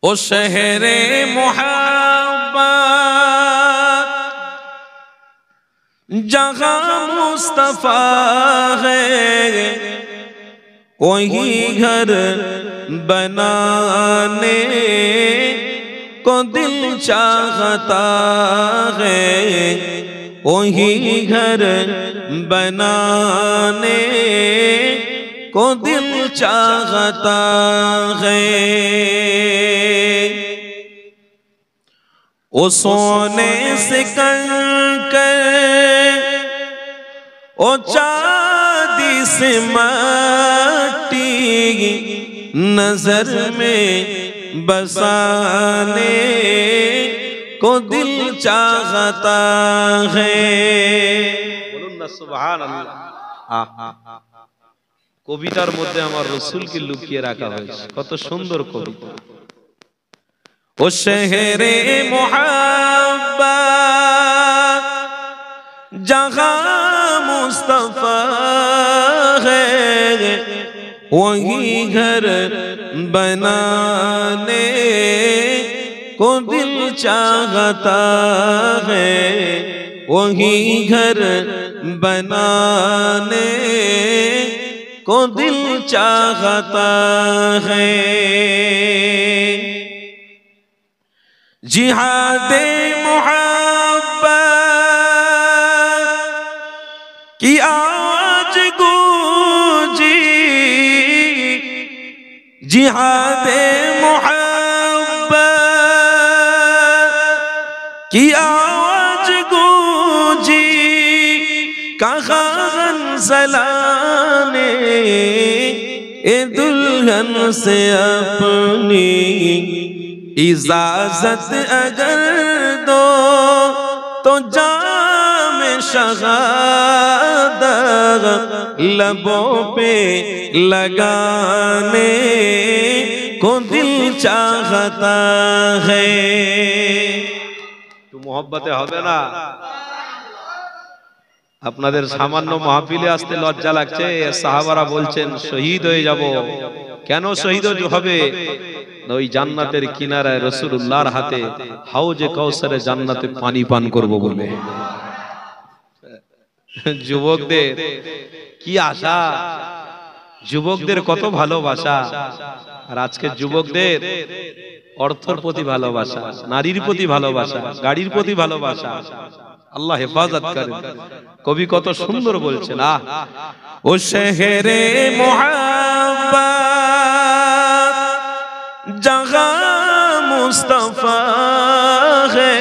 ओ शहरे मोहब्बत जहाँ मुस्तफा है वही घर बनाने को दिल चाहता है, वही घर बनाने को दिल चाहता है। ओ सोने से कंकर ओ चांदी से माटी नजर में बसाने को दिल चाहता है। बोलुन ना सुभान अल्लाह। कवितार मध्य आमार रसूल के लुकिये रखा हয়েছে, कत सुंदर कविता। ओ शहरे मोहब्बत जहाँ मुस्तफा है वही घर बनाने को दिल चाहता है, वही घर बनाने को दिल चाहता है। जिहादे मोहब्बत की आवाज गूंजी, जिहादे मोहब्बत की आवाज गूंजी, कहाँ जलाने ए दुल्हन से अपनी इजाजत अगर दो तो जाम शहादत लबों पे लगाने को दिल चाहता है। तो मोहब्बते होबे ना? আপনাদের সামান্য মাহফিলে আসতে লজ্জা লাগছে। সাহাবারা বলছেন শহীদ হয়ে যাব। কেন শহীদ হবে? ওই জান্নাতের কিনারায় রাসূলুল্লাহর হাতে হাউজে কাউসারে জান্নাতে পানি পান করব বলে। যুবকদের কি আশা, যুবকদের কত ভালোবাসা। আর আজকে যুবকদের অর্থের প্রতি ভালোবাসা, নারীর প্রতি ভালোবাসা, গাড়ির প্রতি ভালোবাসা। আল্লাহ হেফাজত করেন। কবি কত সুন্দর বলছেন, আহ ও শহরে মোহাব্বত जहाँ मुस्तफा है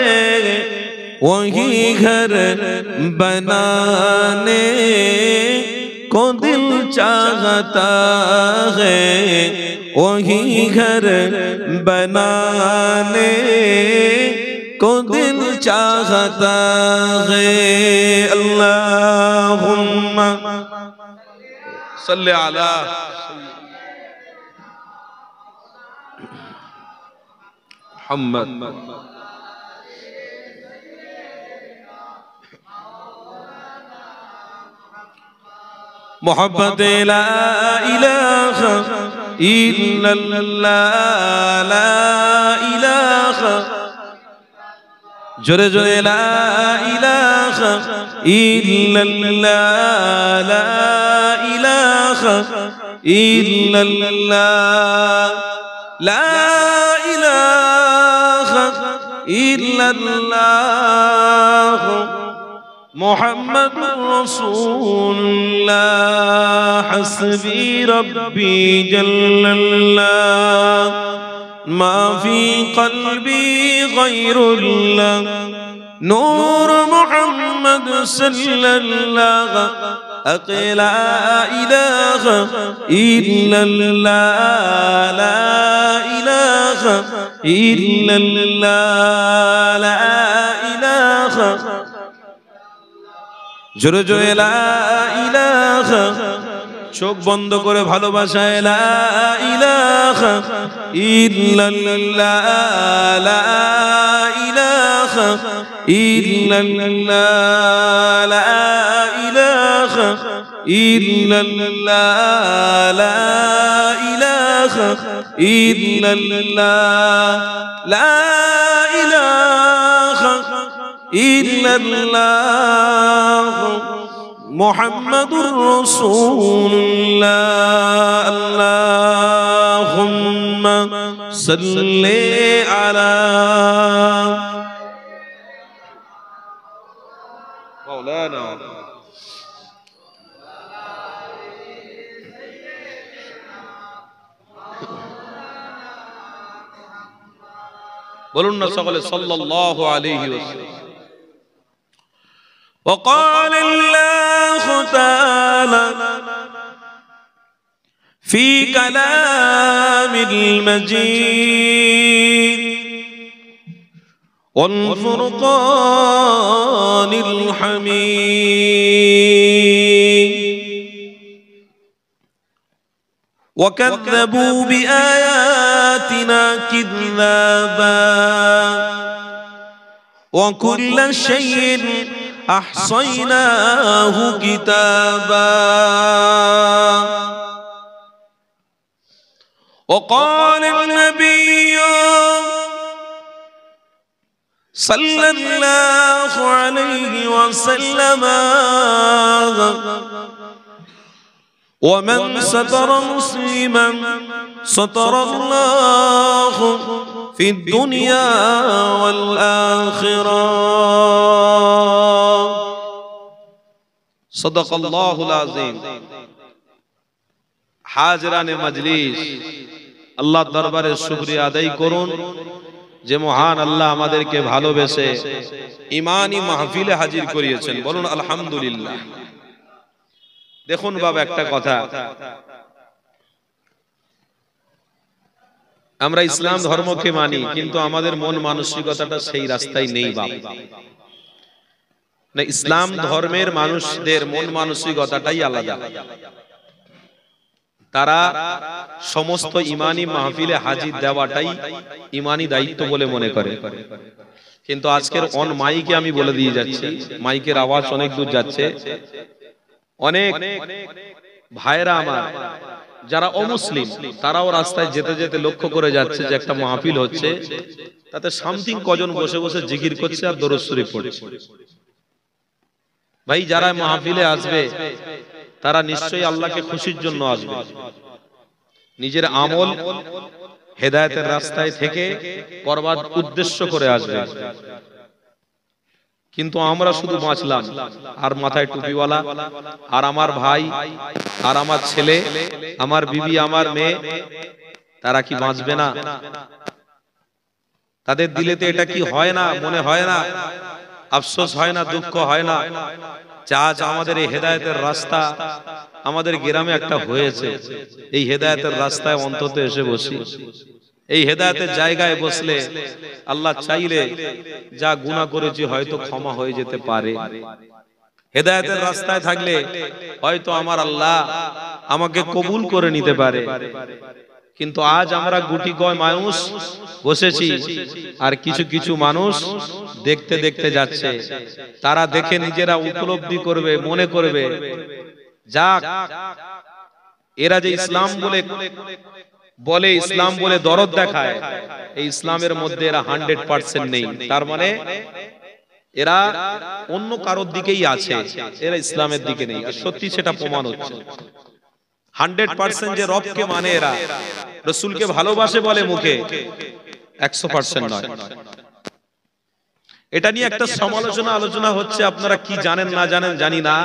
वही घर बनाने को दिल चाहता है, वही घर बनाने को दिल चाहता है। अल्लाहुम्मा सल्ली अला मुहम्मद। मोहब्बत ला इलाहा इल्लल्लाह, ला इलाहा जोरे जोरे ला इलाहा इल्लल्लाह, ला इलाहा इल्लल्लाह, ला इलाहा इल्लल्लाह मुहम्मदुर रसूलुल्लाह। हस्बी रब्बी जल्लल्लाह मा फी क़ल्बी गैरुल्लाह, नूर मुहम्मद सल्लल्लाह ला इलाहा इल्लल्लाह, ला इलाहा इल्लल्लाह, ला इलाहा जोरे जोरे ला इलाहा। चोख बंद करे भालोबासाय ला इलाहा इल्लल्लाह, ला इलाहा इल्लल्लाह, ला इलाहा इल्लल्लाह, ला इलाहा ইল্লাল্লাহ লা ইলাহা ইল্লাল্লাহ মুহাম্মাদুর রাসূলুল্লাহ আল্লাহুম্মা সাল্লি আলা মাওলানা বলুন না সকলে সাল্লাল্লাহু আলাইহি ওয়াসাল্লাম وقال الله تعالى في كلام المجيد والفرقان الحميد وكذبوا بآياتنا كذابا وكل شيء أحصيناه كتابا وقال النبي صلى الله عليه وسلم ومن ستر مسلما ستر الله في الدنيا والآخرة صدق الله العظيم হাজরান মজলিস আল্লাহর দরবারে শুকরিয়া আদায় করুন যে মহান আল্লাহ আমাদেরকে ভালোবেসে ঈমানি মাহফিলে হাজির করিয়েছেন বলুন আলহামদুলিল্লাহ দেখুন বাবা একটা কথা আমরা ইসলাম ধর্মকে মানি কিন্তু আমাদের মন মানসিকতাটা সেই রাস্তায় নেই বাবা না ইসলাম ধর্মের মানুষদের মন মানসিকতাটাই আলাদা তারা সমস্ত ঈমানি মাহফিলে হাজির দেওয়াটাই ঈমানি দায়িত্ব বলে মনে করে কিন্তু আজকের অন মাইকে আমি বলে দিয়ে যাচ্ছি মাইকের আওয়াজ অনেক দূর যাচ্ছে অনেক ভাইরা আমার যারা অমুসলিম তারাও রাস্তায় যেতে যেতে লক্ষ্য করে যাচ্ছে যে একটা মাহফিল হচ্ছে তাতে সামথিং কজন বসে বসে জিকির করছে আর দরুদ শরীফ পড়ছে ভাই যারা মাহফিলে আসবে তারা নিশ্চয়ই আল্লাহকে খুশির জন্য আসবে নিজের আমল হেদায়েতের রাস্তায় থেকে করবার উদ্দেশ্য করে আসবে কিন্তু আমরা শুধু বাঁচলাম আর মাথায় টুপিওয়ালা আর আমার ভাই আর আমার ছেলে আমার বিবি আমার মেয়ে তারা কি বাঁচবে না তাদের দিলেতে এটা কি হয় না মনে হয় না আফসোস হয় না দুঃখ হয় না আজ আমাদের এই হেদায়েতের রাস্তা আমাদের গ্রামে একটা হয়েছে এই হেদায়েতের রাস্তায় অন্তত এসে বসি এই হেদায়েতের জায়গায় বসলে আল্লাহ চাইলে যা গুনাহ করেছি হয়তো ক্ষমা হয়ে যেতে পারে হেদায়েতের রাস্তায় থাকলে হয়তো আমার আল্লাহ আমাকে কবুল করে নিতে পারে কিন্তু আজ আমরা গুটি কয় মানুষ বসেছি আর কিছু কিছু মানুষ দেখতে দেখতে যাচ্ছে তারা দেখে নিজেরা উপলব্ধি করবে মনে করবে যাক এরা যে ইসলাম বলে ইসলাম বলে দরদ দেখায় এই ইসলামের মধ্যে এরা 100% নেই তার মানে এরা অন্য কারোর দিকেই আছে এরা ইসলামের দিকে নেই আর সত্যি সেটা প্রমাণ হচ্ছে 100% যে রবকে মানে এরা রাসূলকে ভালোবাসে বলে মুখে 100% নয় এটা নিয়ে একটা সমালোচনা আলোচনা হচ্ছে আপনারা কি জানেন না জানেন জানি না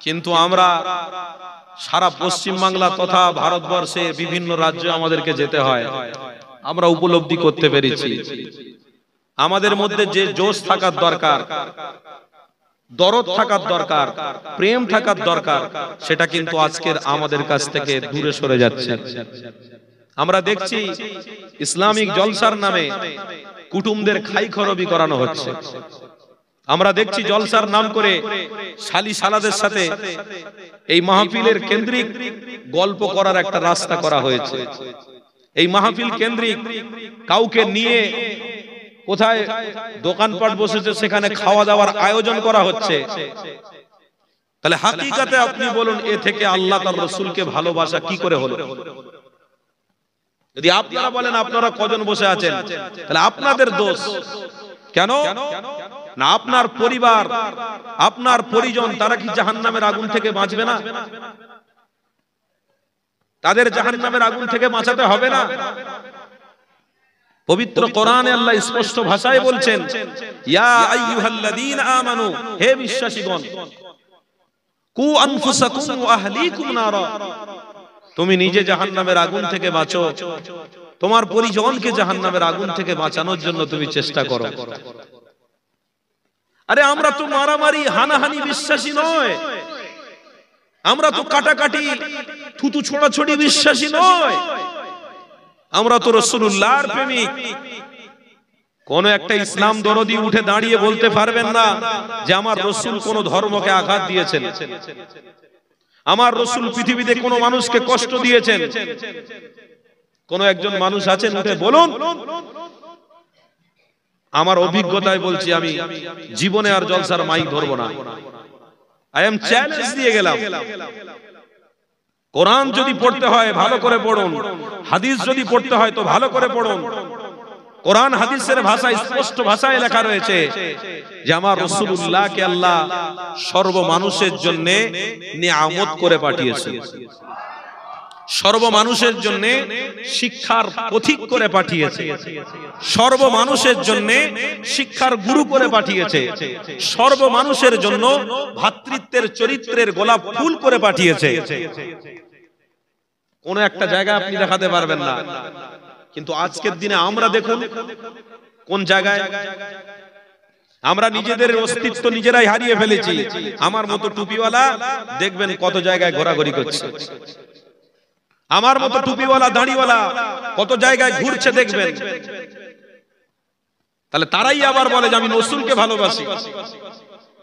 কিন্তু আমরা সারা পশ্চিম বাংলা তথা ভারতবর্ষের বিভিন্ন রাজ্যে আমাদেরকে যেতে হয় আমরা উপলব্ধি করতে পেরেছি আমাদের মধ্যে যে জোশ থাকার দরকার দরদ থাকার দরকার প্রেম থাকার দরকার সেটা কিন্তু আজকের আমাদের কাছ থেকে দূরে সরে যাচ্ছে আমরা দেখছি ইসলামিক জলসার নামে কুটুমদের খাই খরবি করানো হচ্ছে আমরা দেখছি জলসার নাম করে শালি শালাদের সাথে এই মাহফিলের কেন্দ্রিক গল্প করার একটা রাস্তা করা হয়েছে এই মাহফিল কেন্দ্রিক কাউকে নিয়ে কোথায় দোকানপাট বসেছে সেখানে খাওয়া দাওয়ার আয়োজন করা হচ্ছে তাহলে হাকিকাতে আপনি বলুন এ থেকে আল্লাহ তার রাসূলকে ভালোবাসা কি করে হলো যদি আপনারা বলেন আপনারা কজন বসে আছেন, তাহলে আপনাদের দোষ। কেন না? আপনার পরিবার, আপনার পরিজন, তারা কি জাহান্নামের আগুন থেকে বাঁচবে না? তাদের জাহান্নামের আগুন থেকে বাঁচাতে হবে না? পবিত্র কোরআনে আল্লাহ স্পষ্ট ভাষায় বলছেন, ইয়া আইয়ুহাল্লাযীনা আমানু, হে বিশ্বাসীগণ, কু আনফুসাকুম ওয়া আহলিকুম নারা, তুমি নিজে জাহান্নামের আগুন থেকে বাঁচো, তোমার পরিজনকে জাহান্নামের আগুন থেকে বাঁচানোর জন্য তুমি চেষ্টা করো। আরে আমরা তো মারামারি হানাহানি বিশ্বাসী নয়, আমরা তো কাটাকাটি থুতু ছোড়াছড়ি বিশ্বাসী নয়, আমরা তো রাসূলুল্লাহর প্রেমিক। কোন একটা ইসলাম দরদি উঠে দাঁড়িয়ে বলতে পারবেন না যে আমার রাসূল কোন ধর্মকে আঘাত দিয়েছেন, আমার রাসূল পৃথিবীতে কোন মানুষকে কষ্ট দিয়েছেন? কোন একজন মানুষ আছেন উঠে বলুন? আমার অভিজ্ঞতায় বলছি, আমি জীবনে আর জলসার মাইক ধরবো না। আই এম চ্যালেঞ্জ দিয়ে গেলাম। কোরআন যদি পড়তে হয় ভালো করে পড়ুন, হাদিস যদি পড়তে হয় তো ভালো করে পড়ুন। কোরআন হাদিসের ভাষায় স্পষ্ট ভাষায় লেখা রয়েছে যে আমার রাসূলুল্লাহকে আল্লাহ সর্ব মানুষের জন্য নিয়ামত করে পাঠিয়েছে, সর্ব মানুষের জন্য শিক্ষার পথিক করে পাঠিয়েছে, সর্ব মানুষের জন্য শিক্ষার গুরু করে পাঠিয়েছে, সর্ব মানুষের জন্য ভ্রাতৃত্বের চরিত্রের গোলাপ ফুল করে পাঠিয়েছে। কোন একটা জায়গা আপনি দেখাতে পারবেন না। কিন্তু আজকের দিনে আমরা দেখুন কোন জায়গায় আমরা নিজেদের অস্তিত্ব নিজেরাই হারিয়ে ফেলেছি। আমার মতো টুপিওয়ালা দেখবেন কত জায়গায় ঘোরাঘুরি করছে, আমার মতো টুপিওয়ালা দাড়িওয়ালা কত জায়গায় ঘুরছে দেখবেন। তাহলে তারাই আবার বলে যে আমি রাসূলকে ভালোবাসি,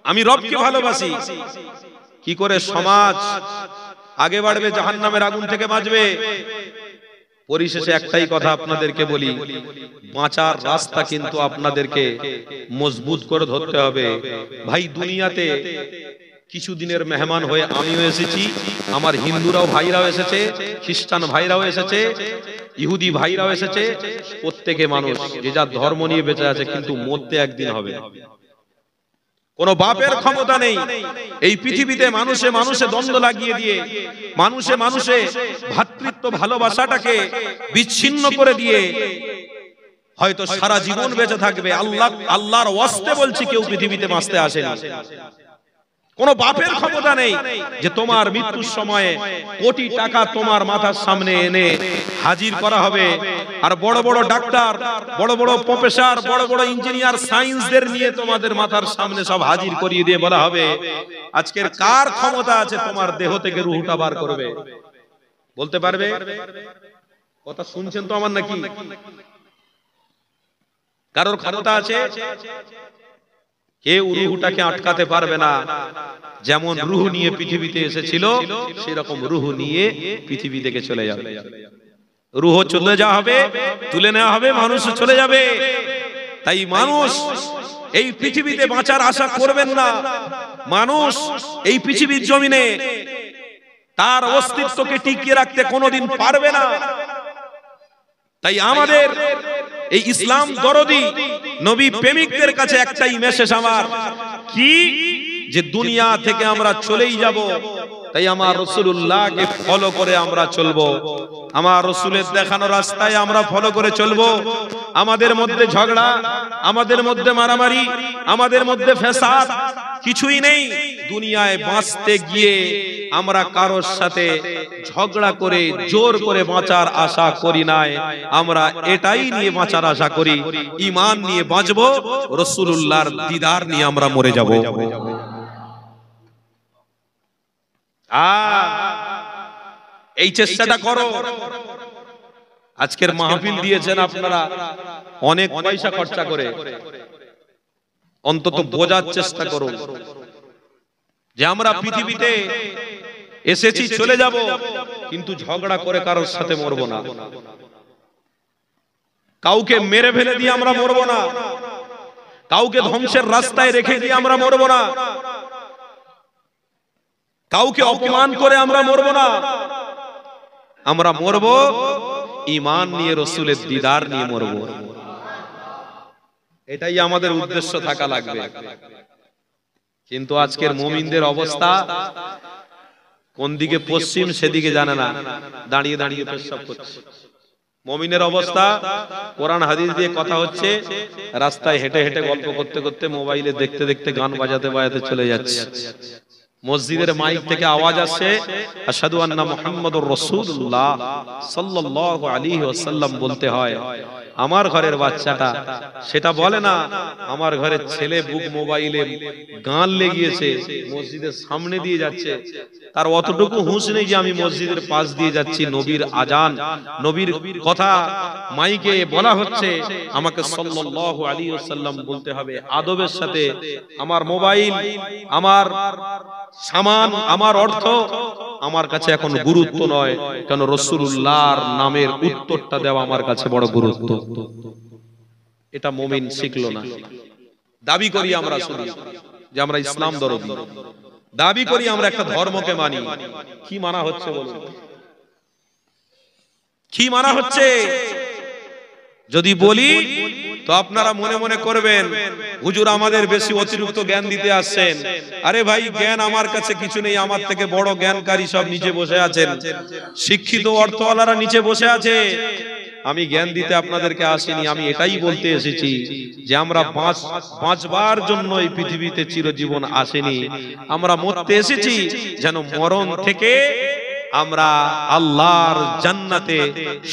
আমি রবকে ভালোবাসি। কি করে সমাজ আগে বাড়বে, জাহান্নামের আগুন থেকে বাঁচবে? পরিশেষে একটাই কথা আপনাদেরকে বলি, বাঁচার রাস্তা কিন্তু আপনাদেরকে মজবুত করে ধরতে হবে। ভাই, দুনিয়াতে কিছুদিনের মেহমান হয়ে আমিও এসেছি, আমার হিন্দুরাও ভাইরাও এসেছে, খ্রিস্টান ভাইরাও এসেছে, ইহুদি ভাইরাও এসেছে। প্রত্যেকে মানুষ, যে যার ধর্ম নিয়ে বেঁচে আছে, কিন্তু মরতে একদিন হবে। কোন বাপের ক্ষমতা নেই এই পৃথিবীতে মানুষে মানুষে দ্বন্দ্ব লাগিয়ে দিয়ে, মানুষে মানুষে ভ্রাতৃত্ব ভালোবাসাটাকে বিচ্ছিন্ন করে দিয়ে হয়তো সারা জীবন বেঁচে থাকবে। আল্লাহর ওয়াস্তে বলছি, কেউ পৃথিবীতে বাঁচতে আসেনি। কোন বাপের ক্ষমতা নেই যে তোমার মৃত্যুর সময়ে কোটি টাকা তোমার মাথার সামনে এনে হাজির করা হবে, আর বড় বড় ডাক্তার, বড় বড় প্রফেসর, বড় বড় ইঞ্জিনিয়ার, সায়েন্সদের নিয়ে তোমাদের মাথার সামনে সব হাজির করিয়ে দিয়ে বলা হবে আজকের কার ক্ষমতা আছে তোমার দেহ থেকে রুহটা বার করবে? বলতে পারবে? কথা শুনছেন তো আমার নাকি? কারোর ক্ষমতা আছে? কেউ রুহটাকে আটকাতে পারবে না। যেমন রুহ নিয়ে পৃথিবীতে এসেছিল, সেরকম রুহ নিয়ে পৃথিবী থেকে চলে যাবে। রুহ চলে যাওয়া হবে, তুলে নেওয়া হবে, মানুষ চলে যাবে। তাই মানুষ এই পৃথিবীতে বাঁচার আশা করবেন না। মানুষ এই পৃথিবীর জমিনে তার অস্তিত্বকে টিকিয়ে রাখতে কোনোদিন পারবে না। তাই আমাদের এই ইসলাম দরদি নবী প্রেমিকদের কাছে একটাই মেসেজ আমার, কি যে দুনিয়া থেকে আমরা চলেই যাব। তাই আমার রাসূলুল্লাহকে ফলো করে আমরা চলবো, আমার রাসূলের দেখানো রাস্তায় আমরা ফলো করে চলবো। আমাদের মধ্যে ঝগড়া, আমাদের মধ্যে মারামারি, আমাদের মধ্যে ফ্যাসাদ কিছুই নেই। দুনিয়ায় বাঁচতে গিয়ে আমরা কারোর সাথে ঝগড়া করে জোর করে বাঁচার আশা করি নাই, আমরা এটাই নিয়ে বাঁচার আশা করি, ঈমান নিয়ে বাঁচবো, রাসূলুল্লাহর দিদার নিয়ে আমরা মরে যাব। এই চেষ্টাটা করো। আজকের মাহফিল দিয়েছেন আপনারা অনেক পয়সা খরচা করে, অন্তত বোঝার চেষ্টা করুন যে আমরা পৃথিবীতে এসেছি, চলে যাব, কিন্তু ঝগড়া করে কারোর সাথে মরবো না, কাউকে মেরে ফেলে দিয়ে আমরা মরবো না, কাউকে ধ্বংসের রাস্তায় রেখে দিয়ে আমরা মরবো না, কাউকে অপমান করে আমরা মরবো না। আমরা মরবো ঈমান নিয়ে, রাসূলের দিদার নিয়ে মরব। এটাই আমাদের উদ্দেশ্য থাকা লাগবে। কিন্তু আজকের মুমিনদের অবস্থা কোন দিকে পশ্চিম সেদিকে জানে না, দাঁড়িয়ে দাঁড়িয়ে পেশাব করছে। মুমিনের অবস্থা কোরআন হাদিস দিয়ে কথা হচ্ছে, রাস্তায় হেঁটে হেঁটে গল্প করতে করতে, মোবাইলে দেখতে দেখতে, গান বাজাতে বাজাতে চলে যাচ্ছে। মসজিদের মাইক থেকে আওয়াজ আসছে, আশহাদু আন্না মুহাম্মাদুর রাসূলুল্লাহ সাল্লাল্লাহু আলাইহি ওয়াসাল্লাম বলতে হয়। আমার ঘরের বাচ্চাটা সেটা বলে না, আমার ঘরের ছেলে বুক মোবাইলে গান লেগিয়েছে, মসজিদের সামনে দিয়ে যাচ্ছে, তার অতটুকু হুঁশ নেই যে আমি মসজিদের পাশ দিয়ে যাচ্ছি, নবীর আজান, নবীর কথা মাইকে বলা হচ্ছে, আমাকে সাল্লাল্লাহু আলাইহি ওয়াসাল্লাম বলতে হবে আদবের সাথে। আমার মোবাইল, আমার সামান, আমার অর্থ আমার কাছে এখন গুরুত্ব নয়, কারণ রাসূলুল্লাহর নামের উত্তরটা দেওয়া আমার কাছে বড় গুরুত্ব। এটা মুমিন শিখলো না। দাবি করি আমরা শুধু যে আমরা ইসলাম দরদি, দাবি করি আমরা একটা ধর্মকে মানি। কি মানা হচ্ছে বলুন, কি মানা হচ্ছে? যদি বলি তো আপনারা মনে মনে করবেন হুজুর আমাদের বেশি অতিরিক্ত জ্ঞান দিতে আসছেন। আরে ভাই, জ্ঞান আমার কাছে কিছু নেই, আমার থেকে বড় জ্ঞানকারী সব নিচে বসে আছেন, শিক্ষিত অর্থওয়ালারা নিচে বসে আছে। আমি জ্ঞান দিতে আপনাদেরকে আসিনি, আমি এটাই বলতে এসেছি যে আমরা বাঁচবার জন্য এই পৃথিবীতে চিরজীবন আসেনি, আমরা মরতে এসেছি যেন মরণ থেকে আমরা আল্লাহর জান্নাতে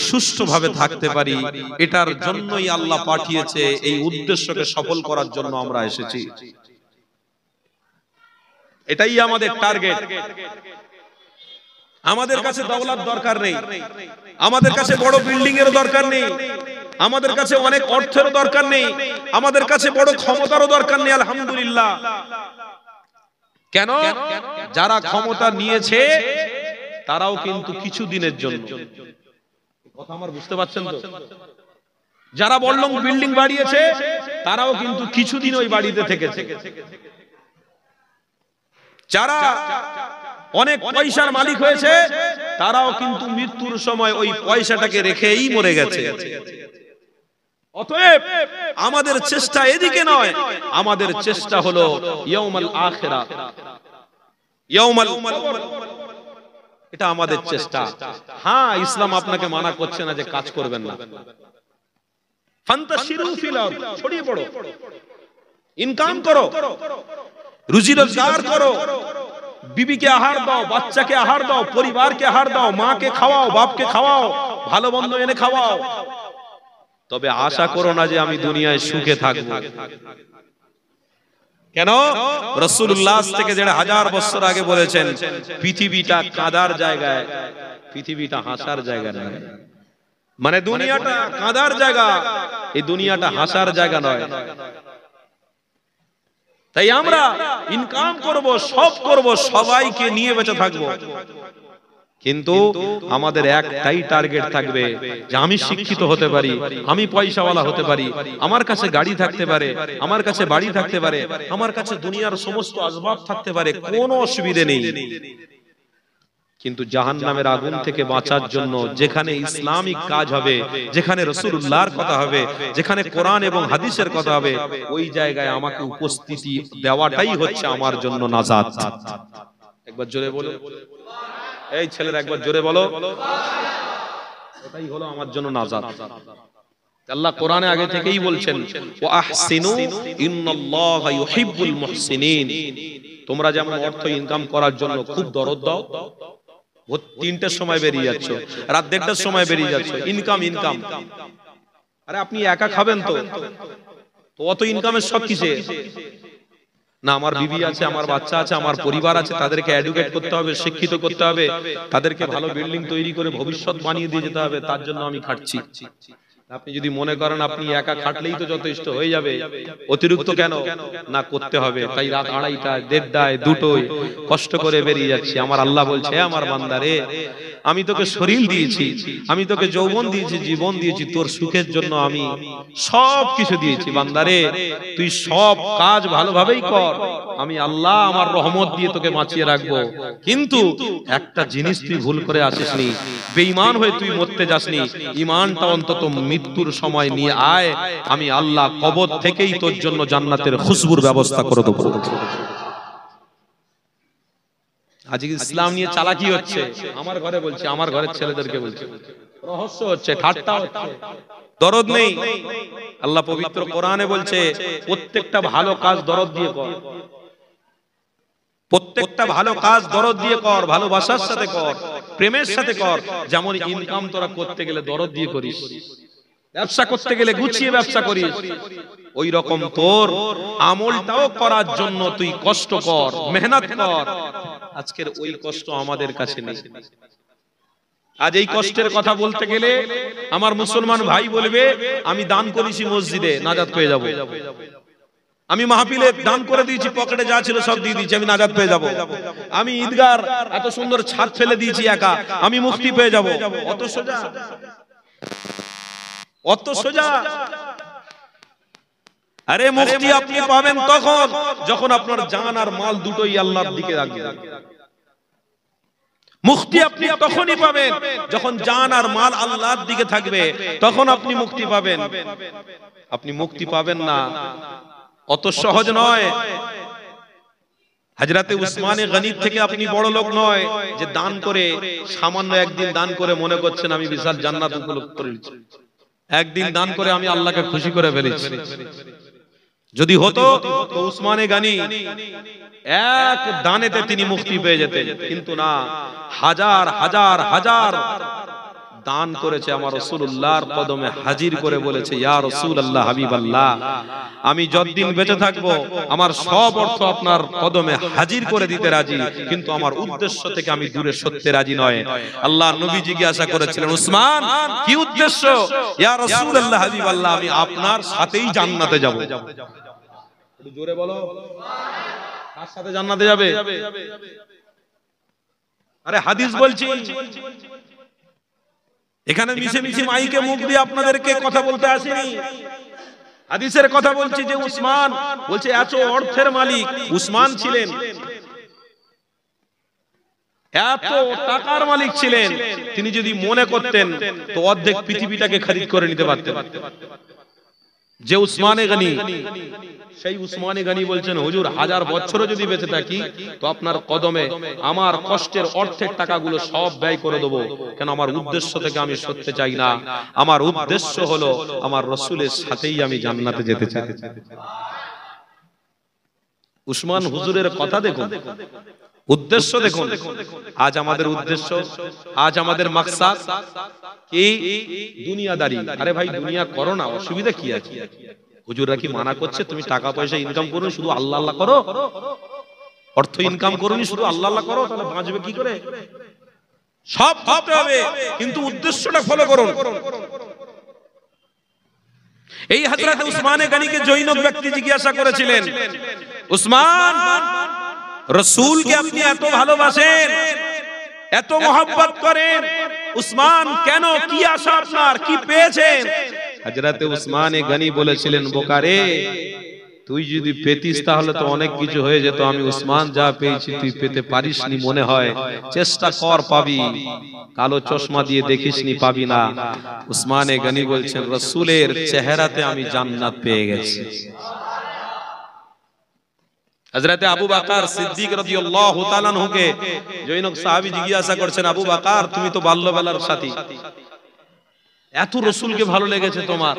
সুষ্ঠুভাবে থাকতে পারি। এটার জন্যই আল্লাহ পাঠিয়েছে, এই উদ্দেশ্যকে সফল করার জন্য আমরা এসেছি। এটাই আমাদের টার্গেট। আমাদের কাছে দৌলত দরকার নেই, আমাদের কাছে বড় বিল্ডিং এর দরকার নেই, আমাদের কাছে অনেক অর্থের দরকার নেই, আমাদের কাছে বড় ক্ষমতারও দরকার নেই। আলহামদুলিল্লাহ। কেন? যারা ক্ষমতা নিয়েছে তারাও কিন্তু কিছু দিনের জন্য, কথা আমার বুঝতে পারছেন তো? যারা বললাম বিল্ডিং বাড়িয়েছে তারাও কিন্তু কিছুদিন ওই বাড়িতে থেকেছে। যারা অনেক পয়সার মালিক হয়েছে তারাও কিন্তু মৃত্যুর সময় ওই পয়সাটাকে রেখেই মরে গেছে। অতএব আমাদের চেষ্টা এদিকে নয়, আমাদের চেষ্টা হলো ইয়াউমাল আখিরাহ, ইয়াউমাল, এটা আমাদের চেষ্টা। হ্যাঁ, ইসলাম আপনাকে মানা করছে না যে কাজ করবেন না। ফান্তাশিরু ফিল আরদ, ছড়িয়ে পড়ো, ইনকাম করো, রুজি রোজগার করো, বিবিকে আহার দাও, বাচ্চাকে আহার দাও, পরিবারকে আহার দাও, মাকে খাওয়াও, বাপকে খাওয়াও, ভালো মন্দ এনে খাওয়াও। তবে আশা করো না যে আমি দুনিয়ায় সুখে থাকবো। কেন? রাসূলুল্লাহ থেকে ১৫০০ বছর আগে বলেছেন পৃথিবীটা কাঁদার জায়গায়, পৃথিবীটা হাসার জায়গা নয়। মানে দুনিয়াটা কাঁদার জায়গা, এই দুনিয়াটা হাসার জায়গা নয়। তাই আমরা ইনকাম করব, সব করব, সবাইকে নিয়ে বেঁচে থাকবো, কিন্তু আমাদের একটাই টার্গেট থাকবে যে আমি শিক্ষিত হতে পারি, আমি পয়সাওয়ালা হতে পারি, আমার কাছে গাড়ি থাকতে পারে, আমার কাছে বাড়ি থাকতে পারে, আমার কাছে দুনিয়ার সমস্ত আসবাব থাকতে পারে, কোনো অসুবিধা নেই। কিন্তু জাহান্নামের আগুন থেকে বাঁচার জন্য যেখানে ইসলামিক কাজ হবে, যেখানে রাসূলুল্লাহর কথা হবে, যেখানে কোরআন এবং হাদিসের কথা হবে, ওই জায়গায় আমাকে উপস্থিতি দেওয়াটাই হচ্ছে আমার জন্য নাজাত। একবার জোরে বলো, এই ছেলেরা একবার জোরে বলো, এটাই হলো আমার জন্য নাজাত। আল্লাহ কোরআনে আগে থেকেই বলছেন, ওয়া আহসিনু ইন্নাল্লাহা ইউহিব্বুল মুহসিনিন। তোমরা যেমন অর্থ ইনকাম করার জন্য খুব দরদ দাও, ভোর ৩টার সময় বেরিয়ে যাচ্ছ, রাত ১:৩০টার সময় বেরিয়ে যাচ্ছ, ইনকাম ইনকাম। আরে আপনি একা খাবেন তো অত ইনকামের সব কিসে? না, আমার বিবি আছে, আমার বাচ্চা আছে, আমার পরিবার আছে, তাদেরকে এডুকেট করতে হবে, শিক্ষিত করতে হবে, তাদেরকে ভালো বিল্ডিং তৈরি করে ভবিষ্যৎ বানিয়ে দিয়ে যেতে হবে, তার জন্য আমি খাটছি। আপনি যদি মনে করেন আপনি একা খাটলেই তো যথেষ্ট হয়ে যাবে, অতিরিক্ত কেন? না, করতে হবে। তাই রাত ২:৩০টায়, ১:৩০টায়, ২টোয় কষ্ট করে বেরিয়ে যাচ্ছি। আমার আল্লাহ বলছে, আমার বান্দা রে, আমি তোকে শরীর দিয়েছি, আমি তোকে যৌবন দিয়েছি, জীবন দিয়েছি, তোর সুখের জন্য আমি সব কিছু দিয়েছি। বান্দারে তুই সব কাজ ভালোভাবেই কর, আমি আল্লাহ আমার রহমত দিয়ে তোকে বাঁচিয়ে রাখবো। কিন্তু একটা জিনিস তুই ভুল করে আসিসনি, বেঈমান হয়ে তুই মরতে যাসনি, ঈমানটা অন্তত মৃত্যুর সময় নিয়ে আয়, আমি আল্লাহ কবর থেকেই তোর জন্য জান্নাতের খুশবুর ব্যবস্থা করে দেব। আজকে ইসলাম নিয়ে চালাকি হচ্ছে, আমার ঘরে বলছি, আমার ঘরের ছেলেদেরকে বলছি, রহস্য হচ্ছে, ঠাট্টা হচ্ছে, দরদ নেই। আল্লাহ পবিত্র কোরআনে বলছে প্রত্যেকটা ভালো কাজ দরদ দিয়ে কর, প্রত্যেকটা ভালো কাজ দরদ দিয়ে কর, ভালোবাসার সাথে কর, প্রেমের সাথে কর। যেমন ইনকাম তোরা করতে গেলে দরদ দিয়ে করিস, ব্যবসা করতে গেলে গুছিয়ে ব্যবসা করিস, ওই রকম তোর আমলটাও করার জন্য তুই কষ্ট কর, মেহনত কর। আজকের ওই কষ্ট আমাদের কাছে নেই। আজ এই কষ্টের কথা বলতে গেলে আমার মুসলমান ভাই বলবে আমি দান করেছি মসজিদে, নাজাত পেয়ে যাব। আমি মাহফিলে দান করে দিয়েছি, পকেটে যা ছিল সব দিয়ে দিয়েছি, আমি নাজাত পেয়ে যাব। আমি ঈদগার এত সুন্দর ছাদ ফেলে দিয়েছি একা, আমি মুক্তি পেয়ে যাব। অত সোজা, অত সোজা? আরে মুক্তি আপনি পাবেন তখন যখন আপনার জান আর মাল দুটোই আল্লাহর দিকে রাখবেন। মুক্তি আপনি তখনই পাবেন যখন জান আর মাল আল্লাহর দিকে থাকবে, তখন আপনি মুক্তি পাবেন। আপনি মুক্তি পাবেন না, অত সহজ নয়। হযরতে উসমানে গনি থেকে আপনি বড় লোক নয় যে দান করে, সামান্য একদিন দান করে মনে করছেন আমি বিশাল জান্নাত উপলব্ধ করেছি, একদিন দান করে আমি আল্লাহকে খুশি করে ফেলেছি। যদি হতো তো উসমানে গনি এক দানেতে তিনি মুক্তি পেয়ে যেতেন, কিন্তু না, হাজার হাজার হাজার দান করেছে, আমার রাসূলুল্লাহর কদমে হাজির করে বলেছে ইয়া রাসূলুল্লাহ, হাবিবাল্লাহ, আমি যতদিন বেঁচে থাকবো আমার সব অর্থ আপনার কদমে হাজির করে দিতে রাজি, কিন্তু আমার উদ্দেশ্য থেকে আমি দূরে সরতে রাজি নয়। আল্লাহর নবী জিজ্ঞাসা করেছিলেন উসমান কি উদ্দেশ্য? ইয়া রাসূলুল্লাহ, হাবিবাল্লাহ, আমি আপনার সাথেই জান্নাতে যাব। একটু জোরে বলো, কার সাথে জান্নাতে যাবে? আরে হাদিস বলছি, এখানে মিশে মিশে মাইকে মুখ দিয়ে আপনাদেরকে কথা বলতে আসিনি, হাদিসের কথা বলছি। যে উসমান বলছে এত অর্থের মালিক উসমান ছিলেন, এত টাকার মালিক ছিলেন, তিনি যদি মনে করতেন তো অর্ধেক পৃথিবীটাকে খরিদ করে নিতে পারতেন। যে উসমানে গনি, সেই উসমানে গনি বলছেন হুজুর হাজার বছরও যদি বেঁচে থাকি তো আপনার কদমে আমার কষ্টের অর্ধেক টাকাগুলো সব ব্যয় করে দেবো, কেন আমার উদ্দেশ্য থেকে আমি সরতে চাই না। আমার উদ্দেশ্য হলো আমার রাসূলের সাথেই আমি জান্নাতে যেতে চাই। উসমান হুজুরের কথা দেখুন, উদ্দেশ্য দেখুন। আজ আমাদের উদ্দেশ্য, আজ আমাদের মাকসাদ কি? দুনিয়াদারি। আরে ভাই দুনিয়া করো না, অসুবিধা কি আছে? হুজুররা কি মানা করছে তুমি টাকা পয়সা ইনকাম করো, শুধু আল্লাহ আল্লাহ করো? অর্থ ইনকাম করোনি, শুধু আল্লাহ আল্লাহ করো, তাহলে বাঁচবে কি করে? সব করতে হবে, কিন্তু উদ্দেশ্যটা ফলো করুন। এই হযরত উসমানে গনিকে জৈনক ব্যক্তি জিজ্ঞাসা করেছিলেন, উসমান রাসূলকে আপনি এত ভালোবাসেন, এত মহব্বত করেন, উসমান কেন, কি আশা আপনার, কি পেয়েছেন? হযরত উসমানে গনি বলেছিলেন বোকারে, তুই যদি পেতিস তাহলে তো অনেক কিছু হয়ে যেত, আমি উসমান যা পেয়েছি তুই পেতে পারিসনি মনে হয়, চেষ্টা কর পাবি, কালো চশমা দিয়ে দেখিসনি পাবি না। উসমানে গনি বলছেন রাসূলের চেহারাতে আমি জান্নাত পেয়ে গেছি। হযরত আবু বকর সিদ্দিক রাদিয়াল্লাহু তাআলা আনহুকে জৈনক সাহাবী জিজ্ঞাসা করছেন, আবু বকর তুমি তো বাল্যবেলার সাথী, এত রাসূলকে ভালো লেগেছে তোমার,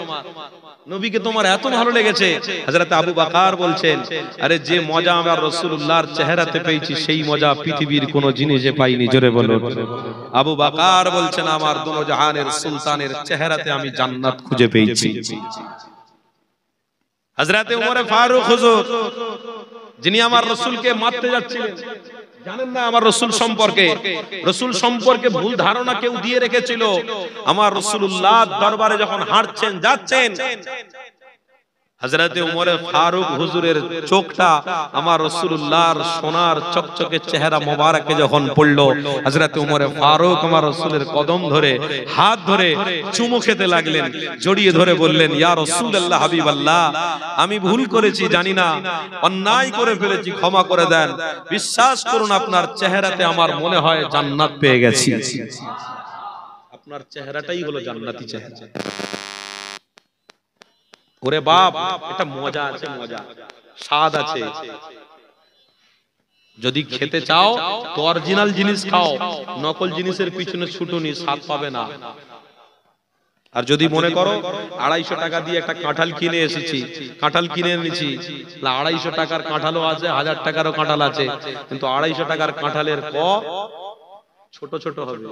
নবীকে তোমার এত ভালো লেগেছে। হযরত আবু বকর বলছেন, আরে যে মজা আমার রাসূলুল্লাহর চেহারাতে পেয়েছি সেই মজা পৃথিবীর কোন জিনিসে পাইনি। জোরে বলো। আবু বকর বলছেন আমার দুনো জাহানের সুলতানের চেহারাতে আমি জান্নাত খুঁজে পেয়েছি। হযরত ওমর ফারুক হুজুর, যিনি আমার রাসূলকে মারতে যাচ্ছিলেন, জানেন না আমার রাসূল সম্পর্কে ভুল ধারণা কেউ দিয়ে রেখেছিল। আমার রাসূলুল্লাহ দরবারে যখন হাঁটছেন যাচ্ছেন, হযরতে উমরে ফারুক হুজুরের চোখটা আমার রাসূলুল্লাহর সোনার চকচকে চেহারা মোবারকে যখন পড়লো, হযরতে উমরে ফারুক আমার রাসূলের কদম ধরে হাত ধরে চুমু খেতে লাগলেন, জড়িয়ে ধরে বললেন, ইয়া রাসূলুল্লাহ হাবিবাল্লাহ, আমি ভুল করেছি, জানি না, অন্যায় করে ফেলেছি, ক্ষমা করে দেন। বিশ্বাস করুন আপনার চেহারাতে আমার মনে হয় জান্নাত পেয়ে গেছি। আপনার চেহারাটাই হলো জান্নাতি চেহারা। ওরে বাপ, এটা মজা আছে, মজা স্বাদ আছে। যদি খেতে চাও তো অরিজিনাল জিনিস খাও, নকল জিনিসের পিছনে ছুটুনি, স্বাদ পাবে না। আর যদি মনে করো 250 টাকা দিয়ে একটা কাঁঠাল কিনে এসেছি, কাঁঠাল কিনে এনেছি, 250 টাকার কাঁঠালও আছে, 1000 টাকারও কাঁঠাল আছে, কিন্তু 250 টাকার কাঁঠালের ছোট ছোট হবে,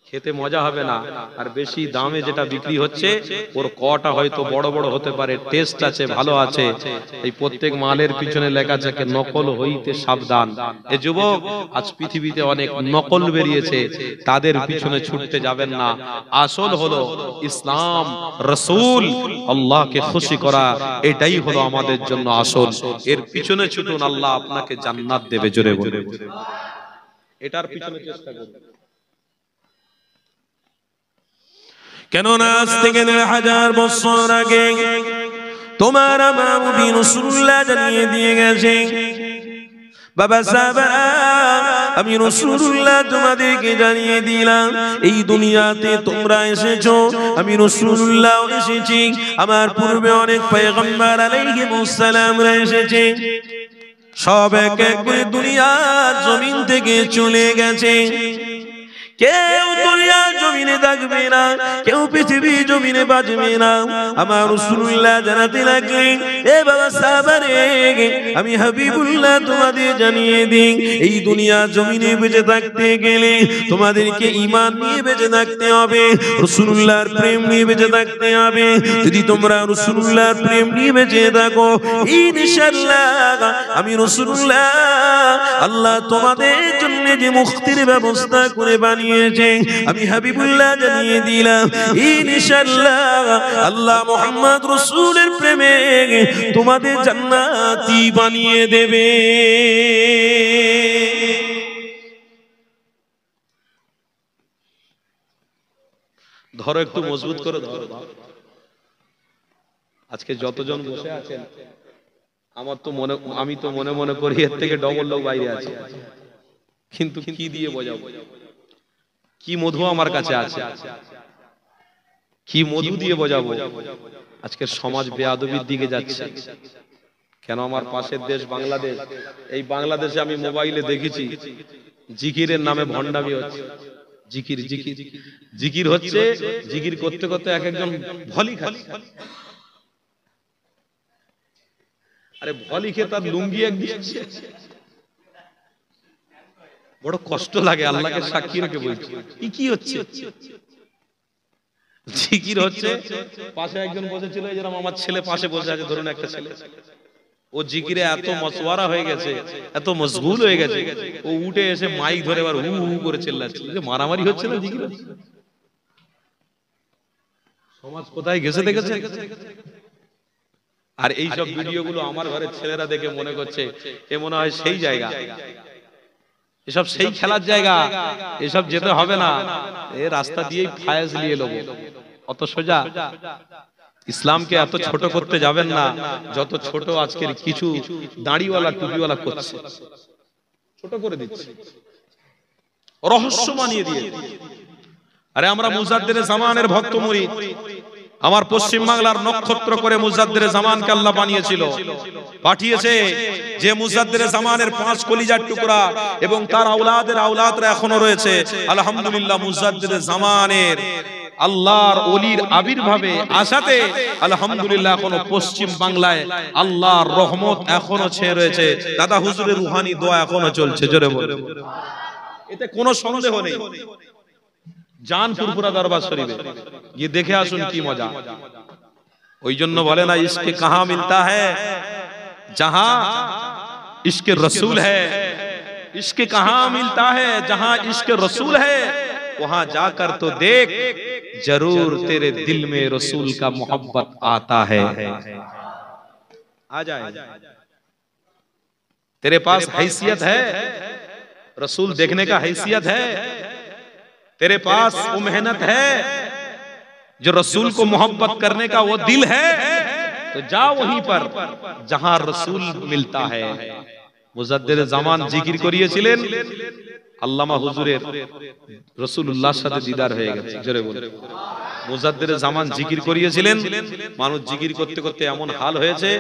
খেতে মজা হবে না। আর বেশি দামে যেটা বিক্রি হচ্ছে ওর কটা হয়তো বড় বড় হতে পারে, টেস্ট আছে, ভালো আছে। এই প্রত্যেক মালের পিছনে লেখা থাকে নকল হইতে সাবধান। এ যুবক, আজ পৃথিবীতে অনেক নকল বেরিয়েছে, তাদের পিছনে ছুটতে যাবেন না। আসল হলো ইসলাম, রাসূল, আল্লাহকে খুশি করা, এটাই হলো আমাদের জন্য আসল। এর পিছনে ছুটুন, আল্লাহ আপনাকে জান্নাত দেবে। জোরে বলে এটার পিছনে চেষ্টা করুন। কেননা আজ থেকে 1000 বছর আগে তোমার আমার নবী রাসূলুল্লাহ জানিয়ে দিয়ে গেছে, বাবা সাহাবারা, আমি রাসূলুল্লাহ তোমাদেরকে জানিয়ে দিলাম, এই দুনিয়াতে তোমরা এসেছো, আমি রাসূলুল্লাহ এসেছি, আমার পূর্বে অনেক পয়গম্বর আলাইহিমুস সালামরা এসেছে, সব এক এক করে দুনিয়ার জমিন থেকে চলে গেছে। কেউ দুনিয়ার জমিনে থাকবে না, কেউ পৃথিবীর জমিনে বাঁচবে না। আমার রাসূলুল্লাহ জানাতে লাগলেন, এ বাবা সাহাবারে, আমি হাবিবুল্লাহ তোমাদের জানিয়ে দিই, এই দুনিয়ার জমিনে বেঁচে থাকতে গেলে তোমাদেরকে ঈমান নিয়ে বেঁচে থাকতে হবে, রাসূলুল্লাহর প্রেম নিয়ে বেঁচে থাকতে হবে। যদি তোমরা রাসূলুল্লাহর প্রেম নিয়ে বেঁচে থাকো, ইনশাআল্লাহ আমি রাসূলুল্লাহ, আল্লাহ তোমাদের জন্য যে মুক্তির ব্যবস্থা করে বানিয়েছে, আমি হাবিবুল্লাহ জানিয়ে দিলাম, ইনশাআল্লাহ আল্লাহ মুহাম্মদ রাসূলের প্রেমে তোমাদের জান্নাতি বানিয়ে দেবে। ধরো, একটু মজবুত করে ধরো। আজকে যতজন বসে আছেন, আমি তো মনে মনে করি এর থেকে ডবল লোক বাইরে আছে, কিন্তু কি দিয়ে বোঝাবো? কি মধু আমার কাছে আছে, কি মধু দিয়ে বোঝাবো? আজকের সমাজ বেয়াদবির দিকে যাচ্ছে। কেন? আমার পাশের দেশ বাংলাদেশ, এই বাংলাদেশে আমি মোবাইলে দেখেছি জিকিরের নামে ভণ্ডামি হচ্ছে। জিকির জিকির জিকির হচ্ছে, জিকির করতে করতে এক একজন ভলি খাচ্ছে। আরে ভলি খেয়ে তার লুঙ্গি এক দিচ্ছে, বড় কষ্ট লাগে। আল্লাহকে সাক্ষী রেখে বলছি, কি হচ্ছে? জিকির হচ্ছে, পাশে একজন বসেছিল, এই যেরকম আমার ছেলে পাশে বসে আছে, ধরুন একটা ছেলে, ও জিকিরে এত মশওয়ারা হয়ে গেছে, এত মশগুল হয়ে গেছে, ও উঠে এসে মাইক ধরে এবার হু হু করে চিল্লাচ্ছে যে মারামারি হচ্ছে না জিকির। সমাজ কোথায় গেছে দেখেছে? আর এই সব ভিডিওগুলো আমার ঘরের ছেলেরা দেখে মনে করছে এ মনে হয় সেই জায়গা, এসব সেই খেলার জায়গা, এসব যেতে হবে না, এ রাস্তা দিয়েই ফায়েজ নিয়ে লোক। অত সোজা। ইসলামকে এত ছোট করতে যাবেন না যত ছোট আজকের কিছু দাড়িওয়ালা টুপিওয়ালা করছে, ছোট করে দিচ্ছে, রহস্য বানিয়ে দিয়ে। আরে আমরা মুজাদ্দিদে জামানের ভক্ত মুরিদ, আমার পশ্চিম বাংলার নক্ষত্র করে মুজাদ্দিদে জামানকে আল্লাহ বানিয়েছিল, পাঠিয়েছে। যে মুজাদ্দিদে জামানের 5 কলিজার টুকরা এবং তার আওলাদের আওলাদরা এখনো রয়েছে। আলহামদুলিল্লাহ, মুজাদ্দিদে জামানের আল্লাহর ওলির আবির্ভাবে আসাতে আলহামদুলিল্লাহ এখনো পশ্চিম বাংলায় আল্লাহর রহমত এখনো ছেয়ে রয়েছে। দাদা হুজুরের রুহানি দোয়া এখনো চলছে, জোরে বলে, এতে কোনো সন্দেহ নেই। জান ফুরফুরা দরবার শরীফে গিয়ে দেখে আসুন কি মজা। ওই জন্য বলে না, ইশকে কাহা মিলতা হ্যায় जहां इश्क रसूल है, इश्क कहां मिलता है जहां इश्क रसूल है, वहां जाकर तो देख जरूर तेरे दिल में रसूल का मोहब्बत आता है। आ जाए। तेरे पास हैसियत है, रसूल देखने का हैसियत है, तेरे पास वो मेहनत है, जो रसूल को मोहब्बत करने का वो दिल है, तो जा वहीं पर जहां रसूल मिलता है। মুজাদ্দিদ জামান জিকির করিয়েছিলেন, আল্লামা হুজুরের রাসূলুল্লাহর সাথে দিদার হয়ে গেছে। জোরে বলুন। মুজাদ্দিদ জামান জিকির করিয়েছিলেন, মানুষ জিকির করতে করতে এমন হাল হয়েছে,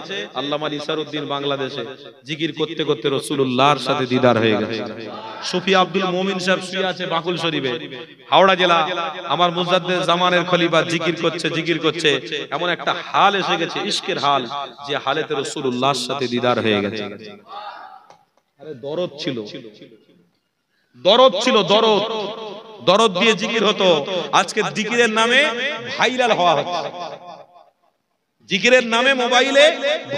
আল্লামা ইসারউদ্দিন বাংলাদেশে জিকির করতে করতে রাসূলুল্লাহর সাথে দিদার হয়ে গেছে। সুফি আব্দুল মুমিন সাহেব শুয়ে আছে বাকুল শরীফে, হাওড়া জেলা। আমার মুজাদ্দিদ জামানের খলিফা জিকির করছে, এমন একটা হাল এসে গেছে, ইশকের হাল, যে হালেতে রাসূলুল্লাহর সাথে দিদার হয়ে গেছে। আরে দরদ ছিল, দরদ দিয়ে জিকির হতো। আজকে জিকিরের নামে ভাইরাল হওয়া হচ্ছে, জিকিরের নামে মোবাইলে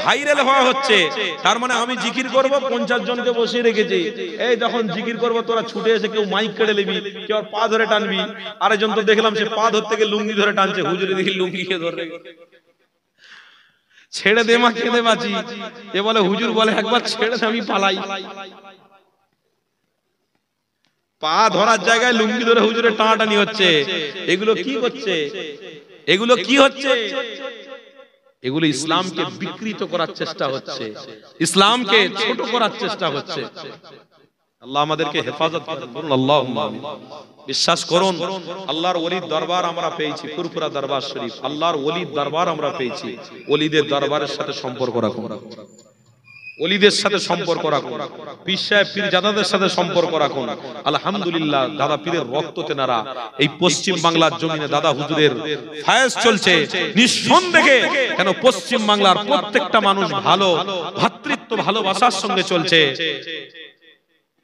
ভাইরাল হওয়া হচ্ছে। তার মানে আমি জিকির করব, 50 জনকে বসিয়ে রেখেছি, এই যখন জিকির করব তোরা ছুটে এসে কেউ মাইক কেড়ে নিবি, কেউ পা ধরে টানবি। আরেকজন তো দেখলাম সে পা ধরতে গিয়ে লুঙ্গি ধরে টানছে, হুজুরে দেখি লুঙ্গিকে ধরে ছেড়ে দে মা, কেঁদে বাঁচি। এ বলে হুজুর বলে একবার ছেড়ে দে আমি পালাই। পা ধরার জায়গায় লুঙ্গি ধরে হুজুরে টানাটানি হচ্ছে। এগুলো কি হচ্ছে? এগুলো কি হচ্ছে? এগুলো ইসলামকে বিকৃত করার চেষ্টা হচ্ছে, ইসলামকে ছোট করার চেষ্টা হচ্ছে। আল্লাহ আমাদেরকে হেফাজত করেন, বলুন আল্লাহুম্মা আমিন। বিশ্বাস করুন, আল্লাহর ওলির দরবার আমরা পেয়েছি, ফুরফুরা দরবার শরীফ। আল্লাহর ওলির দরবার আমরা পেয়েছি। ওলিদের দরবারের সাথে সম্পর্ক রাখুন, ওলিদের সাথে সম্পর্ক রাখুন, পীর সাহেব পীরজাদাদের সাথে সম্পর্ক রাখুন। আলহামদুলিল্লাহ, দাদা পীরের রক্ত তেনারা এই পশ্চিম বাংলার জমিনে দাদা হুজুরের ফায়েজ চলছে নিঃসন্দেহে। কেন পশ্চিম বাংলার প্রত্যেকটা মানুষ ভালো, ভ্রাতৃত্ব ভালোবাসার সঙ্গে চলছে,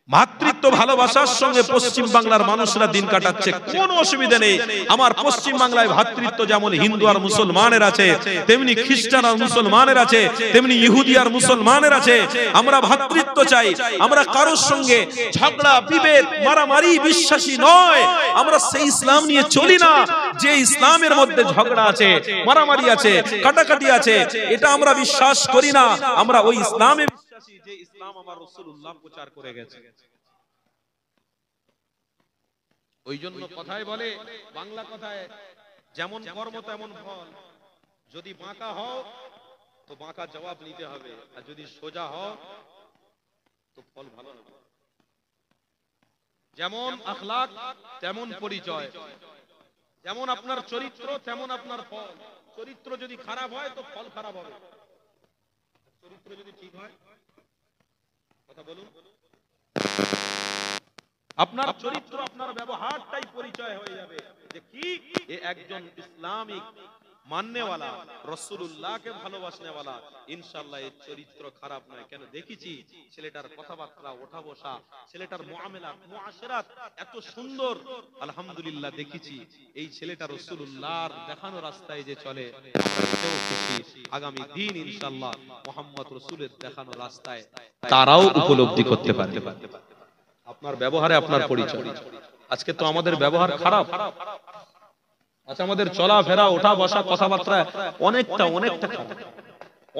মাতৃত্ব ভালোবাসার সঙ্গে পশ্চিম বাংলার মানুষরা দিন কাটাচ্ছে, কোনো অসুবিধা নেই। আমার পশ্চিম বাংলায় ভ্রাতৃত্ব যেমন হিন্দু আর মুসলমানের আছে, তেমনি খ্রিস্টান আর মুসলমানের আছে, তেমনি ইহুদি আর মুসলমানের আছে। আমরা ভ্রাতৃত্ব চাই, আমরা কারোর সঙ্গে ঝগড়া বিভেদ মারামারি বিশ্বাসী নয়। আমরা সেই ইসলাম নিয়ে চলি না যে ইসলামের মধ্যে ঝগড়া আছে, মারামারি আছে, কাটাকাটি আছে, এটা আমরা বিশ্বাস করি না। আমরা ওই ইসলামে বিশ্বাসী যে ইসলাম আমার রাসূলুল্লাহ প্রচার করে গেছে। ওই জন্য কথায় বলে, বাংলা কথায়, যেমন কর্ম তেমন ফল। যদি বাঁকা হও তো বাঁকা জবাব নিতে হবে, আর যদি সোজা হও তো ফল ভালো হবে। যেমন আখলাক তেমন পরিচয়, যেমন আপনার চরিত্র তেমন আপনার ফল। চরিত্র যদি খারাপ হয় তো ফল খারাপ হবে, চরিত্র যদি ঠিক হয়, কথা বলুন, আপনার চরিত্র আপনার ব্যবহারটাই পরিচয় হয়ে যাবে যে কি এ একজন ইসলামিক মাননেওয়ালা, রাসূলুল্লাহকে ভালোবাসনেওয়ালা। ইনশাআল্লাহ এর চরিত্র খারাপ নয়। কেন দেখেছি ছেলেটার কথাবার্তা, ওঠা বসা, ছেলেটার মুআমালাত মুআশারাত এত সুন্দর। আলহামদুলিল্লাহ দেখেছি এই ছেলেটা রাসূলুল্লাহর দেখানো রাস্তায় যে চলে, এতেও খুশি। আগামী দিন ইনশাআল্লাহ মুহাম্মদ রাসূলের দেখানো রাস্তায় তারাও উপলব্ধি করতে পারবে। আপনার ব্যবহারে আপনার পরিচয়। আজকে তো আমাদের ব্যবহার খারাপ। আচ্ছা, আমাদের চলাফেরা, ওঠা বসা, কথাবার্তা অনেকটা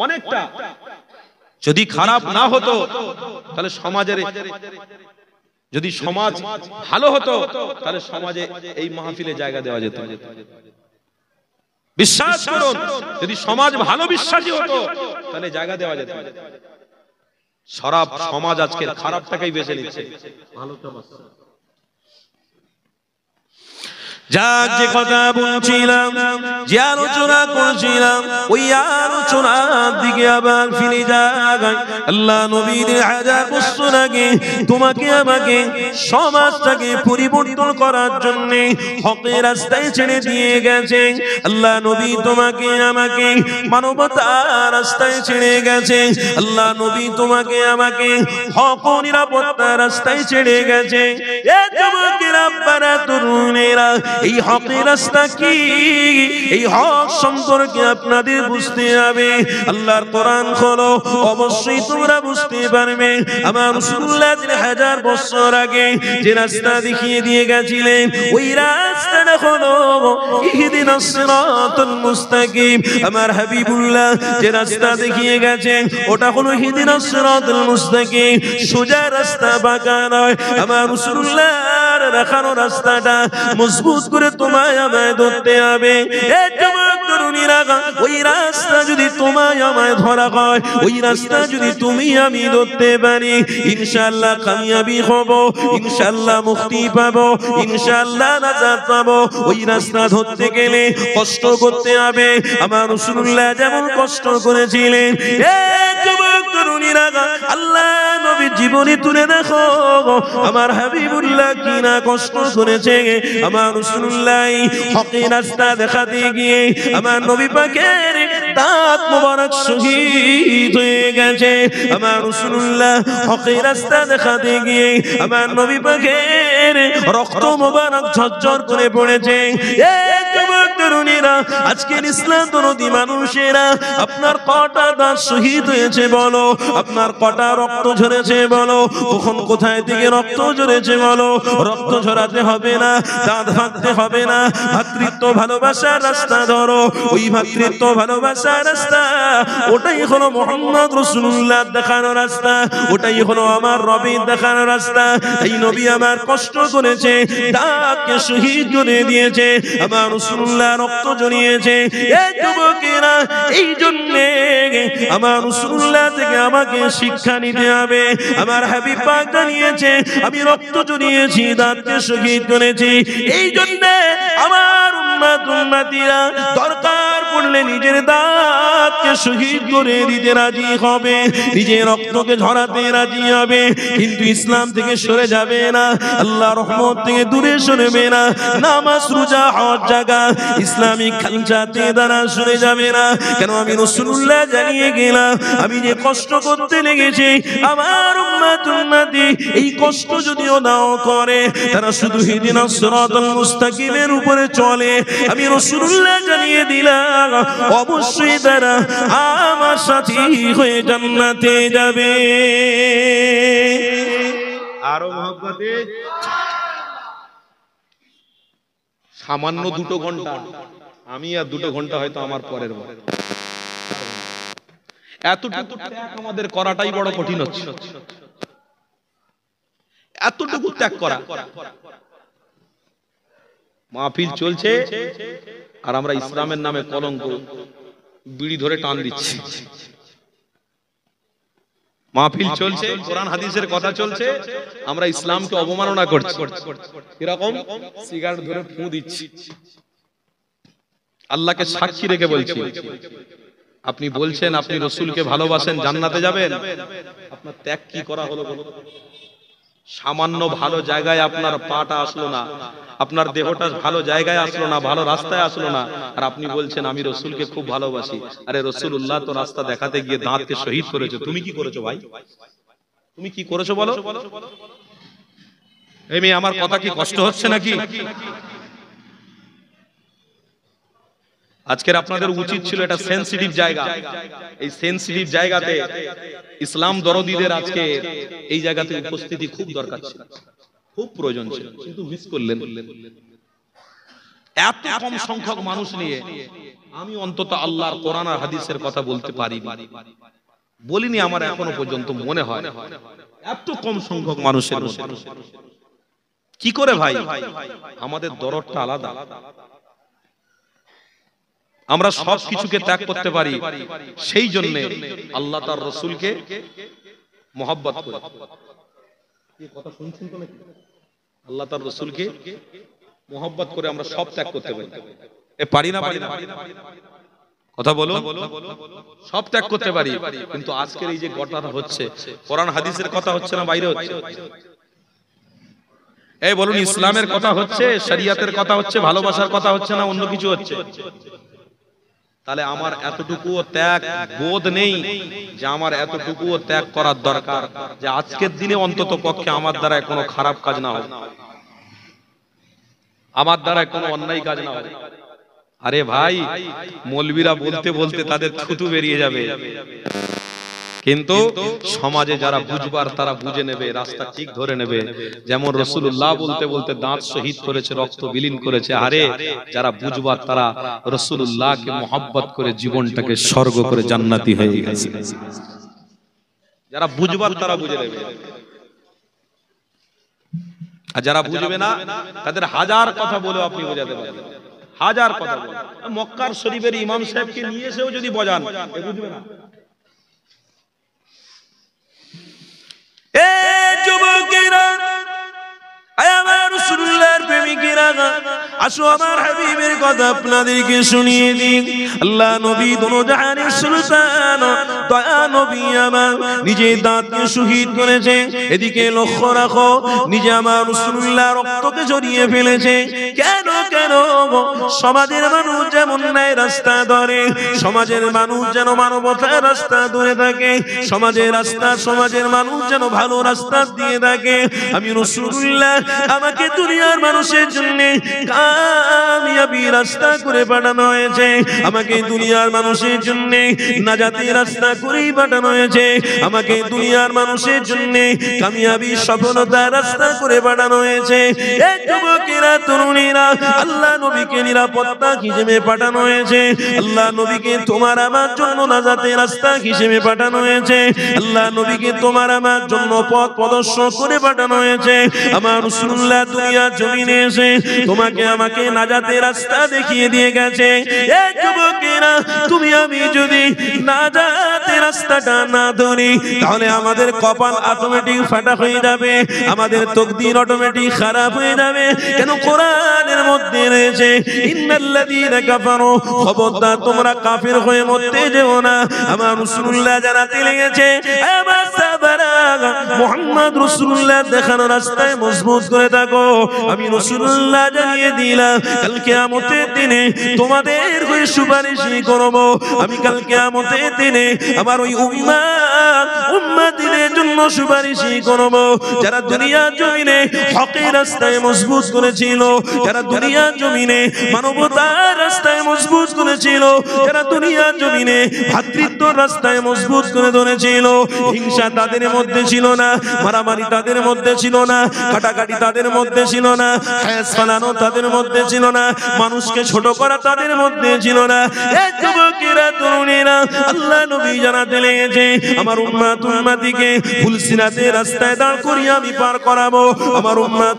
অনেকটা যদি খারাপ না হতো তাহলে সমাজের, যদি সমাজ ভালো হতো তাহলে সমাজে এই মাহফিলে জায়গা দেওয়া যেত। বিশ্বাস করুন, যদি সমাজ ভালো বিশ্বাসী হতো তাহলে জায়গা দেওয়া যেত। সরাব সমাজ আজকে খারাপটাকেই বেছে নিচ্ছে, ভালোটা বাঁচছে। যাক, যে কথা বলছিলাম, যে আলোচনা করছিলাম, ওই আলোচনার দিকে আবার ফিরে যাই। আল্লাহ নবীর হাজার বছর আগে তোমাকে আমাকে সমাজটাকে পরিবর্তন করার জন্য হকের রাস্তায় ছেড়ে দিয়ে গেছে। আল্লাহ নবী তোমাকে আমাকে মানবতার রাস্তায় ছেড়ে গেছে। আল্লাহ নবী তোমাকে আমাকে হক ও নিরাপত্তার রাস্তায় ছেড়ে গেছে। এ যুবকেরা, বারা তরুণেরা, এই হকের রাস্তা কি, এই হক সম্পর্কে আপনাদের বুঝতে হবে। আল্লাহর কোরআন খোলো, অবশ্যই তোমরা বুঝতে পারবে। আমার রাসূলুল্লাহ 3000 বছর আগে যে রাস্তা দেখিয়ে দিয়ে গেছিলেন, ওই রাস্তাটা হলো ইহদিনাস সিরাতাল মুস্তাকিম। আমার হাবিবুল্লাহ যে রাস্তা দেখিয়ে গেছেন, ওটা হলো ইহদিনাস সিরাতাল মুস্তাকিম, সোজা রাস্তা, বাঁকা নয়। আমার রাসূলুল্লাহর দেখানো রাস্তাটা মজবুত করে তোমায় আমায় ধরতে হবে। এই যুবক তরুণীরা, ওই রাস্তা যদি তোমায় আমায় ধরা হয়, ওই রাস্তা যদি তুমি আমি ধরতে পারি, ইনশাআল্লাহ কামিয়াবি হব, ইনশাআল্লাহ মুক্তি পাবো, ইনশাআল্লাহ নাজাত পাবো। ওই রাস্তা ধরতে গেলে কষ্ট করতে হবে। আমার রাসূলুল্লাহ যেমন কষ্ট করেছিলেন। এই যুবক তরুণীরা, আল্লাহ নবীর জীবনী তুলে দেখো, আমার হাবিবুল্লাহ কি না কষ্ট করেছে। আমার রাসূলুল্লাহ হকের রাস্তা দেখাতে গিয়ে আমার নবী পাকের দাঁত মোবারক শহীদ হয়ে গেছে। আমার রাসূলুল্লাহ হকের রাস্তা দেখাতে গিয়ে আমার নবী পাকের রক্ত মোবারক ঝরঝর করে পড়েছে। এই যুবক তরুণীরা, আজকের ইসলাম দরদি মানুষেরা, আপনার কটা দাঁত শহীদ হয়েছে বলো, আপনার কটা রক্ত ঝরেছে বলো, কখন কোথায় থেকে রক্ত ঝরেছে বলো। রক্ত ঝরাতে হবে না, দাঁত ভাঙতে হবে না, ভাতৃত্ব ভালোবাসার রাস্তা ধরো। ওই ভাতৃত্ব ভালোবাসার রাস্তা, ওটাই হলো মুহাম্মদ রাসূলুল্লাহ দেখানো রাস্তা, ওটাই হলো আমার নবীর দেখানো রাস্তা। এই নবী আমার কষ্ট করেছে, দাঁতকে শহীদ করে দিয়েছে, আমার রাসূলুল্লাহ রক্ত ঝরিয়েছে। এই যুবকেরা, এই জন্য আমার রাসূলুল্লাহ থেকে আমাকে শিক্ষা নিতে হবে। আমার হাবিব পাক জানিয়েছে, আমি রক্ত ঝরিয়েছি, দাঁতকে শহীদ করেছি। এই জন্য আমার উম্মতিরা দরকার পড়লে নিজের দাঁতকে শহীদ করে দিতে রাজি হবে, নিজের রক্তকে ঝরাতে রাজি হবে, কিন্তু ইসলাম থেকে সরে যাবে না, আল্লাহর রহমত থেকে দূরে সরবে না। নামাজ রোজা হজ জাকাত ইসলামিক খালসাতে দ্বারা সরে যাবে না। কেন? আমি রাসূলুল্লাহ জানিয়ে গেলাম, আমি যে কষ্ট করতে লেগেছি, আমার উম্মতি এই কষ্ট যদিও নাও করে, তারা শুধু ইহদিনাস সিরাতাল মুস্তাকিমের উপরে চলে, আমি রাসূলুল্লাহ জানিয়ে দিলাম, অবশ্যই তারা আমার সাথী হয়ে জান্নাতে যাবে। আরো মহব্বতে সামান্য 2 ঘন্টা, আমি আর 2 ঘন্টা হয়তো আমার পরের বার, এতটুকু ত্যাগ আমাদের করাটাই বড় কঠিন হচ্ছে। এতটুকু ত্যাগ করা, মাহফিল চলছে আর আমরা ইসলামের নামে কলঙ্ক বিড়ি ধরে টান দিচ্ছি। মাহফিল চলছে, কোরআন হাদিসের কথা চলছে, আমরা ইসলামকে অবমাননা করছি, এরকম সিগারেট ধরে ফু দিচ্ছি। আল্লাহকে সাক্ষী রেখে বলছি, আপনি বলছেন আপনি রাসূলকে ভালোবাসেন, জান্নাতে যাবেন, আপনার ত্যাগ কি করা হলো বলুন? সামান্য ভালো জায়গায় আপনার পাটা আসলো না, আপনার দেহটা ভালো জায়গায় আসলো না, ভালো রাস্তায় আসলো না, আর আপনি বলছেন আমি রাসূলকে খুব ভালোবাসি। আরে রাসূলুল্লাহ তো রাস্তা দেখাতে গিয়ে দাঁতকে শহীদ করেছে, তুমি কি করেছো ভাই? তুমি কি করেছো বলো? এই মেয়ে, আমার কথা কি কষ্ট হচ্ছে নাকি? আজকের আপনাদের উচিত ছিল, এটা সেনসিটিভ জায়গা, এই সেনসিটিভ জায়গাতে ইসলাম দরদীদের আজকে এই জায়গাতে উপস্থিতি খুব দরকার ছিল, খুব প্রয়োজন ছিল, কিন্তু মিস করলেন। এত কম সংখ্যক মানুষ নিয়ে আমি অন্তত আল্লাহর কোরআন আর হাদিসের কথা বলতে পারিনি, বলিনি, আমার এখনো পর্যন্ত মনে হয় এত কম সংখ্যক মানুষের মধ্যে কি করে ভাই আমাদের দরদটা আলাদা। আমরা সব কিছুকে ত্যাগ করতে পারি, সেই জন্য আল্লাহ তার রাসূলকে মহব্বত করে, কথা শুনছেন তো নাকি? আল্লাহ তার রাসূলকে মহব্বত করে আমরা সব ত্যাগ করতে পারি, পারি না? পারি না? কথা বলো, সব ত্যাগ করতে পারি, কিন্তু আজকের এই যে ঘটনা হচ্ছে, কোরআন হাদিসের কথা হচ্ছে না, বাইরে হচ্ছে। এই বলুন, ইসলামের কথা হচ্ছে, শরিয়তের কথা হচ্ছে, ভালোবাসার কথা হচ্ছে না অন্য কিছু হচ্ছে? তাহলে আমার এতটুকুও ত্যাগ বোধ নেই যে আমার এতটুকুও ত্যাগ করার দরকার, যে আজকের দিনে অন্তত পক্ষে আমার দ্বারা কোনো খারাপ কাজ না হয়। আমার দ্বারা কোনো অন্যায় কাজ না হয়। আরে ভাই, মৌলবীরা বলতে বলতে তাদের থুতু বেরিয়ে যাবে, কিন্তু সমাজে যারা বুঝবার তারা বুঝে নেবে, রাস্তা ঠিক ধরে নেবে। যেমন রাসূলুল্লাহ বলতে বলতে দাঁত শহীদ করেছে, রক্ত বিলীন করেছে। আরে যারা বুঝবার তারা রাসূলুল্লাহকে মহব্বত করে জীবনটাকে স্বর্গ করে জান্নাতি হয়ে গেছে। যারা বুঝবার তারা বুঝে নেবে, আর যারা বুঝবে না তাদের হাজার কথা বলেও আপনি বোঝাতে পারবেন, হাজার কথা বলে। মক্কার শরীফের ইমাম সাহেবকে নিয়ে এসেও যদি বোঝান, বুঝবে না। এ যুবকেরা, আমার রাসূলুল্লাহর প্রেমিকেরা, আসো আমার হাবিবের কথা আপনাদেরকে শুনিয়ে দিই। আল্লাহ নবী দোনো জাহানের সুলতান, দয়া নবী আমার নিজে দাঁতকে শহীদ করেছে। এদিকে লক্ষ্য রাখো, নিজে আমার রাসূলুল্লাহ রক্তকে জড়িয়ে ফেলেছে। কেন কেন? সমাজের মানুষ যেমন ন্যায় রাস্তা ধরে, সমাজের মানুষ যেন মানবতার রাস্তা ধরে থাকে, সমাজের মানুষ যেন ভালো রাস্তা দিয়ে থাকে। আমি রাসূলুল্লাহ আমাকে দুনিয়ার মানুষের জন্য কামিয়াবি রাস্তা করে পাঠানো হয়েছে, আমাকে দুনিয়ার মানুষের জন্য নাজাতের রাস্তা করেই পাঠানো হয়েছে, আমাকে দুনিয়ার মানুষের জন্য কামিয়াবি সফলতার রাস্তা করে পাঠানো হয়েছে। এই যুবকেরা, তরুণীরা, আল্লাহ নবীকে নিরাপত্তা হিসেবে পাঠানো হয়েছে, আল্লাহ নবীকে তোমার আমার জন্য নাজাতের রাস্তা হিসেবে পাঠানো হয়েছে, আল্লাহ নবীকে তোমার আমার জন্য পথ প্রদর্শন করে পাঠানো হয়েছে। আমার রাসূলুল্লাহ দুনিয়ার জমিনে এসে তোমাকে আমাকে নাজাতের রাস্তা দেখিয়ে দিয়ে গেছে। এই যুবকেরা, তুমি আমি যদি নাজাতের রাস্তাটা না ধরি, তাহলে আমাদের কপাল অটোমেটিক ফাটা হয়ে যাবে, আমাদের তকদির অটোমেটিক খারাপ হয়ে যাবে। কেন? কোরআনের মধ্যে রয়েছে ইন্নাল্লাযীনা কাফারু, খবরদার তোমরা কাফির হয়ে মরতে যেও না। আমার রাসূলুল্লাহ জানাতে লেগেছে, আমার সাহাবারা মুহাম্মদ রাসূলুল্লাহ দেখানো রাস্তায় মজবুত করে থাকো। আমি রাসূলুল্লাহ জানিয়ে দিলাম, কাল কিয়ামতের দিনে তোমাদের হয়ে সুপারিশই করব। আমি কাল কিয়ামতের দিনে আমার ওই উম্মতের জন্য সুপারিশই করব, যারা দুনিয়ার জমিনে হকের রাস্তায় মজবুত করেছিল, যারা দুনিয়ার জমিনে মানবতার রাস্তায় মজবুত করেছিল, যারা দুনিয়ার জমিনে ভ্রাতৃত্বের রাস্তায় মজবুত করে ধরেছিল। হিংসা তাদের মধ্যে ছিল না, মারামারি তাদের মধ্যে ছিল না, কাটাকাটি তাদের মধ্যে ছিল না, হ্যাস ফালানো তাদের মধ্যে ছিল না, মানুষকে ছোট করা তাদের মধ্যে ছিল না। এই যুবকেরা, তরুণীরা, আল্লাহ নবী জানাতে লেগেছে, আমার উম্মতিকে ফুলসিরাতের রাস্তায় দাঁড় করিয়ে আমি পার করাবো, আমার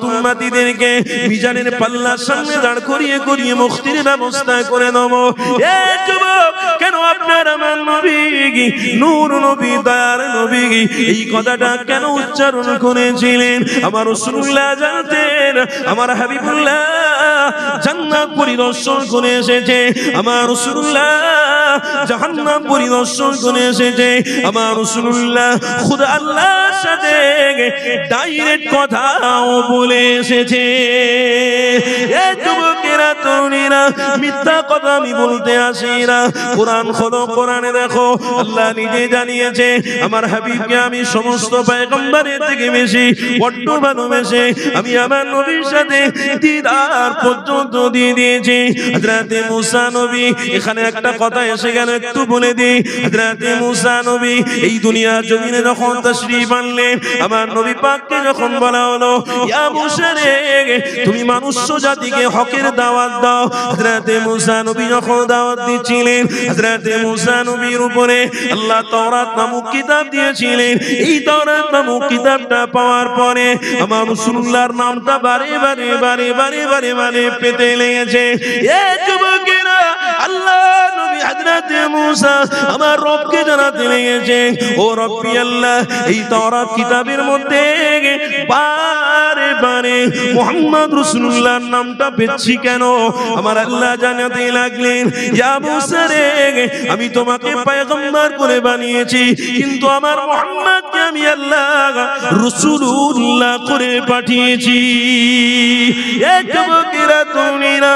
উম্মতিদেরকে মিজানের পাল্লার সামনে দাঁড় করিয়ে করিয়ে মুক্তির ব্যবস্থা করে নেব। এই যুবক, কেন আপনার আমার নবী, নূর নবী, দয়ার নবী এই কথাটা কেন উচ্চারণ করেছিলেন? আমার রাসূলুল্লাহ জানতেন আমার হাবিবুল্লাহ জান্নাত পরিদর্শন করে এসেছে, আমার রাসূলুল্লাহ জাহান্নাম পরিদর্শন করে এসেছে, আমার রাসূলুল্লাহ খুদা আল্লাহর সাথে ডাইরেক্ট কথাও বলে এসেছে। এই যুবকেরা, তরুণীরা, মিথ্যা কথা আমি বলতে আসি না। কোরআন খোলো, কোরআনে দেখো, আল্লাহ নিজে জানিয়েছে আমার হাবিবকে আমি সমস্ত পয়গম্বরের থেকে বেশি বড্ড ভালোবেসে আমি আমার নবীর সাথে দিদার পর্যন্ত দিয়ে দিয়েছি। হযরতে মুসা নবী, এখানে একটা কথা এসে গেল, একটু বলে দিই। হযরতে মুসা নবী এই দুনিয়ার জমিনে যখন তাশরীফ আনলেন, আমার নবী পাককে যখন বলা হলো, ইয়া মুসা রে, তুমি মানুষ জাতিকে হকের দাওয়াত দাও। হযরতে মুসা নবী যখন দাওয়াত দিচ্ছিলেন, হযরতে মুসা নবীর উপরে আল্লাহ তাওরাত নামক কিতাব দিয়েছিলেন। এই তাওরাত নামক কিতাবটা পাওয়ার পরে আমার রাসূলুল্লাহর নামটা বারে বারে বারে বারে বারে বারে পেতে লেগেছে। এই যুবকেরা, আল্লাহ নবী হযরতে মুসা আমার রবকে জানাতে লেগেছে, ও রব্বি আল্লাহ, এই তাওরাত কিতাবের মধ্যে বারে বারে মুহাম্মদ রাসূলুল্লাহর নামটা পেয়েছি কেন? আমার আল্লাহ জানাতে লাগলেন, ইয়া মুসা রে, আমি তোমাকে পয়গম্বর করে বানিয়েছি, কিন্তু আমার মুহাম্মদকে আমি আল্লাহ রাসূলুল্লাহ করে পাঠিয়েছি। এই যুবকেরা তরুণীরা,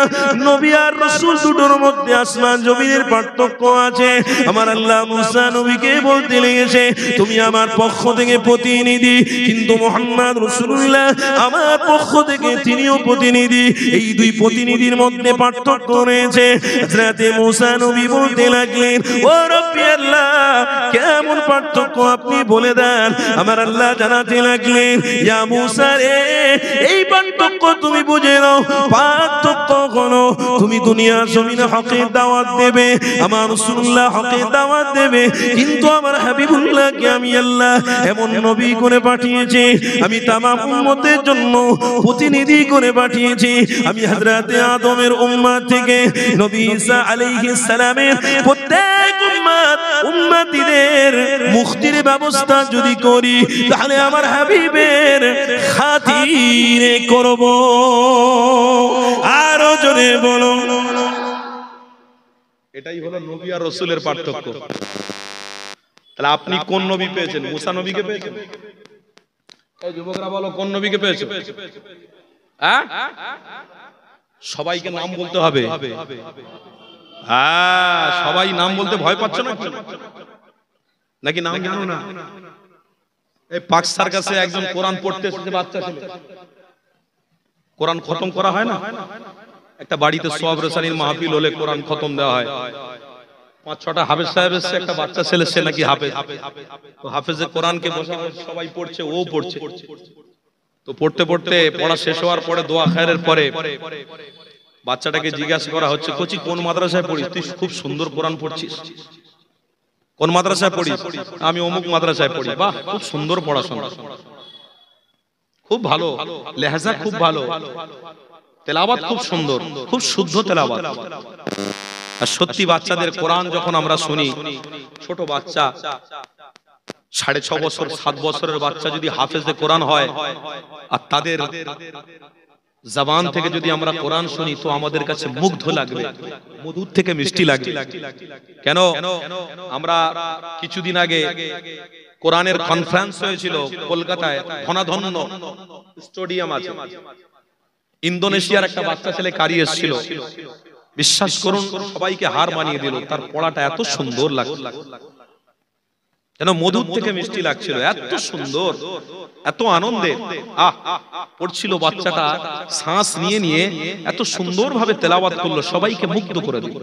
নবী আর রাসূল দুটোর মধ্যে আসমান জমিনের পার্থক্য আছে। আমার আল্লাহ মুসা নবীকে বলতে লেগেছে, তুমি আমার পক্ষ থেকে প্রতিনিধি, কিন্তু মুহাম্মদ রাসূলুল্লাহ আমার পক্ষ থেকে তিনিও প্রতিনিধি। এই দুই প্রতিনিধির মধ্যে পার্থক্য রয়েছে। হযরত মুসা নবী বলতে লাগলেন, ও রব্বি আল্লাহ, কেমন পার্থক্য আপনি বলে দেন। আমার আল্লাহ জানাতে লাগলেন, ইয়া মুসা রে, এই পার্থক্য তুমি বুঝে নাও। পার্থক্য হলো, তুমি দুনিয়ার জমিনে হকের দাওয়াত দেবে, আমার রাসূলুল্লাহ হকের দাওয়াত দেবে, কিন্তু আমার হাবিবুল্লাহকে আমি আল্লাহ এমন নবী করে পাঠিয়েছি, আমি তামাম উম্মতের জন্য প্রতিনিধি করে পাঠিয়েছি। আমি হযরত আদমের উম্মত থেকে নবী ঈসা আলাইহিস সালামের প্রত্যেক উম্মতিদের মুক্তির ব্যবস্থা যদি করি, তাহলে আমার হাবিবের খাতিরে করব। আরো জোরে বলো। এটাই হলো নবী আর রাসূলের পার্থক্য। তাহলে আপনি কোন নবী পেয়েছেন? মুসা নবীকে পেয়েছেন? এই যুবকরা বলো, কোন নবীকে পেয়েছেন? হ্যাঁ, সবাইকে নাম বলতে হবে। হ্যাঁ, সবাই নাম বলতে ভয় পাচ্ছ নাকি নাম জানো না? এই পাক সার্কাসে একজন কোরআন পড়তে এসেছে, বাচ্চা ছেলে, কোরআন খতম করা হয় না? একটা বাড়িতে সওয়াব রেসানির মাহফিল হলে কোরআন খতম দেওয়া হয়। 5-6টা হাফেজ সাহেব এসেছে, একটা বাচ্চা ছেলে, সে নাকি হাফেজ। তো হাফেজে কোরআনকে বসা সবাই পড়ছে, ও পড়ছে। তো পড়তে পড়তে পড়া শেষ হওয়ার পরে দোয়া খায়রের পরে বাচ্চাটাকে জিজ্ঞাসা করা হচ্ছে, কোচি কোন মাদ্রাসায় পড়িস? তুই খুব সুন্দর কোরআন পড়ছিস। কোন মাদ্রাসায় পড়িস? আমি অমুক মাদ্রাসায় পড়ি। বাহ, খুব সুন্দর পড়াশোনা, খুব ভালো লেহাজা, খুব ভালো তেলাওয়াত, খুব সুন্দর, খুব শুদ্ধ তেলাওয়াত। আর সত্যি বাচ্চাদের কোরআন যখন আমরা শুনি, ছোট বাচ্চা 6.5 বছর 7 বছরের বাচ্চা যদি হাফেজে কোরআন হয়, আর তাদের জবান থেকে যদি আমরা কোরআন শুনি, তো আমাদের কাছে মুগ্ধ লাগবে, মধুর থেকে মিষ্টি লাগবে। কেন? আমরা কিছুদিন আগে কোরআনের কনফারেন্স হয়েছিল কলকাতায়, ধনাধন্য স্টেডিয়াম আছে। ইন্দোনেশিয়ার একটা বাচ্চা ছেলে কারি এসেছিল, বিশ্বাস করুন সবাইকে হার মানিয়ে দিল। তার পড়াটা এত সুন্দর লাগছিল, যেন মধুর থেকে মিষ্টি লাগছিল, এত সুন্দর, এত আনন্দে পড়ছিল বাচ্চাটা। শ্বাস নিয়ে নিয়ে এত সুন্দর ভাবে তেলাওয়াত করলো, সবাইকে মুগ্ধ করে দিল।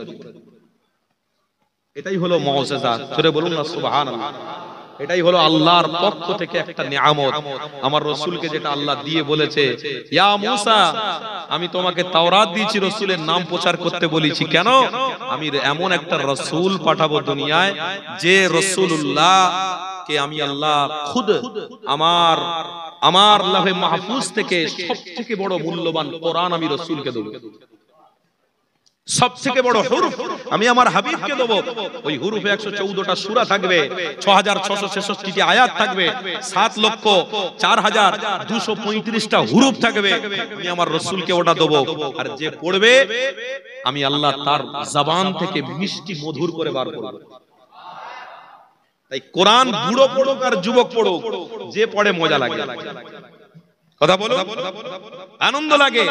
এটাই হলো মুআজিজা। জোরে বলুন না সুবহানাল্লাহ। এটাই হলো আল্লাহর পক্ষ থেকে একটা নিয়ামত। আমার রাসূলকে যেটা আল্লাহ দিয়ে বলেছে, ইয়া মুসা, আমি তোমাকে তাওরাত দিয়েছি, রাসূলের নাম প্রচার করতে বলেছি। কেন? আমি এমন একটা রাসূল পাঠাবো দুনিয়ায়, যে রাসূলুল্লাহ কে আমি আল্লাহ খুদ আমার লাহে মাহফুজ থেকে সবথেকে বড় মূল্যবান কোরআন আমি রাসূলকে দেব। সবথেকে বড় হুরুফ আমি আমার হাবিবকে দেব। ওই হুরুফে 114টা সূরা থাকবে, 6666টি আয়াত থাকবে, 7,04,235টা হুরুফ থাকবে। আমি আমার রাসূলকে ওটা দেব। আর যে পড়বে, আমি আল্লাহ তার জবান থেকে মিষ্টি মধুর করে বার করব। তাই কোরআন বুড়ো পড়ুক আর যুবক পড়ুক, যে পড়ে মজা লাগে, কথা বলো, আনন্দ লাগে।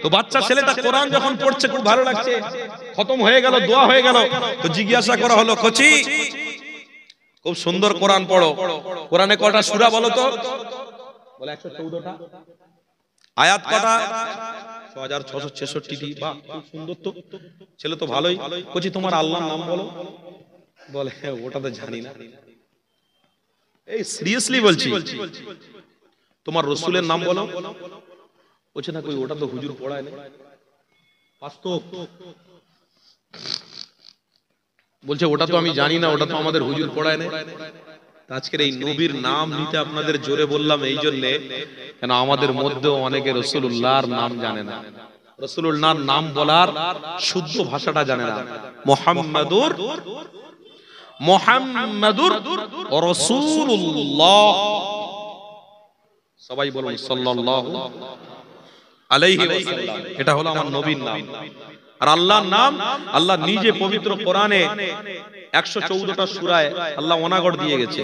তো বাচ্চা ছেলেটা কোরআন যখন পড়ছে, খুব ভালো লাগছে, খতম হয়ে গেল, দোয়া হয়ে গেল। তো জিজ্ঞাসা করা হলো, কোচি খুব সুন্দর কোরআন পড়ো, কোরআনে কটা সূরা বলো তো? বলে 114টা। আয়াত কটা? 6666টি। বাহ, খুব সুন্দর তো, ছেলে তো ভালোই। কোচি তোমার আল্লাহর নাম বলো। বলে ওটা তো জানি না। এই সিরিয়াসলি বলছি, তোমার রাসূলের নাম বলো। বলছে না, কই ওটা তো হুজুর পড়ায় না। বাস্তব বলছে, ওটা তো আমি জানি না, ওটা তো আমাদের হুজুর পড়ায় না। আজকের এই নবীর নাম নিতে আপনাদের জোরে বললাম এই জন্যে, কেন আমাদের মধ্যেও অনেকে রাসূলুল্লাহর নাম জানে না, রাসূলুল্লাহর নাম বলার শুদ্ধ ভাষাটা জানে না। মুহাম্মাদুর রাসূলুল্লাহ, সবাই বলুন সাল্লাল্লাহু আলাইহি ওয়াসাল্লাম। এটা হলো আমার নবীর নাম। আর আল্লাহর নাম, আল্লাহ নিজে পবিত্র কোরআনে 114টা সূরায় আল্লাহ অনাগড় দিয়ে গেছে।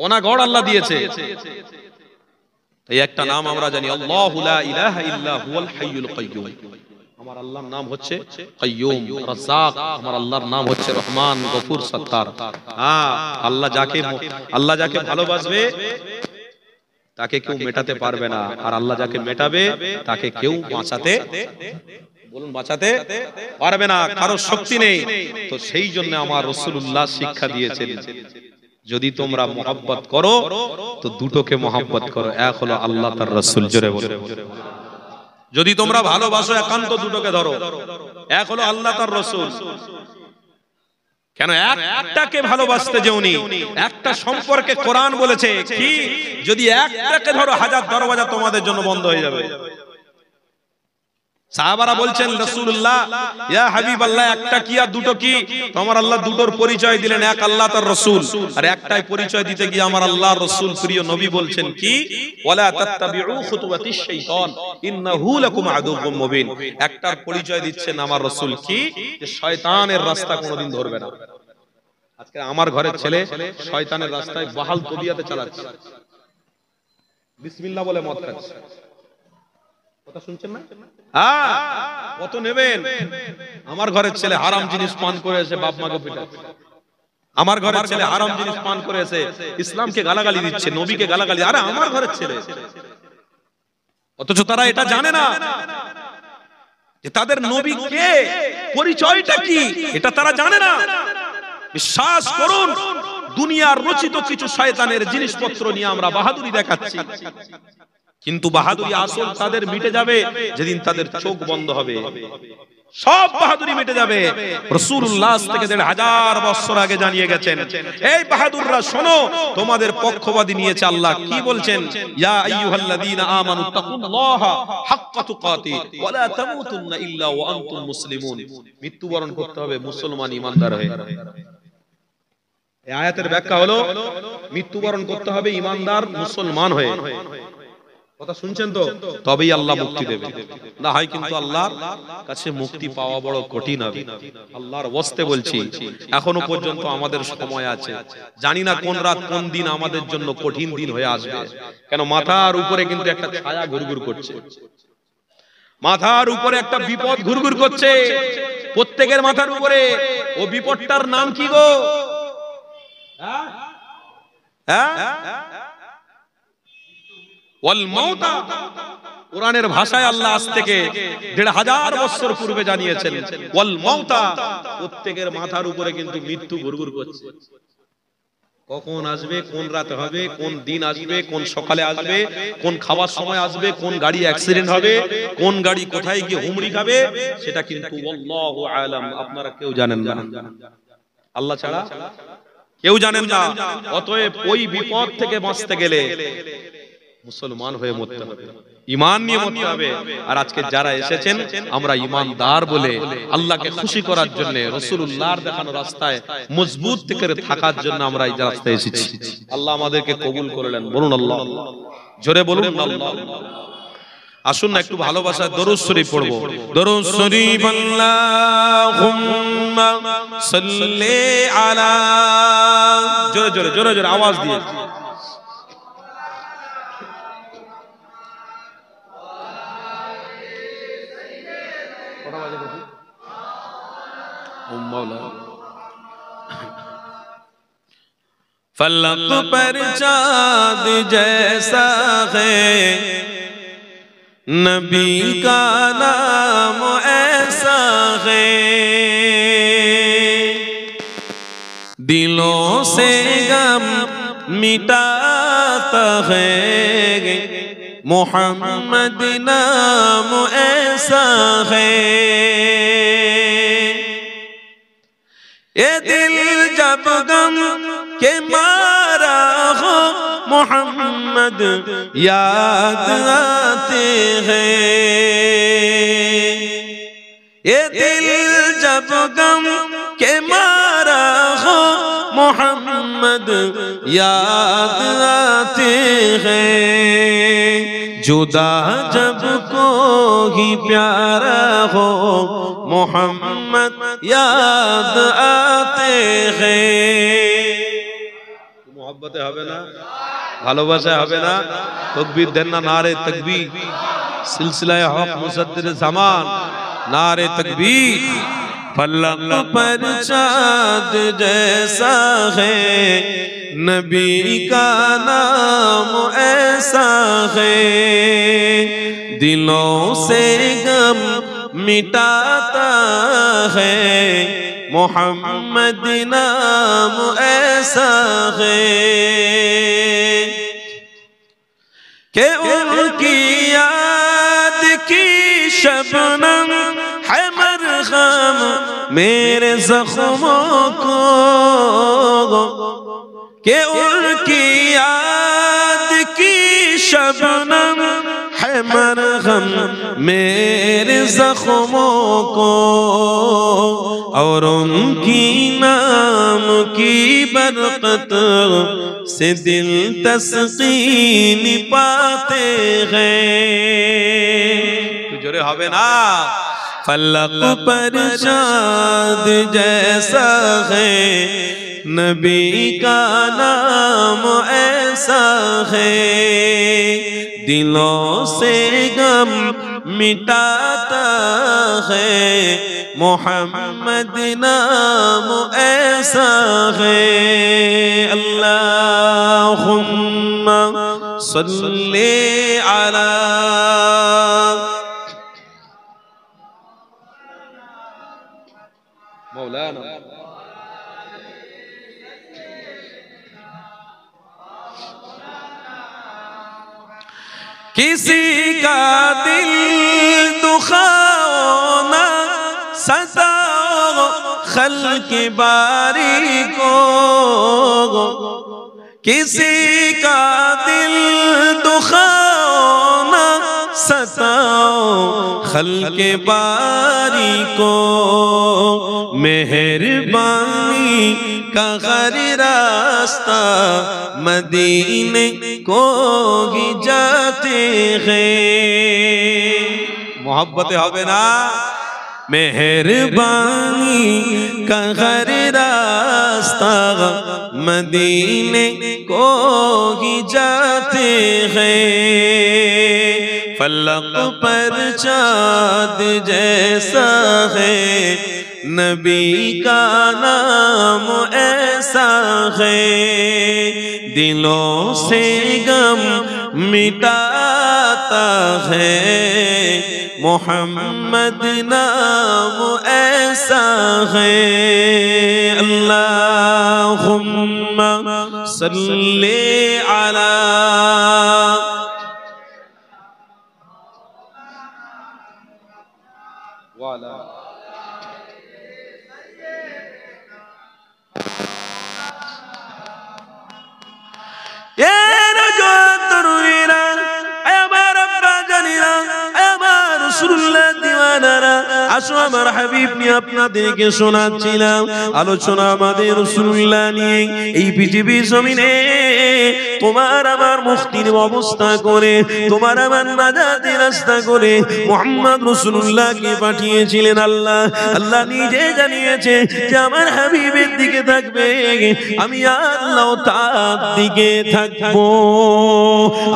অনাগড় আল্লাহ দিয়েছে। এই একটা নাম আমরা জানি, আল্লাহু লা ইলাহা ইল্লা হুয়াল হাইয়ুল কাইয়্যুম। আমার আল্লাহর নাম হচ্ছে কাইয়্যুম, রাজ্জাক। আমার আল্লাহর নাম হচ্ছে রহমান, গফুর, সত্তার। হ্যাঁ, আল্লাহ যাকে ভালোবাসবে তাকে কেউ মেটাতে পারবে না, আর আল্লাহ যাকে মেটাবে তাকে কেউ বাঁচাতে, বলুন, বাঁচাতে পারবে না, কারো শক্তি নেই। তো সেই জন্য আমার রাসূলুল্লাহ শিক্ষা দিয়েছেন, যদি তোমরা মহব্বত করো তো দুটোকে মহব্বত করো, এক হলো আল্লাহ তার রাসূল। জোরে বলো। যদি তোমরা ভালোবাসো একান্ত দুটোকে ধরো, এক হলো আল্লাহ তার রাসূল। কেন একটাকে ভালোবাসতে যেওনি, একটা সম্পর্কে কোরআন বলেছে কি, যদি একটাকে ধরো হাজার দরওয়াজা তোমাদের জন্য বন্ধ হয়ে যাবে। সাহাবারা বলছেন, রাসূলুল্লাহ, ইয়া হাবিবাল্লাহ, একটা কি আর দুটো কি? তোমার আল্লাহ দুটোর পরিচয় দিলেন, এক আল্লাহ তার রাসূল। আর একটাই পরিচয় দিতে গিয়ে আমার আল্লাহর রাসূল প্রিয় নবী বলছেন কি, ওয়ালা তাত্তাবিউ খুতুওয়াতিশ শাইতান ইন্নাহু লাকুম আদুউম মুবিন। একটার পরিচয় দিচ্ছেন আমার রাসূল কি, যে শয়তানের রাস্তা কোনোদিন ধরবে না। আজকে আমার ঘরের ছেলে শয়তানের রাস্তায় বাহাল তবিয়াতে চালাচ্ছে, বিসমিল্লাহ বলে মদ খাচ্ছে। কথা শুনছেন না? হ্যাঁ, কত নেবেন? আমার ঘরের ছেলে হারাম জিনিস পান করে এসে বাপ মাকে পিটাচ্ছে। আমার ঘরের ছেলে হারাম জিনিস পান করে এসে ইসলামকে গালাগালি দিচ্ছে, নবীকে গালাগালি। আরে আমার ঘরের ছেলে, অথচ তারা এটা জানে না যে তাদের নবী কে, পরিচয়টা কি, এটা তারা জানে না। বিশ্বাস করুন, দুনিয়ার রচিত কিছু শয়তানের জিনিসপত্র নিয়ে আমরা বাহাদুরি দেখাচ্ছি, কিন্তু বাহাদুরি আসল তাদের মিটে যাবে যেদিন তাদের চোখ বন্ধ হবে। সব বাহাদুরি মিটে যাবে। রাসূলুল্লাহ থেকে ১৫০০ বছর আগে জানিয়ে গেছেন, এই বাহাদুররা শোনো, তোমাদের পক্ষপাতী নিয়েছে আল্লাহ। কি বলছেন? ইয়া আইয়ুহাল্লাযীনা আমানু তাকুল্লাহা হাক্কা তুকাতি ওয়া লা তামুতুন্না ইল্লা ওয়া আনতুম মুসলিমুন। মৃত্যুবরণ করতে হবে মুসলমান ঈমানদার হয়ে। এই আয়াতের ব্যাখ্যা হলো, মৃত্যুবরণ করতে হবে ঈমানদার মুসলমান হয়ে। কথা শুনছেন তো? তবেই আল্লাহ মুক্তি দেবে, না হয় কিন্তু আল্লাহর কাছে মুক্তি পাওয়া বড় কঠিন হবে। আল্লাহর ওয়াস্তে বলছি, এখনো পর্যন্ত আমাদের সময় আছে। জানি না কোন রাত কোন দিন আমাদের জন্য কঠিন দিন হয়ে আসবে। কেন, মাথার উপরে কিন্তু একটা ছায়া ঘুরঘুর করছে, মাথার উপরে একটা বিপদ ঘুরঘুর করছে, প্রত্যেকের মাথার উপরে। ও বিপদটার নাম কি গো? হ্যাঁ, ওয়াল মাউতা। কোরআনের ভাষায় আল্লাহ আজ থেকে ১৫০০ বছর পূর্বে জানিয়েছেন, ওয়াল মাউতা। প্রত্যেকের মাথার উপরে কিন্তু মৃত্যু ঘুরঘুর করছে। কখন আসবে, কোন রাতে হবে, কোন দিন আসবে, কোন সকালে আসবে, কোন খাবার সময় আসবে, কোন গাড়ি অ্যাক্সিডেন্ট হবে, কোন গাড়ি কোথায় গিয়ে হুমড়ি খাবে, সেটা কিন্তু আল্লাহু আলাম, আপনারা কেউ জানেন না, আল্লাহ ছাড়া কেউ জানেন না। অতএব ওই বিপদ থেকে বাঁচতে গেলে মুসলমান হয়ে মরতে হবে, ঈমান নিয়ে মরতে হবে। আর আজকে যারা এসেছেন, আমরা ঈমানদার বলে আল্লাহকে খুশি করার জন্য, রাসূলুল্লাহর দেখানো রাস্তায় মজবুত থেকে থাকার জন্য আমরা এই রাস্তায় এসেছি। আল্লাহ আমাদেরকে কবুল করলেন। বলুন আল্লাহ, জোরে বলুন আল্লাহ। আসুন না একটু ভালোবাসার দরুদ শরীফ পড়বো। দরুদ শরীফ, আল্লাহুম্মা সাল্লি আলা, জোরে জোরে জোরে জোরে আওয়াজ দিয়ে। फलक पर चाँद जैसा है, नबी का नाम ऐसा है, दिलों से गम मिटाता है, मोहम्मद नाम ऐसा है। ये दिल जब गम के मारा हो, मोहम्मद याद आते हैं। ये दिल जब गम के मारा हो, मोहम्मद याद आते हैं। जुदा जब कोई प्यारा हो, मोहम्मद याद आते हैं। मोहब्बत হবে না, ভালোবাসা হবে না। তকবীর দেন না, নারে তকবীর। सिलसिला हक मुसद्दिर ज़मान नारे तकबीर। फलक पर चाँद जैसा है नबी का नाम ऐसा है, दिलों से गम मिटाता है मोहम्मद नाम ऐसा है कि उनकी याद की शबनम है मरहम मेरे जख्मों को, कि उनकी याद की शबनम है मरहम मेरे जख्मों को, और उनकी नाम की बरकत से दिल तस्कीन पाते हैं। जोरे হবে না। फलक पर चाँद जैसा है नबी का नाम ऐसा है, दिलों से गम मिटाता है मोहम्मद नाम ऐसा है। अल्लाहुम्मा सल्ली अला मौलाना। किसी का दिल दुखाओ ना सताओ खल्क बारी को, किसी का दिल दुखाओ ना सताओ खल्क बारी को, मेहरबानी का हर रास्ता मदीने को ही जाते हैं। मोहब्बते হবে না। मेहरबानी का हर रास्ता मदीने को ही जाते हैं। फलक पर चाँद जैसा है नबी का नाम ऐसा है, दिलों से गम मिटाता है मोहम्मद नाम ऐसा है। अल्लाहुम्मा सल्ली अला वाला। আসো আমার হাবিব নিয়ে আপনাদেরকে শোনাচ্ছিলাম আলোচনা আমাদের রাসূলুল্লাহ নিয়ে। এই পৃথিবীর জমিনে তোমার আমার মুক্তির অবস্থা করে, তোমার আমার নাজাতের রাস্তা করে মুহাম্মদ রাসূলুল্লাহকে পাঠিয়েছিলেন আল্লাহ। আল্লাহ নিজে জানিয়েছে যে আমার হাবিবের দিকে থাকবে, আমি আল্লাহ তার দিকে থাকবো।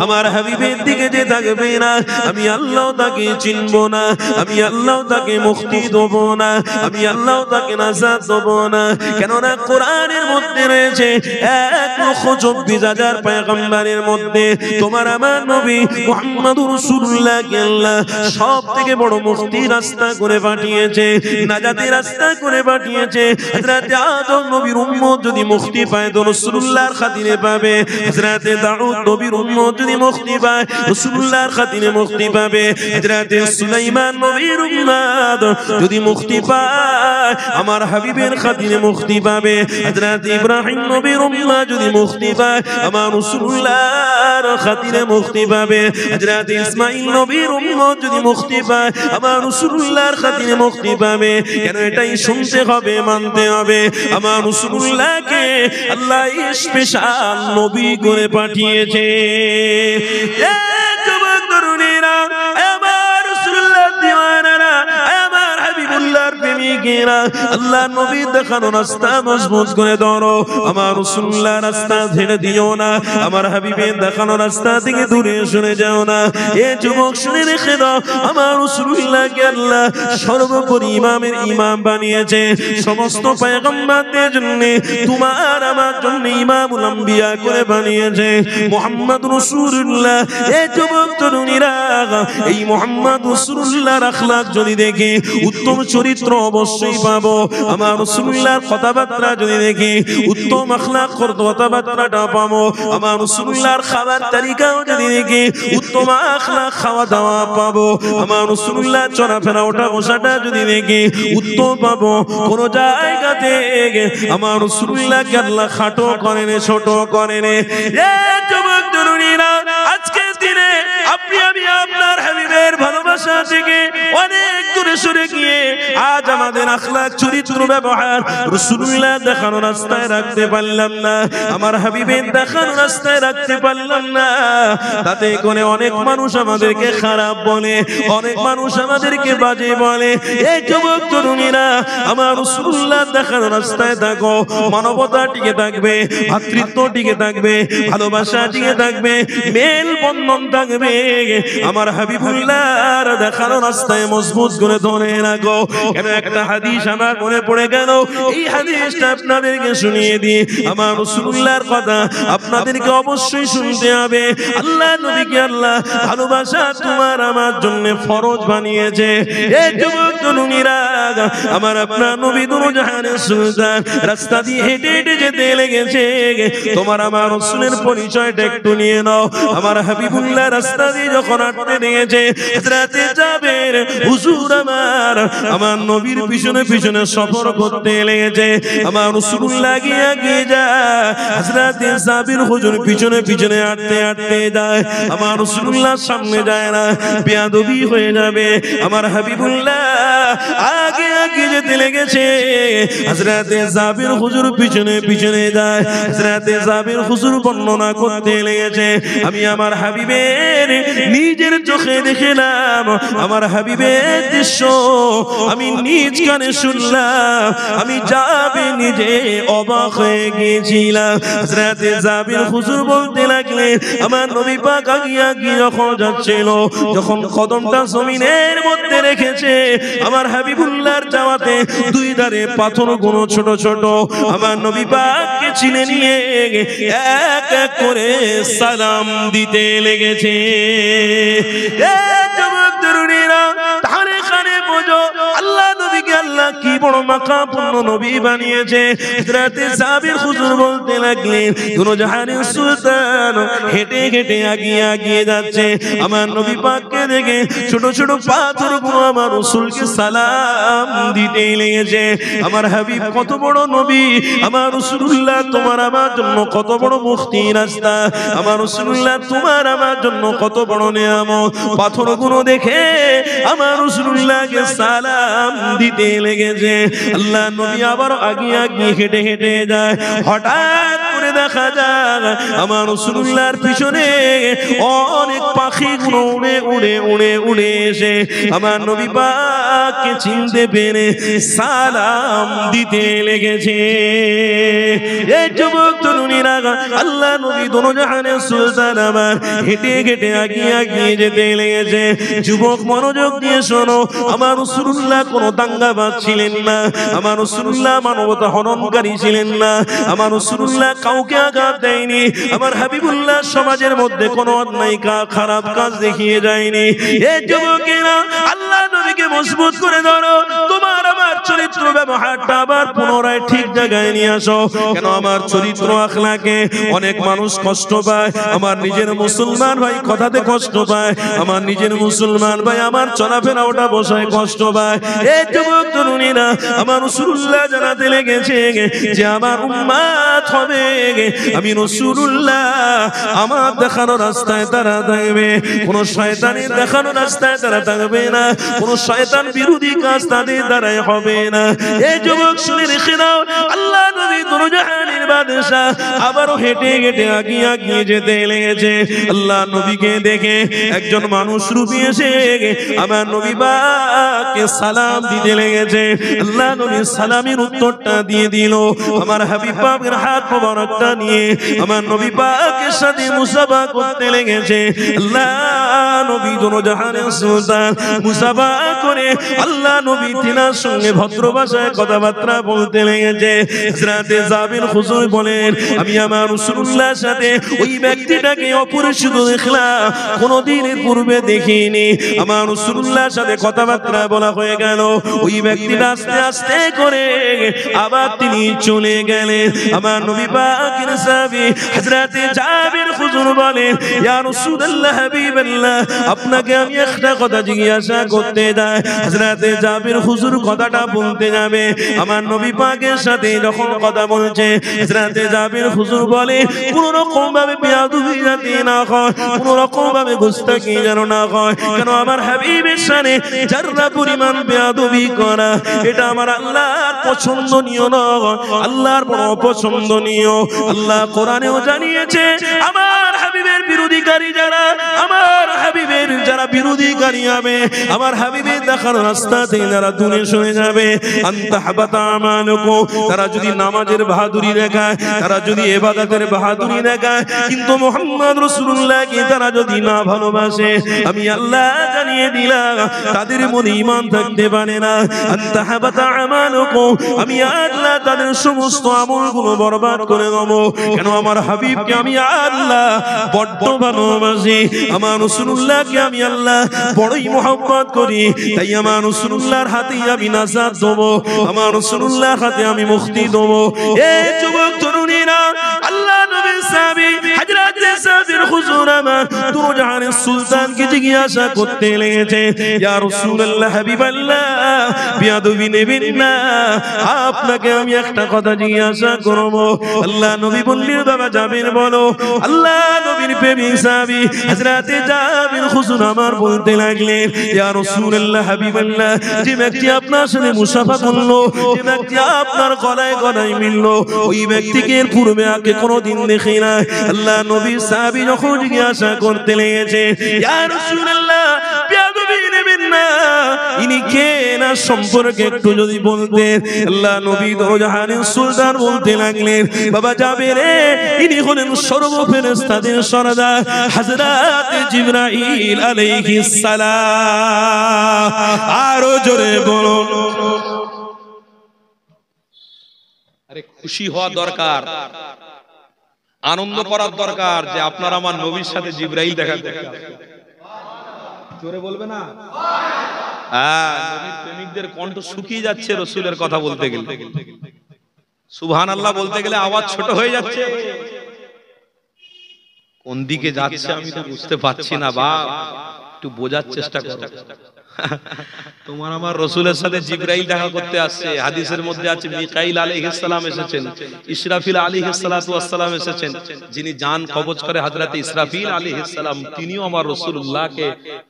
আমার হাবিবের দিকে যে থাকবে না, আমি আল্লাহ তাকে চিনব না, আমি আল্লাহ তাকে মুক্তি দেব না, আমি আল্লাহ তাকে নাজাত দেব না। কেননা কোরআনের মধ্যে রয়েছে 1,24,000 পয়গম্বরের মধ্যে তোমার আমার নবী মুহাম্মদুর রাসূলুল্লাহকে আল্লাহ সব থেকে বড় মুক্তির রাস্তা করে পাঠিয়েছে, নাজাতের রাস্তা করে পাঠিয়েছে। হযরত আদম নবীর উম্মত যদি মুক্তি পায় তো রাসূলুল্লাহর খাতিরে পাবে, হযরত দাউদ নবীর উম্মত যদি মুক্তি পায় রাসূলুল্লাহর খাতিরে মুক্তি পাবে, হযরত সুলাইমান নবীর উম্মত যদি মুক্তি পায় আমার হাবিবের খাতিরে মুক্তি পাবে, হযরত ইব্রাহিম নবীর উম্মত যদি মুক্তি পায় আমার রাসূলুল্লাহর খাতিরে মুক্তি পাবে, হযরত ইসমাঈল নবীর উম্মত যদি মুক্তি পায় আমার রাসূলুল্লাহর খাতিরে মুক্তি পাবে। কেন এটাই শুনতে হবে, মানতে হবে, আমার রাসূলুল্লাহকে আল্লাহ স্পেশাল নবী করে পাঠিয়েছে। যুবক তরুণীরা, আমার রাসূলুল্লাহ দিওয়ানারা, আমার হাবিবুল্লাহর প্রেমিকেরা আল্লাহ নবী দেখানো রাস্তা মজবুত করে ধরো আমার রাসূলুল্লাহ রাস্তা ছেড়ে দিও না আমার হাবিবের দেখানো রাস্তা থেকে দূরে সরে যাও না এ যুবক শুনে রেখে দাও আমার রাসূলুল্লাহকে আল্লাহ সর্বোপরি ইমামের ইমাম বানিয়েছে সমস্ত পয়গম্বরদের জন্য তোমার আমার জন্য ইমামুল আম্বিয়া করে বানিয়েছে মুহাম্মদ রাসূলুল্লাহ এ যুবক তরুণীরা এই মুহাম্মদ রাসূলুল্লাহর আখলাক যদি দেখি উত্তম চরিত্র অবশ্যই পাবো আমার রাসূলুল্লাহর কথাবার্তা যদি দেখি উত্তম আখলাক কথাবার্তাটা পাবো আমার রাসূলুল্লাহর খাবার তালিকাও যদি দেখি উত্তম আখলাক খাওয়া দাওয়া পাবো আমার রাসূলুল্লাহ চলাফেরা ওঠা বসাটা যদি দেখি উত্তম পাবো কোন জায়গাতে আমার রাসূলুল্লাহকে আল্লাহ খাটো করেন ছোট করেন এ যুবক তরুণীরা আজকের দিনে আপনি আমি আপনার হাবিবের ভালোবাসা থেকে অনেক দূরে সরে গিয়ে আজ আমাদের আখলাক চরিত্র ব্যবহার রাসূলুল্লাহ দেখানো রাস্তায় রাখতে পারলাম না আমার হাবিবের দেখানো রাস্তায় রাখতে পারলাম না তাতে করে অনেক মানুষ আমাদেরকে খারাপ বলে অনেক মানুষ আমাদেরকে বাজে বলে এই যুবক তরুণীরা আমার রাসূলুল্লাহ দেখানো রাস্তায় থাকো মানবতা টিকে থাকবে ভাতৃত্ব টিকে থাকবে ভালোবাসা টিকে থাকবে মেল বন্ধন থাকবে আমার হাবিবুল্লাহর দেখানো রাস্তায় মজবুত করে ধরে রাখো কেন একটা হাদিস আমার মনে পড়ে গেল এই হাদিসটা আপনাদেরকে শুনিয়ে দিই আমার রাসূলুল্লাহর কথা আপনাদেরকে অবশ্যই শুনতে হবে আল্লাহ নবীকে আল্লাহ ভালোবাসা তোমার আমার জন্য ফরজ বানিয়েছে এই যুবক তরুণীরা আমার আপনার নবী দুরজাহানের সুলতান রাস্তা দিয়ে হেঁটে হেঁটে যেতে লেগেছে তোমার আমার রাসূলের পরিচয়টা একটু নিয়ে নাও আমার হাবিবুল্লাহ রাস্তা দিয়ে যখন হাঁটতে নিয়েছে হযরতে জাবের হুজুর আমার নবীর পিছনে পিছনে সফর করতে লেগেছে আমার রাসূলুল্লাহ গিয়ে যায় হযরতে জাবের হুজুর পিছনে পিছনে হাঁটতে হাঁটতে যায় আমার রাসূলুল্লাহ সামনে যায় না বেয়াদবি হয়ে যাবে আমার হাবিবুল্লাহ আগে আগে যেতে লেগেছে হযরতে জাবের হুজুর পিছনে পিছনে যায় হযরতে জাবের হুজুর বর্ণনা করতে লেগেছে আমি আমার হাবিবের নিজের চোখে দেখলাম আমার হাবিবের দৃশ্য আমি নিজ কানে শুনলাম আমি যাবে নিজে অবাক হয়ে গিয়েছিলাম হযরতে জাবের হুজুর বলতে লাগলেন আমার নবী পাক আগিয়ে গিয়ে যখন যাচ্ছিল যখন কদমটা জমিনের মধ্যে রেখেছে আমার হাবিবুল্লাহর যাওয়াতে দুই ধারে পাথরগুলো ছোট ছোট আমার নবী পাককে চিনে নিয়ে এক এক করে সালাম দিতে লেগেছে এ যুবক তরুণীরা তাহলে খানে বোঝো আল্লাহ নবীকে আল্লাহ কি বড় মাকামপূর্ণ নবী বানিয়েছে হযরতে জাবের হুজুর বলতে লাগলেন দুরজাহানের সুলতান হেঁটে হেঁটে আগিয়ে যাচ্ছে আমার নবী পাককে দেখে ছোট ছোট পাথরগুলো আমার রাসূলকে সালাম দিতে লেগেছে আমার হাবিব কত বড় নবী আমার রাসূলুল্লাহ তোমার আমার জন্য কত বড় মুক্তি রাস্তা আমার রাসূলুল্লাহ তোমার আমার জন্য কত বড় নিয়ামত পাথরগুলো দেখে আমার রাসূলুল্লাহকে সালাম দিতে লেগেছে আল্লাহ নবী আবার আগিয়ে হেঁটে হেঁটে যায় হঠাৎ করে দেখা যায় আমার রাসূলুল্লাহর পিছনে অনেক পাখিগুলো উড়ে উড়ে উড়ে উড়ে এসে আমার নবী পাককে চিনতে পেরে সালাম দিতে লেগেছে এই যুবক তরুণীরা আল্লাহ নবী দুরজাহানের সুলতান আমার হেঁটে হেঁটে আগিয়ে যেতে লেগেছে যুবক মনোযোগ দিয়ে শোনো আমার রাসূলুল্লাহ কোনো দাঙ্গাবাজ ছিলেন না আমার রাসূলুল্লাহ মানবতা হননকারী ছিলেন না আমার রাসূলুল্লাহ কাউকে আঘাত দেয়নি আমার হাবিবুল্লাহ সমাজের মধ্যে কোনো অন্যায় খারাপ কাজ দেখিয়ে যায়নি এই যুবকেরা আল্লাহ নবীকে মজবুত করে ধরো তোমার আমার চরিত্র ব্যবহারটা আবার পুনরায় ঠিক জায়গায় নিয়ে আসো কেন আমার চরিত্র আখলাকে অনেক মানুষ কষ্ট পায় আমার নিজের মুসলমান ভাই কথাতে কষ্ট পায় আমার নিজের মুসলমান ভাই আমার চলাফেরা ওটা বসায় কষ্ট পায় এই যুবক তরুণীরা আমার রাসূলুল্লাহ জানাতে লেগেছে যে আমার উম্মত হবে আমি রাসূলুল্লাহ আমার দেখানো রাস্তায় তারা থাকবে কোন শয়তানের দেখানো রাস্তায় তারা থাকবে না কোন শয়তান বিরোধী কাজ তাদের দ্বারাই হবে না এই যুবক শুনে রেখে দাও আল্লাহ নবী দুরজাহানের বাদশা আবারও হেঁটে হেঁটে আগিয়ে যেতে লেগেছে। আল্লাহ নবীকে দেখে একজন মানুষ রূপী এসে আমার নবী পাককে সালাম দিতে লেগেছে। আল্লাহ নবী সালামের উত্তরটা দিয়ে দিল। আমার হাবিব পাকের হাত মোবারকটা নিয়ে আমার নবী পাকের সাথে মুসাফা করতে লেগেছে। আল্লাহ নবী দোনো জাহানের সুলতান মুসাফা করে আল্লাহ নবী তিনার সঙ্গে ভদ্র ভাষায় কথাবার্তা বলতে লেগেছে। হযরতে জাবির হুজুর বলেন, আমি আমার রাসূলুল্লাহর সাথে ওই ব্যক্তিটাকে অপরিচিত দেখলাম, কোনদিনের পূর্বে দেখিনি। আমার রাসূলুল্লাহর সাথে কথাবার্তা বলা হয়ে গেল। ওই ব্যক্তিটা আস্তে আস্তে করে আবার তিনি চলে গেলেন। আমার নবী পাকের সাহাবী হযরতে জাবির হুজুর বলেন, ইয়া রাসূলুল্লাহ হাবিবাল্লাহ, আপনাকে আমি একটা কথা জিজ্ঞাসা করতে যাই। হযরতে জাবির হুজুর কথাটা বলতে যাবে, আমার নবী পাকের সাথে যখন কথা বলছে হযরতে জাবির হুজুর বলে, কোন রকম ভাবে বেয়াদবি যাতে না হয়, কোন রকম ভাবে গোস্তাকি যেন না হয়। কেন আমার হাবিবের সাথে যারা পরিমাণ বেয়াদবি করা, এটা আমার আল্লাহর পছন্দনীয় নয়, আল্লাহর বড় অপছন্দনীয়। আল্লাহ কোরআনেও জানিয়েছে, আমার হাবিবের বিরোধীকারী যারা, আমার হাবিবের যারা বিরোধীকারী হবে, আমার হাবিবের দেখার রাস্তা থেকে যারা দূরে সরে যাবে, আনতাহবাতা আমালুকুম, তারা যদি নামাজের বাহাদুরি দেখায়, তারা যদি ইবাদতের বাহাদুরি দেখায়, কিন্তু মুহাম্মদ রাসূলুল্লাহকে তারা যদি না ভালোবাসে, আমি আল্লাহ জানিয়ে দিলাম তাদের মনে ঈমান থাকতে পারে না। আনতাহবাতা আমালুকুম, আমি আল্লাহ তাদের সমস্ত আমলগুলো বরবাদ করে দেব। কেন আমার হাবিবকে আমি আল্লাহ বড্ড ভালোবাসি, আমার রাসূলুল্লাহকে আমি আল্লাহ বড়ই মহব্বত করি, তাই আমার রাসূলুল্লাহর হাতে আমি নাজাত দেব, আমার রাসূলুল্লাহর হাতে আমি মুক্তি দেব। এই যুবক তরুণীরা, আল্লাহ নবীর সাহাবী হযরতে জাবির হুজুর আমার দুরু জাহানের সুলতানকে জিজ্ঞাসা করতে লেগেছে, ইয়া রাসূলুল্লাহ হাবিবাল্লাহ, বেয়াদবি নেবেন না, আপনাকে আমি একটা কথা জিজ্ঞাসা করব। আল্লাহ নবী বললেন, বাবা জাবির বলো। আল্লাহ নবীর প্রেমিক সাহাবী হযরতে জাবির হুজুর আমার বলতে লাগলেন, ইয়া রাসূলুল্লাহ হাবিবাল্লাহ, যে ব্যক্তি আপনার সাথে মুসাফা করলো, যে ব্যক্তি আপনার গলায় গলায় মিললো, ওই ব্যক্তিকে এর পূর্বে আগে কোনোদিন দেখি না। আল্লাহ নবী সাহাবী যখন জিজ্ঞাসা করতে লেগেছে, ইয়া রাসূলুল্লাহ, বেয়াদবি নেবেন না, ইনি কে না সম্পর্কে একটু যদি বলতেন। আল্লাহ নবী দোজাহানের সুলতান বলতে লাগলেন, বাবা জাবির, ইনি হলেন সর্বফেরেশতাদের সরদার হযরতে জিবরাইল আলাইহিস সালাম। আরো জোরে বলুন। আরে খুশি হওয়া দরকার, আনন্দ করার দরকার যে আপনার আমার নবীর সাথে জিবরাইল দেখা করতে আসবে। জোরে বলবে না? হ্যাঁ, নবীর প্রেমিকদের কণ্ঠ শুকিয়ে যাচ্ছে রাসূলের কথা বলতে গেলে, সুবহানাল্লাহ বলতে গেলে আওয়াজ ছোট হয়ে যাচ্ছে। কোন দিকে যাচ্ছে আমি তো বুঝতে পারছি না, বাপ একটু বোঝার চেষ্টা করো। তোমার আমার রাসূলের সাথে জিবরাইল দেখা করতে আসছে। হাদিসের মধ্যে আছে মিকাইল আলাইহিস সালাম এসেছেন, ইসরাফিল আলাইহিস সালাতু ওয়াস সালাম এসেছেন। যিনি জান কবজ করে হযরত ইসরাফিল আলাইহিস সালাম, তিনিও আমার রাসূলুল্লাহকে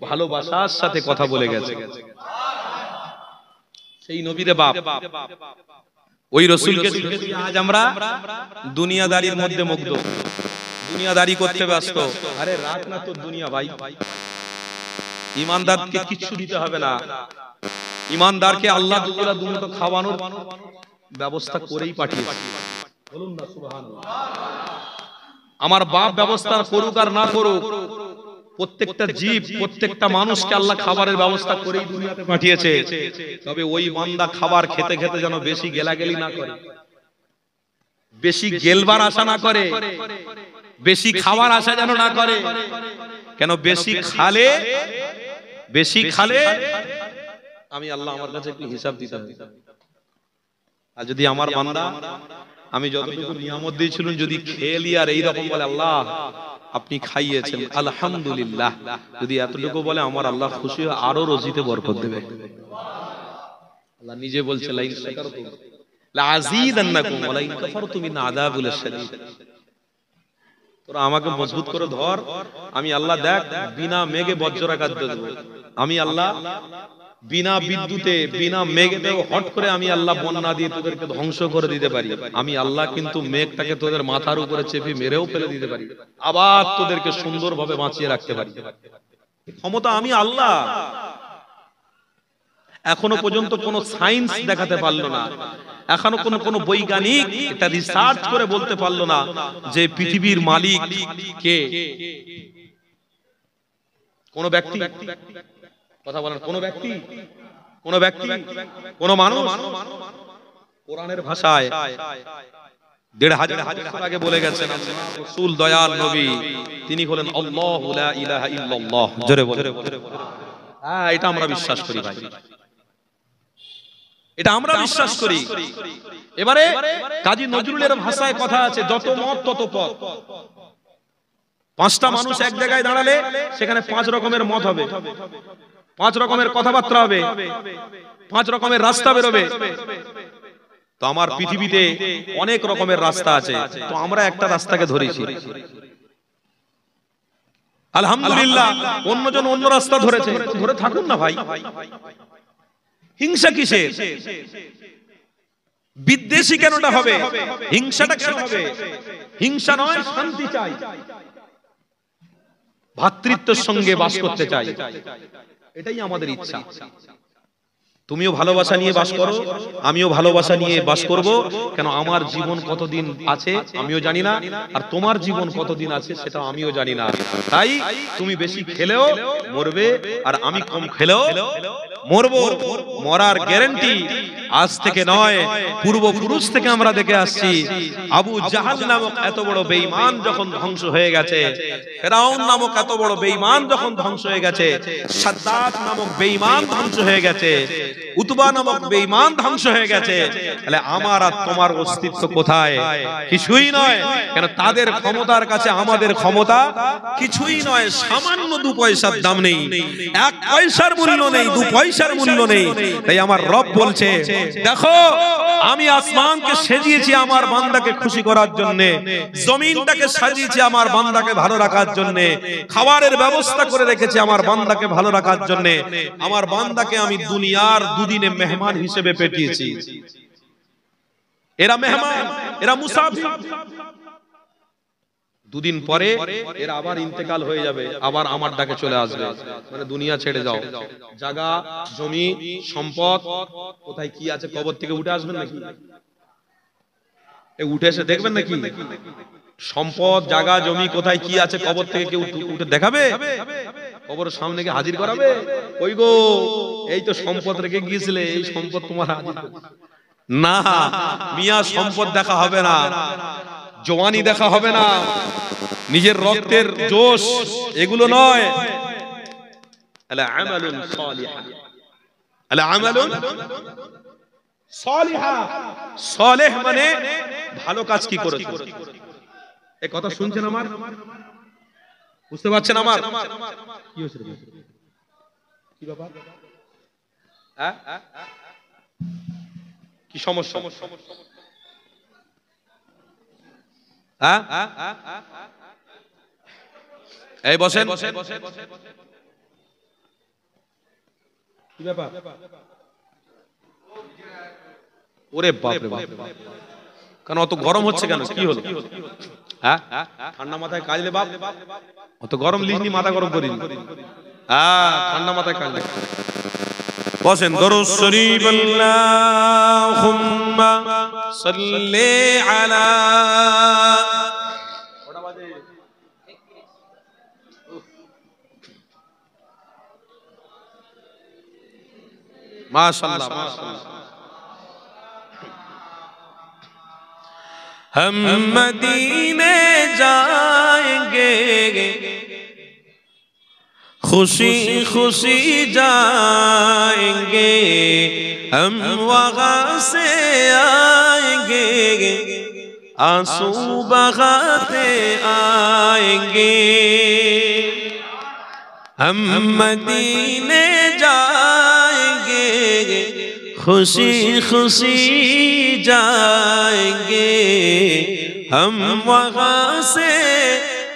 ভালোবাসার সাথে কথা বলে গেছেন। সেই নবীর বাপ, ওই রাসূলকে আজ আমরা দুনিয়াদারির মধ্যে মুগ্ধ, দুনিয়াদারি করতে ব্যস্ত। আরে রাত না তো দুনিয়া ভাই, ইমানদারকে কিছু দিতে হবে না, ইমানদারকে আল্লাহ দুবেলা দুমুঠো খাওয়ানোর ব্যবস্থা করেই পাঠিয়েছে। বলুন না সুবহানাল্লাহ। আমার বাপ ব্যবস্থা করুক আর না করুক, প্রত্যেকটা জীব, প্রত্যেকটা মানুষকে আল্লাহ খাবারের ব্যবস্থা করেই দুনিয়াতে পাঠিয়েছে। তবে ওই বান্দা খাবার খেতে খেতে যেন বেশি গেলাগেলি না করে, বেশি গেলবার আশা না করে, বেশি খাবার আশা যেন না করে। কেন বেশি খালে আমি আল্লাহ আমার কাছে একটু হিসাব দিতে হবে। আর যদি আমার বান্দা আমি যতটুকু নিয়ামত দিয়েছিলাম যদি খেলি আর এইরকম বলে আল্লাহ আপনি খাইয়েছেন আলহামদুলিল্লাহ, যদি এতটুকু বলে আমার আল্লাহ খুশি হয়ে আরো রোজিতে বরকত দেবে। আল্লাহ নিজে বলছে লাইন শাকারতুম লাযীদান্নাকুম ওয়া লাইন কাফারতুম মিন আযাবিল শাদীদ। তোরা আমাকে মজবুত করে ধর, আমি আল্লাহ দেখ বিনা মেঘে বজ্রাঘাত দেব, আমি আল্লাহ বিনা বিদ্যুতে বিনা মেঘেতেও হট করে আমি আল্লাহ বন্যা দিয়ে তোদেরকে ধ্বংস করে দিতে পারি। আমি আল্লাহ কিন্তু মেঘটাকে তোদের মাথার উপরে চেপে মেরেও ফেলে দিতে পারি, আবার তোদেরকে সুন্দরভাবে বাঁচিয়ে রাখতে পারি। ক্ষমতা আমি আল্লাহ। এখনো পর্যন্ত কোনো সায়েন্স দেখাতে পারলো না, এখনো কোনো বৈজ্ঞানিক এটা রিসার্চ করে বলতে পারলো না যে পৃথিবীর মালিক কে। কোন ব্যক্তি, কথা বলেন, কোন ব্যক্তি, কোন ব্যক্তি, কোন মানুষ। কোরআনের ভাষায় ১৫০০ বছর আগে বলে গেছেন রাসূল দয়াল নবী, তিনি হলেন আল্লাহু লা ইলাহা ইল্লাল্লাহ। জোরে বলে, হ্যাঁ, এটা আমরা বিশ্বাস করি ভাই, এটা আমরা বিশ্বাস করি। এবারে কাজী নজরুলের ভাষায় কথা আছে, যত মত তত পথ। ৫টা মানুষ এক জায়গায় দাঁড়ালে সেখানে ৫ রকমের মত হবে, ৫ রকমের কথাবার্তা হবে, ৫ রকমের রাস্তা বেরোবে। তো আমার পৃথিবীতে অনেক রকমের রাস্তা আছে, তো আমরা একটা রাস্তাকে ধরেছি। আলহামদুলিল্লাহ, অন্যজন অন্য রাস্তা ধরেছে, ধরে থাকুন না ভাই। হিংসা কিসের? বিদ্বেষী কেনটা হবে? হিংসাটা কেন হবে? হিংসা নয়, শান্তি চাই, ভ্রাতৃত্বের সঙ্গে বাস করতে চাই, এটাই আমাদের ইচ্ছা। তুমিও ভালোবাসা নিয়ে বাস করো, আমিও ভালোবাসা নিয়ে বাস করব। কেন, আমার জীবন কতদিন আছে আমিও জানি না, আর তোমার জীবন কতদিন আছে সেটা আমিও জানি না। তাই তুমি বেশি খেলেও মরবে, আর আমি কম খেলেও মরবো। মরার গ্যারান্টি আজ থেকে নয়, পূর্বপুরুষ থেকে আমরা দেখে আসছি। আবু জাহাল নামক এত বড় বেঈমান যখন ধ্বংস হয়ে গেছে, ফেরাউন নামক এত বড় বেঈমান যখন ধ্বংস হয়ে গেছে, সাদ্দাত নামক বেঈমান ধ্বংস হয়ে গেছে, উতবা নামক বেঈমান ধ্বংস হয়ে গেছে, তাহলে আমার আর তোমার অস্তিত্ব কোথায়? কিছুই নয়। কেন, তাদের ক্ষমতার কাছে আমাদের ক্ষমতা কিছুই নয়। সামান্য 2 পয়সার দাম নেই, 1 পয়সার মূল্য নেই, 2 পয়সার মূল্য নেই। তাই আমার রব বলছে, দেখো আমি আসমানকে সাজিয়েছি আমার বান্দাকে খুশি করার জন্য, জমিনটাকে সাজিয়েছি আমার বান্দাকে ভালো রাখার জন্য, খাবারের ব্যবস্থা করে রেখেছি আমার বান্দাকে ভালো রাখার জন্য। আমার বান্দাকে আমি দুনিয়ার দুদিনে মেহমান হিসেবে পেটিয়েছি। এরা মেহমান, এরা মুসাফির। 2 দিন পরে এরা আবার ইন্তেকাল হয়ে যাবে, আবার আমার ডাকে চলে আসবে, মানে দুনিয়া ছেড়ে যাও। জায়গা জমি সম্পদ কোথায় কি আছে কবর থেকে উঠে আসবেন নাকি? উঠে এসে দেখবেন নাকি সম্পদ জায়গা জমি কোথায় কি আছে কবর থেকে কেউ উঠে দেখাবে? কবরের সামনে গিয়ে হাজির করাবে, ওই গো এই তো সম্পদ রেখে গিয়েছিলে, এই সম্পদ তোমার হাজির না। মিয়া সম্পদ দেখা হবে না, জওয়ানি দেখা হবে না, নিজের রক্তের জোশ এগুলো নয়। আলা আমালুন সালিহা, আলা আমালুন সালিহা। সালেহ মানে ভালো কাজ কি করেছো। এই কথা শুনছেন আমার? বুঝতে পারছেন আমার? কি হয়েছে? কি ব্যাপার? হ্যাঁ, কি সমস্যা? হ্যাঁ, এই বসেন। কি ব্যাপার? ওরে বাপ রে বাপ, কেন অত গরম হচ্ছে কেন? কি হলো? হ্যাঁ, ঠান্ডা মাথায় কাজলে বাপ, অত গরম লিখনি, মাথা গরম করিনি। হ্যাঁ, ঠান্ডা মাথায় কাজলে বসেন। দরুদ শরীফ আল্লাহুম্মা সাল্লি আলা माशाअल्लाह माशाअल्लाह। हम मदीने जाएंगे, खुशी खुशी जाएंगे, हम वहाँ से आएंगे, आंसू बहाते आएंगे। हम मदीने जाएंगे, खुशी खुशी जाएंगे, हम वहाँ से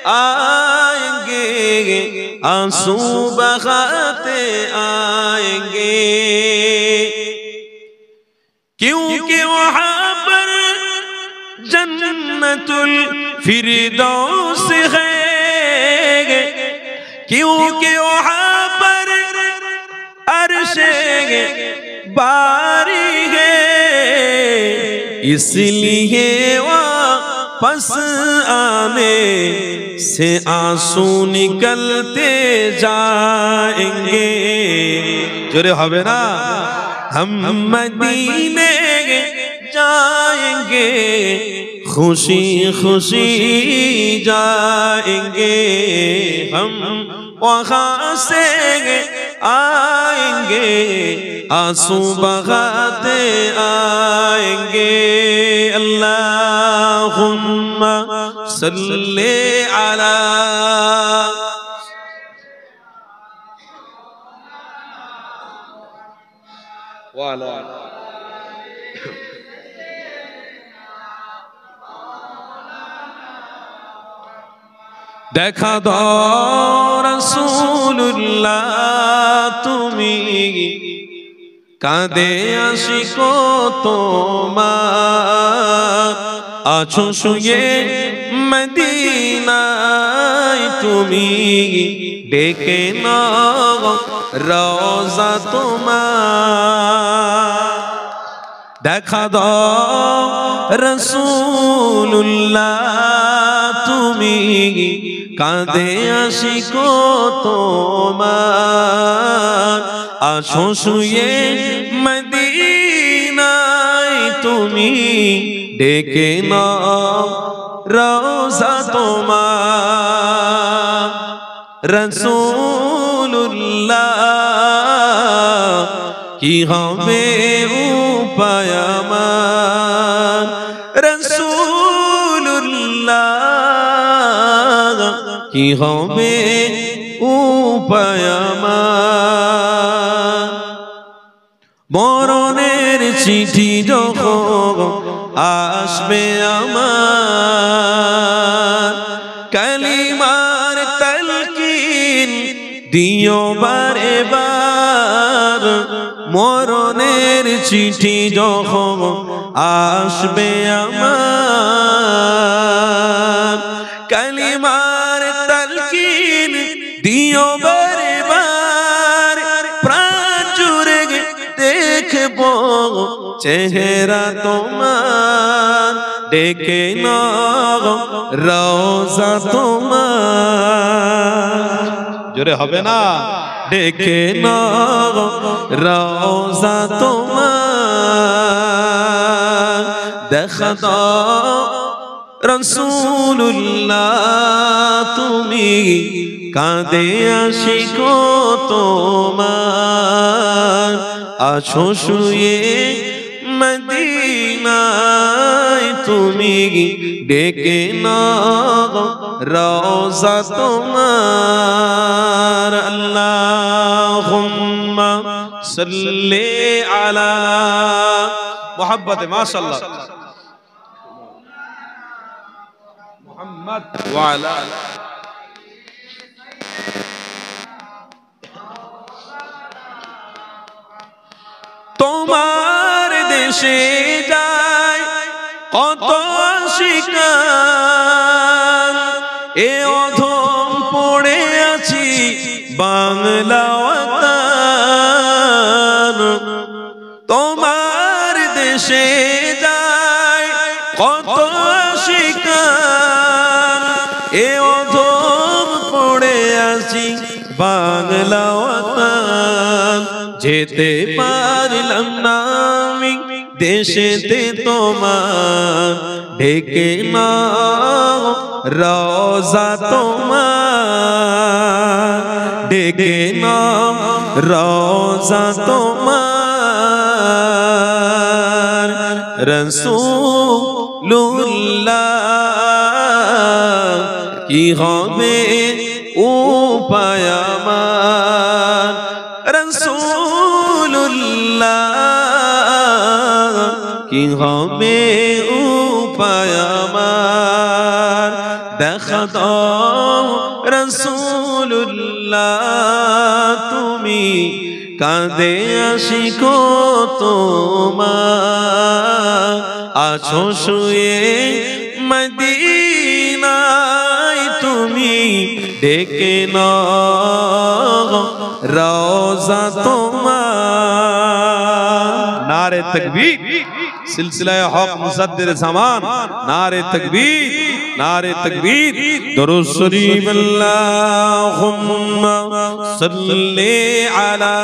आएंगे, आंसू बहाते आएंगे क्योंकि वहां पर जन्नतुल फिरदौस है क्योंकि वहां पर अर्शे बारी है इसलिए वापस आने से आंसू निकलते जाएंगे जोरे होवे ना हम मदीने जाएंगे खुशी खुशी जाएंगे हम वहां से आएंगे आंसू बहाते आएंगे अल्लाहुम्मा सल्ले अला वाला देखा दो रसूलुल्लाह तुमी कादे आशिको तोमार आछो शुये मदीनाय तुमी डेके नाओ रोजा तोमार देखा दो रसूलुल्लाह तुमी कादे आशिको तोमार आछो शुये मदीनाय तुमी डेके नाओ रोजा तोमार रसूलुल्लाह की हमें उपाय আমার রসূলুল্লাহ কি হবে উপায় আমার মরণের চিঠি যখন আসবে আমার কালিমার তালকিন দিও বারে বার মরণের চিঠি যখন আসবে আমার কালিমার তালকিন দিও বারে বার প্রাণ জুড়ে দেখব চেহারা তোমার ডেকে নাও রওজা তোমার জোরে হবে না ডেকে নাও রওজা তোমার দেখা দাও রসূলুল্লাহ তুমি কাঁদে আশিকো তোমার আছো শুয়ে মদিনায় তুমি ডেকে নাও রওজা তোমার আল্লাহুম্মা সাল্লি আলা মুহাব্বতে মাশাআল্লাহ মুহাম্মদ ওয়া আলা তোমার দেশে যায় কত শিকার এ অধম পড়ে আছি বাংলা ওয়াতান তোমার দেশে যায় কত শিকার এ অধম পড়ে আছি বাংলা ওয়াতান যেতে পারলাম না আমি দেশেতে তোমার ডেকে নাও রওজা তোমার ডেকে নাও রওজা তোমার রাসূলুল্লাহ কি হবে উপায় আমার রাসূলুল্লাহ কি হবে উপায় আমার দেখা দাও রাসূলুল্লাহ তুমি কাঁদে আশিক তোমার আছো শুয়ে মদিনায় তুমি ডেকে নাও রওজা তোমার নারে তাকবীর সিলসিলায়ে হক মুসাদ্দির জামান নারে তাকবীর নারে তাকবীর দরুদ শরীফ আল্লাহুম্মা সাল্লি আলা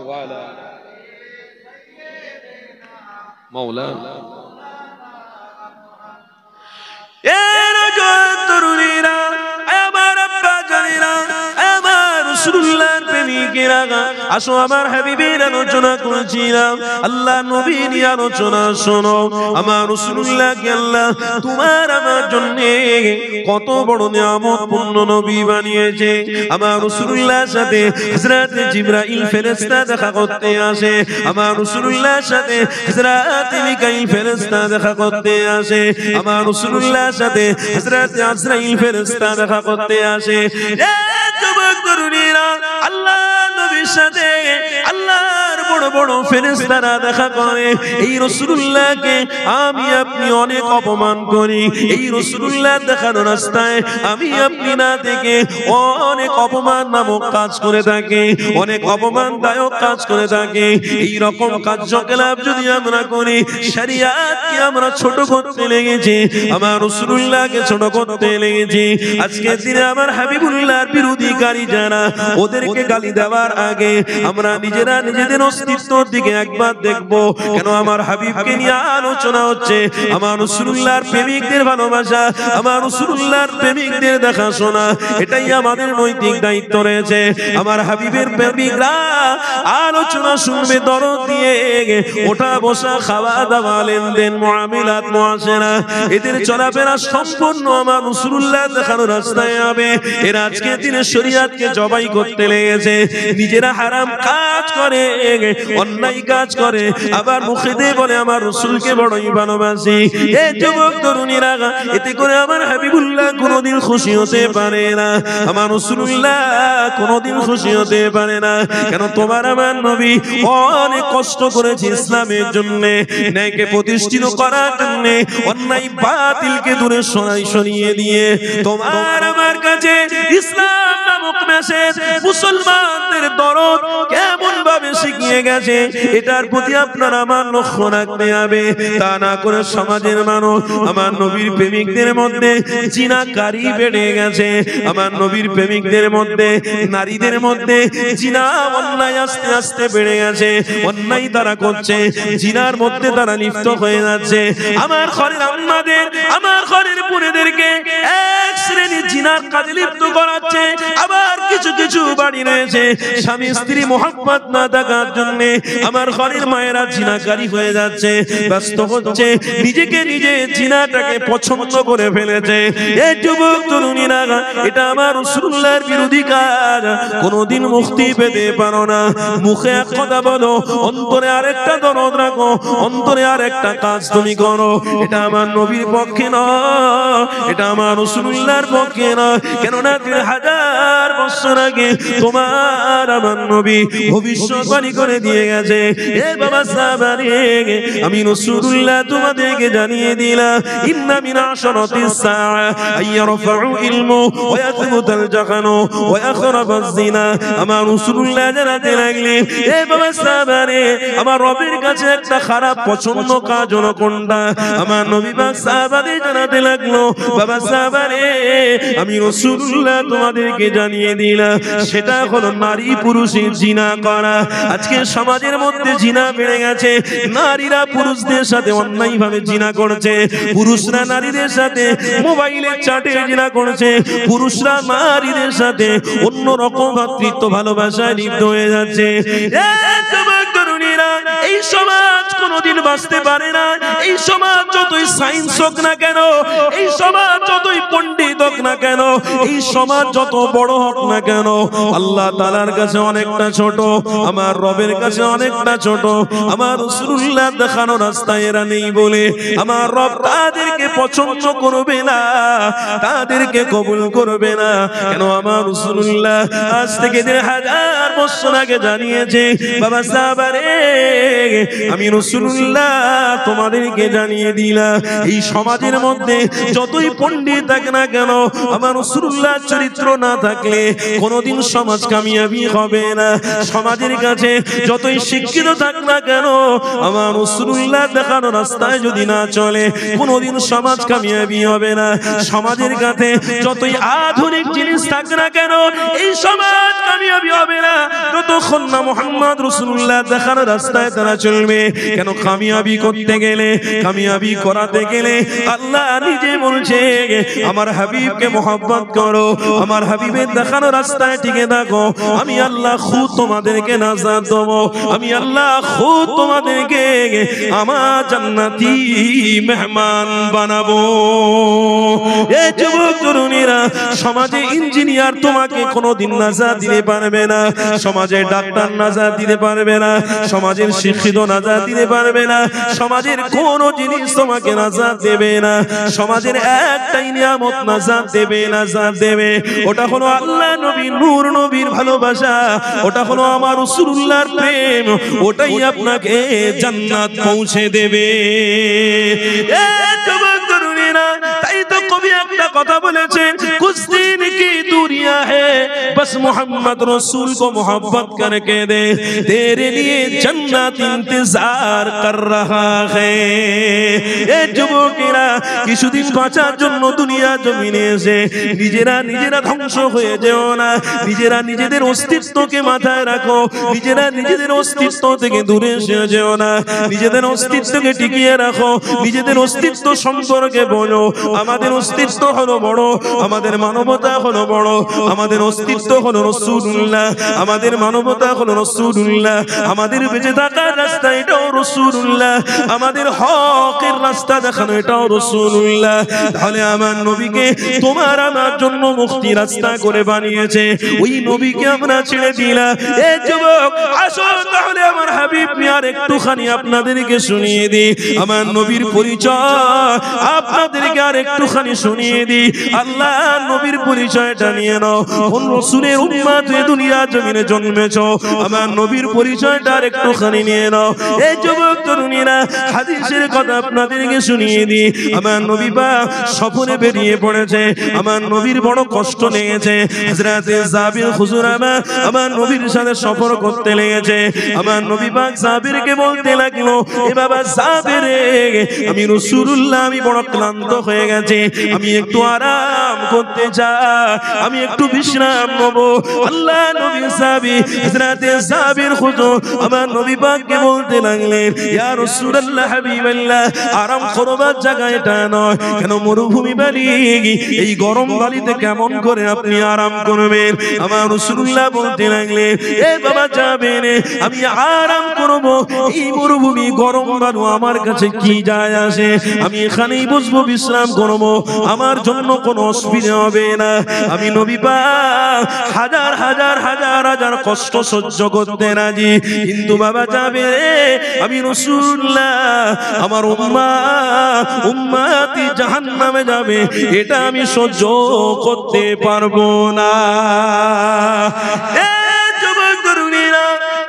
ওয়ালা মাওলানা এরা তরুণীরা আমার আব্বা জানেরা আমার রাসূলুল্লাহর প্রেমিকেরা আসো আমার হাবিবের আলোচনা করেছিলাম আল্লাহ নবী নিয়ে আলোচনা শোনো আমার রাসূলুল্লাহকে আল্লাহ তোমার আমার জন্য কত বড় নিয়ামত পূর্ণ নবী বানিয়েছে আমার রাসূলুল্লাহর সাথে হযরত জিবরাইল ফেরেশতা দেখা করতে আসে আমার রাসূলুল্লাহর সাথে হযরত মিকাইল ফেরেশতা দেখা করতে আসে আমার রাসূলুল্লাহর সাথে হযরত আজরাইল ফেরেশতা দেখা করতে আসে এ যুবক তরুণীরা আল্লাহ নবীর সাথে আল্লাহর বড় বড় ফেরেশতারা দেখা করে এই রাসূলুল্লাহকে আমি আপনি অনেক অপমান করি এই রাসূলুল্লাহ দেখানো রাস্তায় আমি আপনি না থেকে অনেক অপমান নামক কাজ করে থাকি অনেক অপমানদায়ক কাজ করে থাকি এই রকম কার্যকলাপ যদি আমরা করি শরিয়াতকে আমরা ছোট করতে লেগেছি আমার রাসূলুল্লাহকে ছোট করতে লেগেছি আজকে দিনে আমার হাবিবুল্লাহর বিরোধীকারী যারা ওদেরকে গালি দেওয়ার আগে আমরা নিজেরা নিজেদের অস্তিত্বর দিকে একবার দেখব কেন আমার হাবিবকে নিয়ে আলোচনা হচ্ছে আমার রাসূলুল্লাহর প্রেমিকদের ভালোবাসা আমার রাসূলুল্লাহর প্রেমিকদের দেখাশোনা এটাই আমাদের নৈতিক দায়িত্ব রয়েছে আমার হাবিবের প্রেমিকরা আলোচনা শুনবে দরদ দিয়ে ওঠা বসা খাওয়া দাওয়া লেনদেন মুআমিলাত মুআশারা এদের চলাফেরা সম্পূর্ণ আমার রাসূলুল্লাহ দেখানো রাস্তায় হবে এরা আজকে দিনে শরীয়তকে জবাই করতে লেগেছে নিজেরা হারাম কাজ করে অন্যায় কাজ করে আবার মুখে দিয়ে বলে আমার রাসূলকে বড়ই ভালোবাসি এই যুবক তরুণীরা এতে করে আমার হাবিবুল্লাহ কোনোদিন খুশি হতে পারে না আমার রাসূলুল্লাহ কোনোদিন খুশি হতে পারে না কেন তোমার আমার নবী অনেক কষ্ট করেছে ইসলামের জন্য ন্যায়কে প্রতিষ্ঠিত করার জন্য অন্যায় বাতিলকে দূরে সরিয়ে দিয়ে তোমার আমার কাছে ইসলাম নামক মেসেজ মুসলমানদের দরদ কেমন ভাবে শিখিয়ে গেছে এটার প্রতি আপনার আমার লক্ষ্য রাখতে হবে তা না করে সমাজের মানুষ আমার নবীর প্রেমিকদের মধ্যে জিনাকারী বেড়ে গেছে আমার নবীর প্রেমিকদের মধ্যে নারীদের মধ্যে জিনা অন্যায় আস্তে আস্তে বেড়ে গেছে অন্যায় তারা করছে জিনার মধ্যে তারা লিপ্ত হয়ে যাচ্ছে আমার ঘরের আম্মাদের আমার ঘরের বোনেদেরকে এক শ্রেণীর জিনার কাজে লিপ্ত করাচ্ছে আবার কিছু কিছু বাড়ি রয়েছে স্বামী স্ত্রী মোহাব্বত না থাকার জন্য আমার ঘরের মায়েরা জিনাকারী হয়ে যাচ্ছে ব্যস্ত হচ্ছে নিজেকে নিজে জিনাটাকে পছন্দ করে ফেলেছে এই যুবক তরুণীরা এটা আমার রাসূলুল্লাহর বিরোধী কাজ কোনোদিন মুক্তি পেতে পারো না মুখে এক কথা বলো অন্তরে আরেকটা দরদ রাখো অন্তরে আরেকটা কাজ তুমি করো এটা আমার নবীর পক্ষে নয় এটা আমার রাসূলুল্লাহর পক্ষে নয় কেননা 3000 বছর আগে তোমার আমার নবী ভবিষ্যৎবাণী করে দিয়ে গেছে এ বাবা সাহাবারে আমি রাসূলুল্লাহ তোমাদেরকে জানিয়ে দিলাম ইন্না মিন আশরাতিস সাআ আইয়ারফাউ ইলমু ওয়া ইয়াথবুতাল জাহানু ওয়া ইয়াখরাবাজ জিনা আমার রাসূলুল্লাহ জানাতে লাগলেন এ বাবা সাহাবারে আমার রবের কাছে একটা খারাপ পছন্দ কাজ হলো কোনটা আমার নবী পাক সাহাবাদের জানাতে লাগলো বাবা সাহাবারে আমি রাসূলুল্লাহ তোমাদেরকে জানিয়ে দিলাম সেটা হলো নারী পুরুষের জিনা করা আজকে সমাজের মধ্যে জিনা বেড়ে গেছে নারীরা পুরুষদের সাথে অন্যায়ভাবে জিনা করছে পুরুষরা নারীদের সাথে মোবাইলে চ্যাটে জিনা করছে পুরুষরা নারীদের সাথে অন্য রকম ভাতৃত্ব ভালোবাসায় লিপ্ত হয়ে যাচ্ছে এই যুবক তরুণীরা এই সমাজ কোনোদিন বাঁচতে পারে না। এই সমাজ যতই সায়েন্স হোক না কেন, এই সমাজ যতই পণ্ডিত হোক না কেন, এই সমাজ যত বড় হোক না কেন, আল্লাহ তাআলার কাছে অনেকটা ছোট, আমার রবের কাছে অনেকটা ছোট। আমার রাসূলুল্লাহ দেখানো রাস্তায় এরা নেই বলে আমার রব তাদেরকে পছন্দ করবে না, তাদেরকে কবুল করবে না। কেন আমার রাসূলুল্লাহ আজ থেকে 1000 বছর আগে জানিয়েছে, বাবা সাহাবারে আমি রাসূলুল্লাহ তোমাদেরকে জানিয়ে দিলাম, এই সমাজের মধ্যে যতই পণ্ডিত থাকে না কেন, আমার রাসূলুল্লাহ চরিত্র না থাকলে কোনোদিন সমাজ কামিয়াবি হবে না। সমাজের কাছে যতই শিক্ষিত থাক না কেন, আমার রাসূলুল্লাহ দেখানো রাস্তায় যদি না চলে কোনোদিন সমাজ কামিয়াবি হবে না। সমাজের কাছে যতই আধুনিক জিনিস থাক না কেন, এই সমাজ কামিয়াবি হবে না যতক্ষণ না মুহাম্মদ রাসূলুল্লাহ দেখানো রাস্তায় তারা চলবে। কেন কামিয়াবি করতে গেলে, কামিয়াবি করাতে গেলে আল্লাহ নিজে বলছে আমার হাবিবকে মহব্বত করো, আমার হাবিবের দেখানো রাস্তায় টিকে থাকো, আমি আল্লাহ খুদ তোমাদেরকে নাজাত দেবো, আমি আল্লাহ খুদ তোমাদেরকে আমার জান্নাতি মেহমান বানাবো। এই যুবক তরুণীরা, সমাজে ইঞ্জিনিয়ার তোমাকে কোনোদিন নাজাত দিতে পারবে না, সমাজের ডাক্তার নাজাত দিতে পারবে না, সমাজের শিক্ষিত নাজাত দিতে পারবে না, সমাজের কোন জিনিস তোমাকে নাজাত দেবে না। সমাজের একটাই নিয়ামত নাজাত দেবে, নাজাত দেবে, ওটা হলো আল্লাহ নবী নূর নবীর ভালোবাসা, ওটা হলো আমার রাসূলুল্লাহর প্রেম, ওটাই আপনাকে জান্নাত পৌঁছে দেবে। এই যুবক তরুণীরা, তাই তো কবি একটা কথা বলেছেন, কুছ দিন কি দুনিয়া है बस मोहम्मद रसूल को मोहब्बत करके दे, तेरे लिए जन्नत इंतजार कर रहा है। এ যুবকেরা, কিছুদিন বাঁচার জন্য দুনিয়া জমিনে এসে নিজেরা নিজেরা ধ্বংস হয়ে যেও না, নিজেরা নিজেদের অস্তিত্বকে মাথায় রাখো, নিজেরা নিজেদের অস্তিত্ব থেকে দূরে এসে যেও না, নিজেদের অস্তিত্বকে টিকিয়ে রাখো, নিজেদের অস্তিত্ব সম্পর্কে বলো আমাদের অস্তিত্ব হলো বড়, আমাদের মানবতা হলো বড়, আমাদের অস্তিত্ব হলো রাসূলুল্লাহ, আমাদের মানবতা হলো রাসূলুল্লাহ, আমাদের বেঁচে থাকার রাস্তা এটাও রাসূলুল্লাহ, আমাদের হকের রাস্তা দেখানো এটাও রাসূলুল্লাহ। তাহলে আমার নবীকে তোমার আমার জন্য মুক্তি রাস্তা করে বানিয়েছে, ওই নবীকে আমরা ছেড়ে দিলাম। এ যুবক, আসো তাহলে আমার হাবিব মিয়ার একটুখানি আপনাদেরকে শুনিয়ে দিই, আমার নবীর পরিচয় আপনাদেরকে আর একটুখানি শুনিয়ে দিই। আল্লাহ নবীর পরিচয়টা নিয়ে নাও, কোন রাসূলের উম্মত হয়ে দুনিয়া জমিনে জন্মেছো, আমার নবীর পরিচয়টা আর একটুখানি নিয়ে নাও। এই যুবক তরুণীরা, হাদিসের কথা আপনাদেরকে শুনিয়ে দিই। আমার নবী পাক সফরে বেরিয়ে পড়েছে, আমার নবীর বড় কষ্ট লেগেছে। হযরতে জাবির হুজুর আমার নবীর সাথে সফর করতে লেগেছে। আমার নবী পাক জাবিরকে বলতে লাগলো, এ বাবা জাবির, আমি রাসূলুল্লাহ আমি বড় ক্লান্ত হয়ে গেছি, আমি একটু আরাম করতে চাই, আমি একটু বিশ্রাম নেব। আল্লাহ নবী সাহাবী হযরতে জাবির হুজুর আমার নবী পাককে বলতে লাগলেন, ইয়া রাসূলুল্লাহ হাবিবাল্লাহ, আরাম করবার জায়গা এটা নয়, কেন মরুভূমি বালি, এই গরম বালিতে কেমন করে আপনি আরাম করবেন? আমার রাসূলুল্লাহ বলতে লাগলেন, এ বাবা জাবির, আমি আরাম করব, এই মরুভূমি গরম বালু আমার কাছে কি যায় আসে, আমি এখানেই বসবো, বিশ্রাম করব, আমার জন্য কোনো অসুবিধা হবে না। আমি নবী পাক হাজার হাজার হাজার হাজার কষ্ট সহ্য করতে রাজি, কিন্তু বাবা জাবির, আমি রাসূলুল্লাহ আমার উম্মতি জাহান্নামে যাবে, এটা আমি সহ্য করতে পারবো না।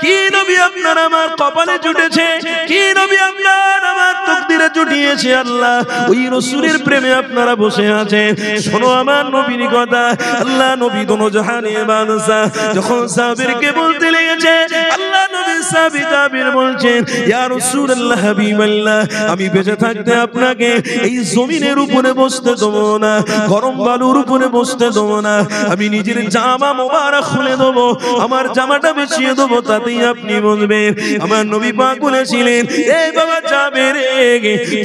কি নবী আপনার আমার কপালে জুটেছে, কি নবী আপনার আমার তকদিরে জুটিয়েছে, আল্লাহ ওই রাসূলের প্রেমে আপনারা বসে আছেন। শোনো আমার নবীর কথা, আল্লাহ নবী দোনো জাহানের বাদশা, যখন সাহাবীরকে বলতে লেগেছে, আল্লাহ নবী সাহাবী জাবির বলছেন, ইয়া রাসূলুল্লাহ হাবিবাল্লাহ, আমি বেঁচে থাকতে আপনাকে এই জমিনের উপরে বসতে দেবো না, গরম বালুর উপরে বসতে দেবো না, আমি নিজের জামা মোবারক খুলে দেবো, আমার জামাটা বেছিয়ে দেবো, তাতেই আপনি বলবেন। আমার নবী পাক বলেছিলেন, এই বাবা জাবির,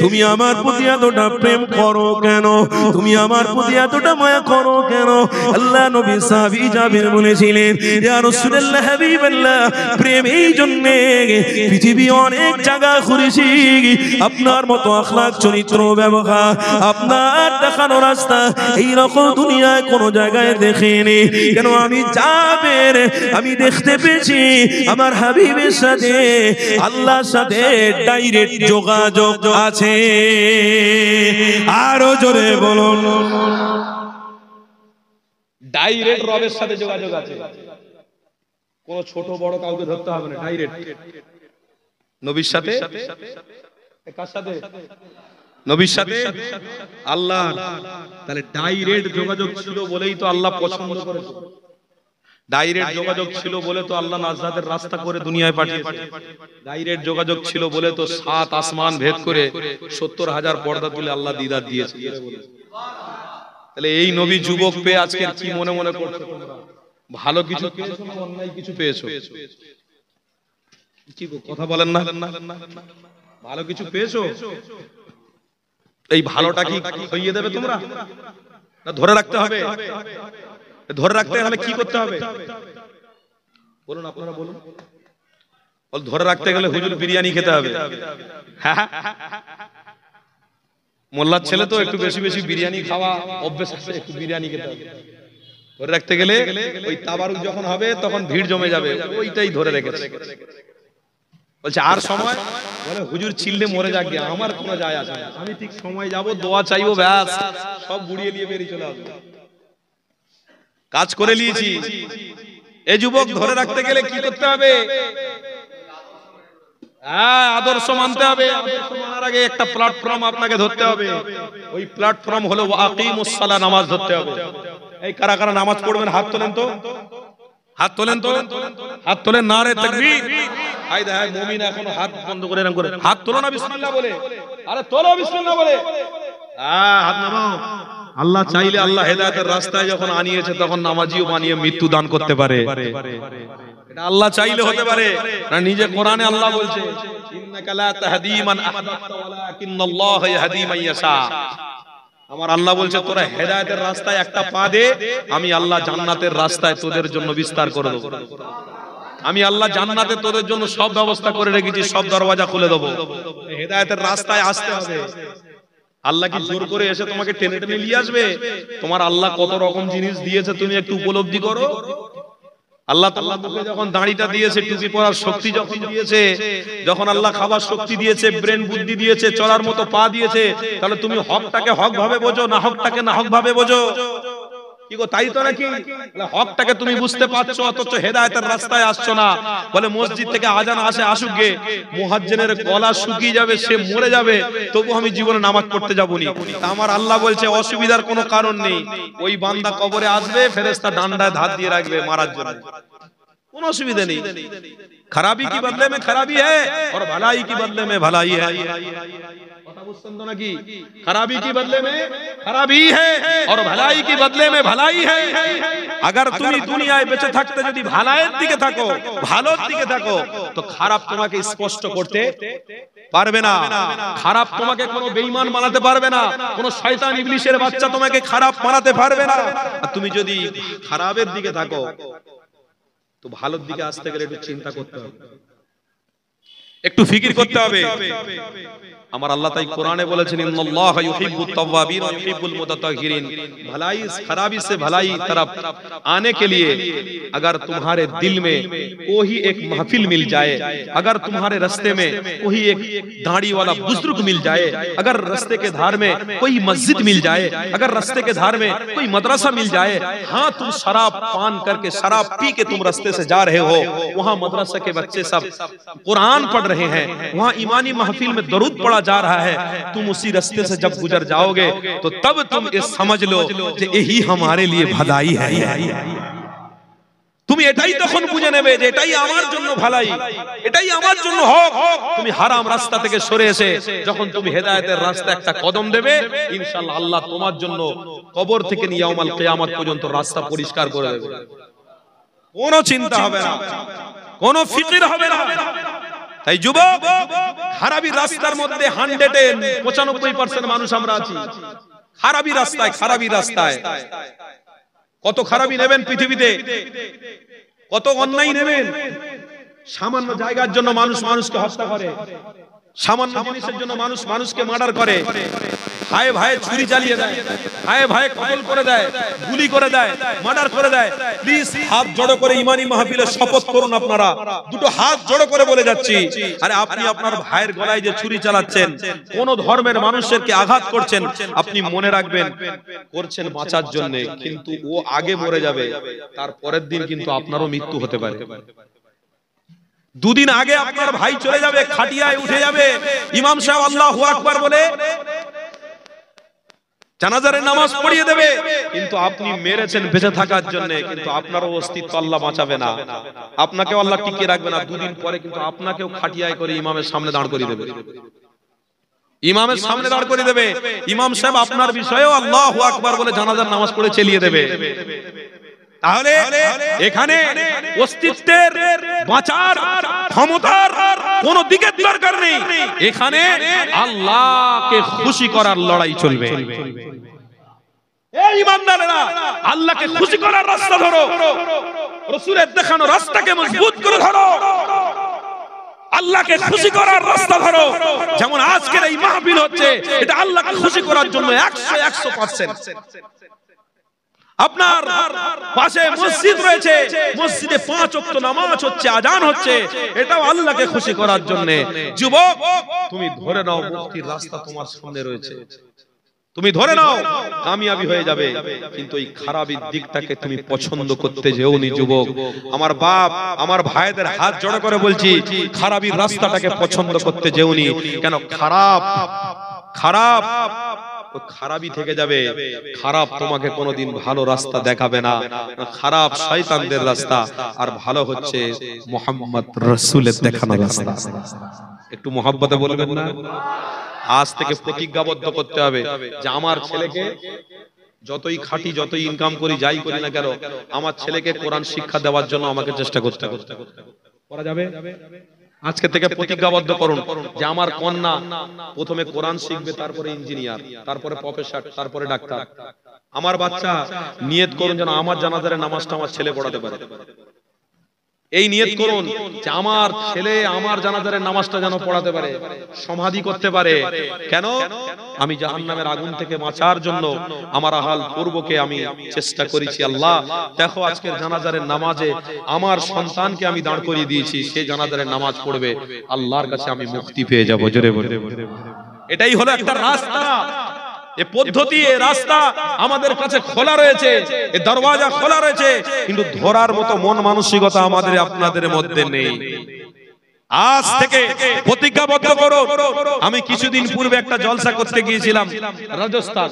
তুমি আমার প্রতি এতটা প্রেম করো কেন, তুমি আমার প্রতি এতটা মায়া করো কেন? আল্লাহ নবী সাহাবী জাবির বলেছিলেন, ইয়া রাসূলুল্লাহ হাবিবাল্লাহ, প্রেম এই জন্য পৃথিবী অনেক জায়গা ঘুরেছি, আপনার মতো আখলাক চরিত্র ব্যবহার আপনার দেখানো রাস্তা এইরকম দুনিয়ায় কোনো জায়গায় দেখিনি। কেন আমি জাবের আমি দেখতে পেয়েছি আমার হাবিবের সাথে আল্লাহর সাথে ডাইরেক্ট যোগাযোগ আছে। আরো জোরে বলুন, ডাইরেক্ট রবের সাথে যোগাযোগ আছে। কোন ছোট বড় কাউকে ধরতে হবে না, ডাইরেক্ট নবীর সাথে। কার সাথে? নবীর সাথে, আল্লাহ। তাহলে ডাইরেক্ট যোগাযোগ ছিল বলেই তো আল্লাহ পছন্দ করেছে। ডাইরেক্ট যোগাযোগ ছিল বলে তো আল্লাহ নাজাতের রাস্তা করে দুনিয়ায় পাঠিয়েছে। ডাইরেক্ট যোগাযোগ ছিল বলে তো 7 আসমান ভেদ করে 70,000 পর্দা তুলে আল্লাহ দিদার দিয়েছে। তাহলে এই নবী যুবক পেয়ে আজকে কি মনে মনে করছো তোমরা? ভালো কিছু পেয়েছো না অন্যায় কিছু পেয়েছো? কি কথা বলেন না? ভালো কিছু পেয়েছো? এই ভালোটা কি হইয়ে দেবে তোমরা, না ধরে রাখতে হবে? ধরে রাখতে হলে কি করতে হবে বলুন, আপনারা বলুন। ধরে রাখতে গেলে হুজুর বিরিয়ানি খেতে হবে। মোল্লার ছেলে তো একটু বেশি বেশি বিরিয়ানি খাওয়া অভ্যেস আছে, একটু বিরিয়ানি খেতে হবে। ধরে রাখতে গেলে ওই তাবারুক যখন হবে তখন ভিড় জমে যাবে, ওইটাই ধরে রেখেছে। বলছে আর সময়, বলে হুজুর চিল্লে মরে যাক গে, আমার কোনো যায় আসে না, আমি ঠিক সময় যাব, দোয়া চাইবো, ব্যাস সব বুড়িয়ে নিয়ে বেরিয়ে চলে আসবো। কাজ করে নিয়েছি। এই যুবক ধরে রাখতে গেলে কি করতে হবে? হ্যাঁ, আদর্শ মানতে হবে। আদর্শ মানার আগে একটা প্ল্যাটফর্ম আপনাকে ধরতে হবে। ওই প্ল্যাটফর্ম হলো ওয়াকিমুস সালাহ, নামাজ ধরতে হবে। এই কারা কারা নামাজ পড়বেন হাত তোলেন তো, হাত তোলেন তো, হাত তোলেন। নারে তাকবীর। আই দেখ মুমিন এখনো হাত বন্ধ করে এরকম করে হাত তোলো না বিসমিল্লাহ বলে। আরে তোলো বিসমিল্লাহ বলে। হ্যাঁ, হাত নামাও। আল্লাহ চাইলে আল্লাহ হেদায়েতের রাস্তায় যখন আনিয়েছে তখন নামাজিও বানিয়ে মৃত্যু দান করতে পারে। এটা আল্লাহ চাইলে হতে পারে না। নিজে কোরআনে আল্লাহ বলছে ইন্নাকা লা তাহদি মান আহবাবতা ওয়ালাকিন্নাল্লাহ ইয়াহদি মান ইয়াশা। আমার আল্লাহ বলছে তোরা হেদায়েতের রাস্তায় একটা পা দে, আমি আল্লাহ জান্নাতের রাস্তায় তোদের জন্য বিস্তার করে দেব। আমি আল্লাহ জান্নাতে তোদের জন্য সব ব্যবস্থা করে রেখেছি, সব দরওয়াজা খুলে দেব। হেদায়েতের রাস্তায় আসতে হবে। আল্লাহ কি জোর করে এসে তোমাকে টেনে টেনে নিয়ে আসবে? তোমার আল্লাহ কত রকম জিনিস দিয়েছে তুমি একটু উপলব্ধি করো। আল্লাহ তাআলা মুখে যখন দাড়িটা দিয়েছে, টুপি পরার শক্তি যখন দিয়েছে, যখন আল্লাহ খাবার শক্তি দিয়েছে, ব্রেন বুদ্ধি দিয়েছে, চলার মতো পা দিয়েছে, তাহলে তুমি হকটাকে হক ভাবে বোঝো, না হকটাকে না হক ভাবে বোঝো। কি গো, তাই তো নাকি? হকটাকে তুমি বুঝতে পারছো, অথচ হেদায়েতের রাস্তায় আসছো না। বলে মসজিদ থেকে আজান আসে, আসুক গে, মুয়াজ্জিনের গলা শুকিয়ে যাবে, সে মরে যাবে, তবু আমি জীবনে নামাজ পড়তে যাবনি। আমার আল্লাহ বলছে অসুবিধার কোনো কারণ নেই। ওই বান্দা কবরে আসবে, ফেরেশতা ডান্ডায় ধার দিয়ে রাখবে মারার জন্য, কোনো অসুবিধা নেই। खराबी की बदले में खराबी है और भलाई की बदले में भलाई है। खराबी की बदले में खराबी है और भलाई की बदले में भलाई है। अगर তুমি দুনিয়ায় বেঁচে থাকতে যদি ভালায়ের দিকে থাকো, ভালোর দিকে থাকো, তো খারাপ তোমাকে স্পষ্ট করতে পারবে না। খারাপ তোমাকে কোনো বেঈমান বানাতে পারবে না, কোনো শয়তান ইবলিসের বাচ্চা তোমাকে খারাপ বানাতে পারবে না। আর তুমি যদি খারাপের দিকে থাকো, তো ভালোর দিকে আসতে গেলে একটু চিন্তা করতে হবে, একটু ফিকির করতে হবে। আমার আল্লাহ তাই কোরআনে বলেছেন ইন্নাল্লাহা ইউহিব্বুত তাওয়াবিন ওয়া ইউহিব্বুল মুতাতাহিরিন। भलाई खराबी से भलाई तरफ आने के लिए अगर तुम्हारे दिल में कोई एक महफिल मिल जाए, अगर तुम्हारे रास्ते में कोई एक दाढ़ी वाला बुजुर्ग मिल जाए, अगर रास्ते के धार में कोई मस्जिद मिल जाए, अगर रास्ते के धार में कोई मदरसा मिल जाए, हाँ तुम शराब पान करके शराब पी के तुम रास्ते से जा रहे हो, वहां मदरसा के बच्चे सब कुरान पढ़ रहे हैं, वहां ईमानी महफिल में दरूद पढ़ा जा रहा है, तुम उसी रास्ते से जब गुजर जाओगे तो तब तुम ये समझ लो যে यही हमारे लिए भलाई है। তুমি এটাই তখন বুঝে নেবে যে এটাই আমার জন্য ভালাই, এটাই আমার জন্য হক। তুমি হারাম রাস্তা থেকে সরে এসে যখন তুমি হেদায়েতের রাস্তায় একটা কদম দেবে, ইনশাআল্লাহ আল্লাহ তোমার জন্য কবর থেকে নিয়ে ইয়াউমাল কিয়ামত পর্যন্ত রাস্তা পরিষ্কার করে দেবে। কোনো চিন্তা হবে না, কোনো ফিকির হবে না। তাই যুবক, খারাপি রাস্তার মধ্যে 195% মানুষ আমরা আছি। খারাপি রাস্তায়, খারাপি রাস্তায় কত খারাপি নেবেন পৃথিবীতে, কত অন্যায় নেবেন, সামান্য জায়গার জন্য মানুষ মানুষকে হত্যা করে, সামান্য জিনিসের জন্য মানুষ মানুষকে মার্ডার করে, ভাই ভাই ছুরি চালিয়ে দেয়, ভাই ভাই কতল করে দেয়, গুলি করে দেয়, মার্ডার করে দেয়। প্লিজ হাত জড়ো করে ইমানি মাহফিলে শপথ করুন, আপনারা দুটো হাত জড়ো করে বলে যাচ্ছি, আরে আপনি আপনার ভাইয়ের গলায় যে ছুরি চালাচ্ছেন, কোন ধর্মের মানুষকে আঘাত করছেন, আপনি মনে রাখবেন করছেন বাঁচার জন্য, কিন্তু ও আগে মরে যাবে, তার পরের দিন কিন্তু আপনারও মৃত্যু হতে পারে। দুদিন আগে আপনার ভাই চলে যাবে, খাটিয়ায় উঠে যাবে, ইমাম সাহেব আল্লাহু আকবার বলে জানাজার নামাজ পড়িয়ে দেবে, কিন্তু আপনি মেরেছেন বেঁচে থাকার জন্য, কিন্তু আপনারও অস্তিত্ব আল্লাহ বাঁচাবে না, আপনাকেও আল্লাহ টিকিয়ে রাখবে না। দুদিন পরে কিন্তু আপনাকেও খাটিয়ায় করে ইমামের সামনে দাঁড় করিয়ে দেবে, ইমামের সামনে দাঁড় করিয়ে দেবে, ইমাম সাহেব আপনার বিষয়েও আল্লাহু আকবার বলে জানাজার নামাজ পড়ে চালিয়ে দেবে। তাহলে এখানে অস্তিত্বের বাঁচার ক্ষমতার কোন দিকের দরকার নেই, এখানে আল্লাহকে খুশি করার লড়াই চলবে। এই ইমানদারেরা, আল্লাহকে খুশি করার রাস্তা ধরো, রাসূলের দেখানো রাস্তাকে মজবুত করে ধরো, আল্লাহকে খুশি করার রাস্তা ধরো। যেমন আজকের এই মাহফিল হচ্ছে, এটা আল্লাহকে খুশি করার জন্য 100% আপনার পাশে মসজিদ রয়েছে, মসজিদে 5 ওয়াক্ত নামাজ হচ্ছে, আজান হচ্ছে, এটাও আল্লাহকে খুশি করার জন্য। যুবক, তুমি ধরে নাও মুক্তির রাস্তা তোমার সামনে রয়েছে, তুমি ধরে নাও কামিয়াবি হয়ে যাবে, কিন্তু এই খারাপের দিকটাকে তুমি পছন্দ করতে যেওনি। যুবক, আমার বাপ, আমার ভাইদের হাত জড়ো করে বলছি, খারাপের রাস্তাটাকে পছন্দ করতে যেওনি, কেন খারাপ খারাপ খারাপই থেকে যাবে, খারাপ তোমাকে কোনোদিন ভালো রাস্তা দেখাবে না, খারাপ শয়তানদের রাস্তা, আর ভালো হচ্ছে মুহাম্মদ রাসূলের দেখানো রাস্তা। একটু মহব্বতে বলবেন না? আজ থেকে প্রতিজ্ঞাবদ্ধ করতে হবে যে আমার ছেলেকে যতই খাটি, যতই ইনকাম করি, যাই করি না কেন, আমার ছেলেকে কোরআন শিক্ষা দেওয়ার জন্য আমাকে চেষ্টা করতে হবে। করা যাবে? আজকে থেকে প্রতিজ্ঞাবদ্ধ করুন যে আমার কন্যা প্রথমে কোরআন শিখবে, তারপরে ইঞ্জিনিয়ার, তারপরে প্রফেসর, তারপরে ডাক্তার। আমার বাচ্চা নিয়ত করুন যেন আমার জানাজার নামাজটা আমার ছেলে পড়াতে পারে। এই নিয়ত করুন যে আমার ছেলে আমার জানাজার নামাজটা যেন পড়াতে পারে, সমাধি করতে পারে। কেন? আমি জাহান্নামের আগুন থেকে বাঁচার জন্য আমার আহাল পূর্বকে আমি চেষ্টা করেছি। আল্লাহ দেখো, আজকের জানাজার নামাজে আমার সন্তানকে আমি দাঁড় করিয়ে দিয়েছি, সে জানাজার নামাজ পড়বে, আল্লাহর কাছে আমি মুক্তি পেয়ে যাব। জোরে বলে, এটাই হলো একটা রাস্তা, এই পদ্ধতি, এই রাস্তা আমাদের কাছে খোলা রয়েছে, এই দরওয়াজা খোলা রয়েছে, কিন্তু ধরার মতো মন মানসিকতা আমাদের আপনাদের মধ্যে নেই। আজ থেকে প্রতিজ্ঞাবদ্ধ করো। আমি কিছুদিন পূর্বে একটা জলসা করতে গিয়েছিলাম রাজস্থান,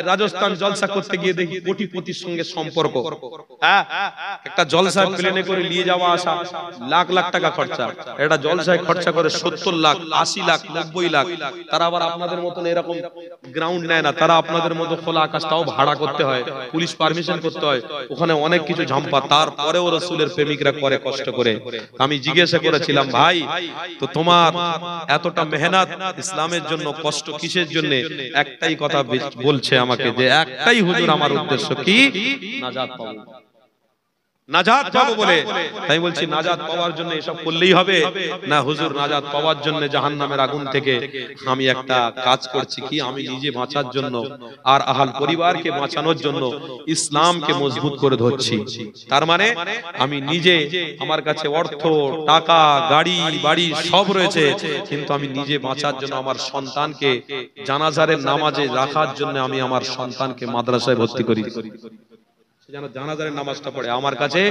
রাজস্থান জলসা করতে গিয়ে দেখি কোটিপতির সঙ্গে সম্পর্ক। হ্যাঁ, একটা জলসায় প্লেনে করে নিয়ে যাওয়া আসা, লাখ লাখ টাকা খরচা। একটা জলসায় খরচা করে 70 লাখ, 80 লাখ, 90 লাখ। তারা আবার আপনাদের মতন এরকম গ্রাউন্ড নেয় না, তারা আপনাদের মতো খোলা আকাশটাও ভাড়া করতে হয়, পুলিশ পারমিশন করতে হয়, ওখানে অনেক কিছু ঝাম্পা। তারপরেও রাসূলের প্রেমিকরা করে কষ্ট করে। আমি জিজ্ঞাসা করেছিলাম, ভাই তো তোমার এতটা মেহনত ইসলামের জন্য, কষ্ট কিসের জন্য? একটাই কথা বলছে আমাকে, যে একটাই হুজুর আমার উদ্দেশ্য কি? নাজাত পাবো, নাজাত পাবো বলে। তাই বলছি, নাজাত পাওয়ার জন্য এসব করলেই হবে না হুজুর? নাজাত পাওয়ার জন্য জাহান্নামের আগুন থেকে আমি একটা কাজ করছি কি, আমি নিজে বাঁচার জন্য আর আহাল পরিবারকে বাঁচানোর জন্য ইসলামকে মজবুত করে ধরছি। তার মানে আমি নিজে, আমার কাছে অর্থ, টাকা, গাড়ি, বাড়ি সব রয়েছে, কিন্তু আমি নিজে বাঁচার জন্য আমার সন্তানকে জানাজারের নামাজে রাখার জন্য আমি আমার সন্তানকে মাদ্রাসায় ভর্তি করি, যেন জানাজারের নামাজটা পড়ে। আমার কাছে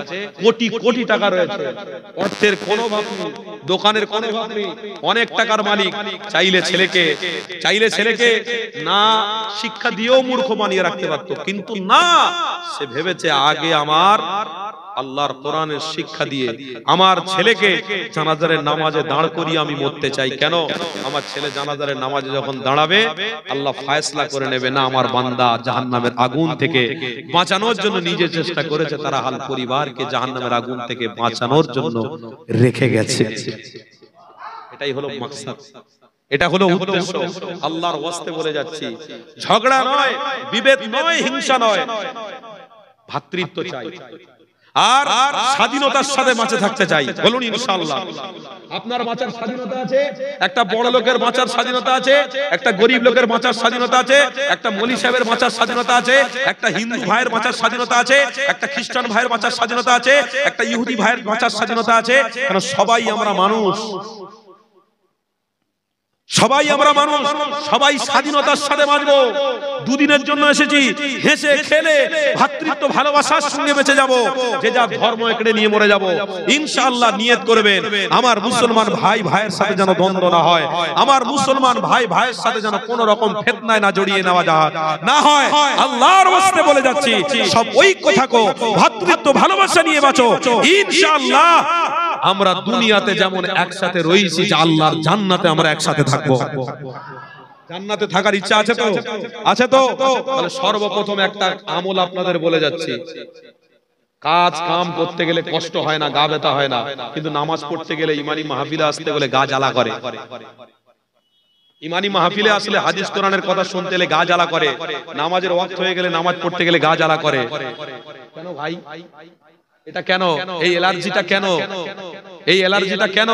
কোটি কোটি টাকা রয়েছে, অর্থের কোনো অভাব নেই, দোকানের কোনো অভাব নেই, অনেক টাকার মালিক। চাইলে ছেলেকে না শিক্ষা দিয়েও মূর্খ বানিয়ে রাখতে পারতো, কিন্তু না, সে ভেবেছে আগে আমার আল্লাহর কোরআনের শিক্ষা দিয়ে আমার ছেলেকে জানাজারের নামাজে দাঁড় করিয়ে আমি মরতে চাই। কেন? আমার ছেলে জানাজারের নামাজে যখন দাঁড়াবে, আল্লাহ ফায়সালা করে নেবে, না আমার বান্দা জাহান্নামের আগুন থেকে বাঁচানোর জন্য নিজে চেষ্টা করেছে, তারা হাল পরিবারকে জাহান্নামের আগুন থেকে বাঁচানোর জন্য রেখে গেছে। এটাই হলো মাকসাদ, এটা হলো উদ্দেশ্য। আল্লাহর ওয়াস্তে বলে যাচ্ছি, ঝগড়া নয়, বিভেদ নয়, হিংসা নয়, ভ্রাতৃত্ব চাই। আর স্বাধীনতার সাথে বাঁচে থাকতে চাই, বলুন ইনশাআল্লাহ। আপনার বাঁচার স্বাধীনতা আছে, একটা বড় লোকের বাঁচার স্বাধীনতা আছে, একটা গরিব লোকের বাঁচার স্বাধীনতা আছে, একটা মলি সাহেবের বাঁচার স্বাধীনতা আছে, একটা হিন্দু ভাইয়ের বাঁচার স্বাধীনতা আছে, একটা খ্রিস্টান ভাইয়ের বাঁচার স্বাধীনতা আছে, একটা ইহুদি ভাইয়ের বাঁচার স্বাধীনতা আছে। কারণ সবাই আমরা মানুষ, সবাই আমরা মানুষ, সবাই স্বাধীনতার সাথে বাঁচবো। দুদিনের জন্য এসেছি, হেসে খেলে ভ্রাতৃত্ব ভালোবাসার সঙ্গে বেঁচে যাব, যে যা ধর্ম একড়ে নিয়ে মরে যাব। ইনশাআল্লাহ নিয়ত করবেন, আমার মুসলমান ভাই ভাইয়ের সাথে যেন দ্বন্দ্ব না হয়, আমার মুসলমান ভাই ভাইয়ের সাথে যেন কোন রকম ফিতনায় না জড়িয়ে নেওয়া যায় না হয়। আল্লাহর ওয়াস্তে বলে যাচ্ছি, সব ঐক্য থাকো, ভ্রাতৃত্ব ভালোবাসা নিয়ে বাঁচো। ইনশাআল্লাহ আমরা দুনিয়াতে যেমন একসাথে রয়েছি, যে আল্লাহর জান্নাতে আমরা একসাথে থাকবো। জান্নাতে থাকার ইচ্ছা আছে তো? আছে তো? তাহলে সর্বপ্রথম একটা আমল আপনাদের বলে যাচ্ছি, কাজ কাম করতে গেলে কষ্ট হয় না, গা ব্যথা হয় না, কিন্তু নামাজ পড়তে গেলে, ইমানি মাহফিলে আসতে গেলে গা জ্বালা করে। ইমানি মাহফিলে আসলে হাদিস কোরআনের কথা শুনতে গেলে গা জ্বালা করে, নামাজের ওয়াক্ত হয়ে গেলে নামাজ পড়তে গেলে গা জ্বালা করে। কেন ভাই? এটা কেন? এই অ্যালার্জিটা কেন? এই অ্যালার্জিটা কেন?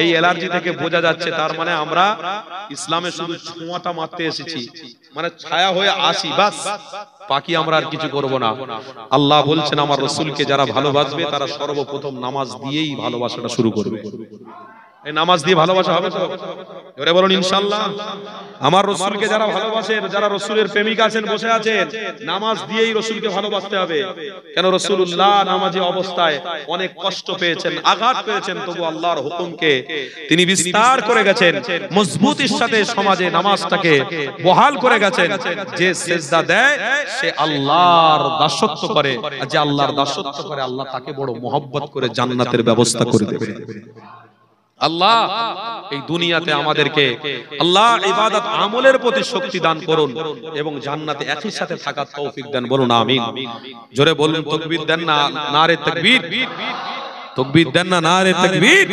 এই অ্যালার্জি থেকে বোঝা যাচ্ছে তার মানে আমরা ইসলামে শুধু ছোঁয়াটা মারতে এসেছি, মানে ছায়া হয়ে আসি বাস, বাকি আমরা আর কিছু করব না। আল্লাহ বলছেন আমার রাসূলকে যারা ভালোবাসবে তারা সর্বপ্রথম নামাজ দিয়েই ভালোবাসাটা শুরু করবে। এই নামাজ দিয়ে ভালোবাসা হবে তো? এবারে বলুন ইনশাআল্লাহ। আমার রাসূলকে যারা ভালোবাসেন, যারা রাসূলের প্রেমিক আছেন, বসে আছেন, নামাজ দিয়েই রাসূলকে ভালোবাসতে হবে। কেন? রাসূলুল্লাহ নামাজী অবস্থায় অনেক কষ্ট পেয়েছেন, আঘাত পেয়েছেন, তবু আল্লাহর হুকুমকে তিনি বিস্তার করে গেছেন, মজবুতির সাথে সমাজে নামাজটাকে বহাল করে গেছেন। যে সিজদা দেয় সে আল্লাহর দাসত্ব করে, আর যে আল্লাহর দাসত্ব করে আল্লাহ তাকে বড় মহব্বত করে জান্নাতের ব্যবস্থা করে দেবেন। আল্লাহ এই দুনিয়াতে আমাদেরকে আল্লাহ ইবাদত আমলের প্রতি শক্তি দান করুন এবং জান্নাতে একই সাথে থাকার তৌফিক দেন, বলুন আমিন। জোরে বলুন তাকবীর দেন না, নারে তাকবীর, তাকবীর দেন না, নারে তাকবীর।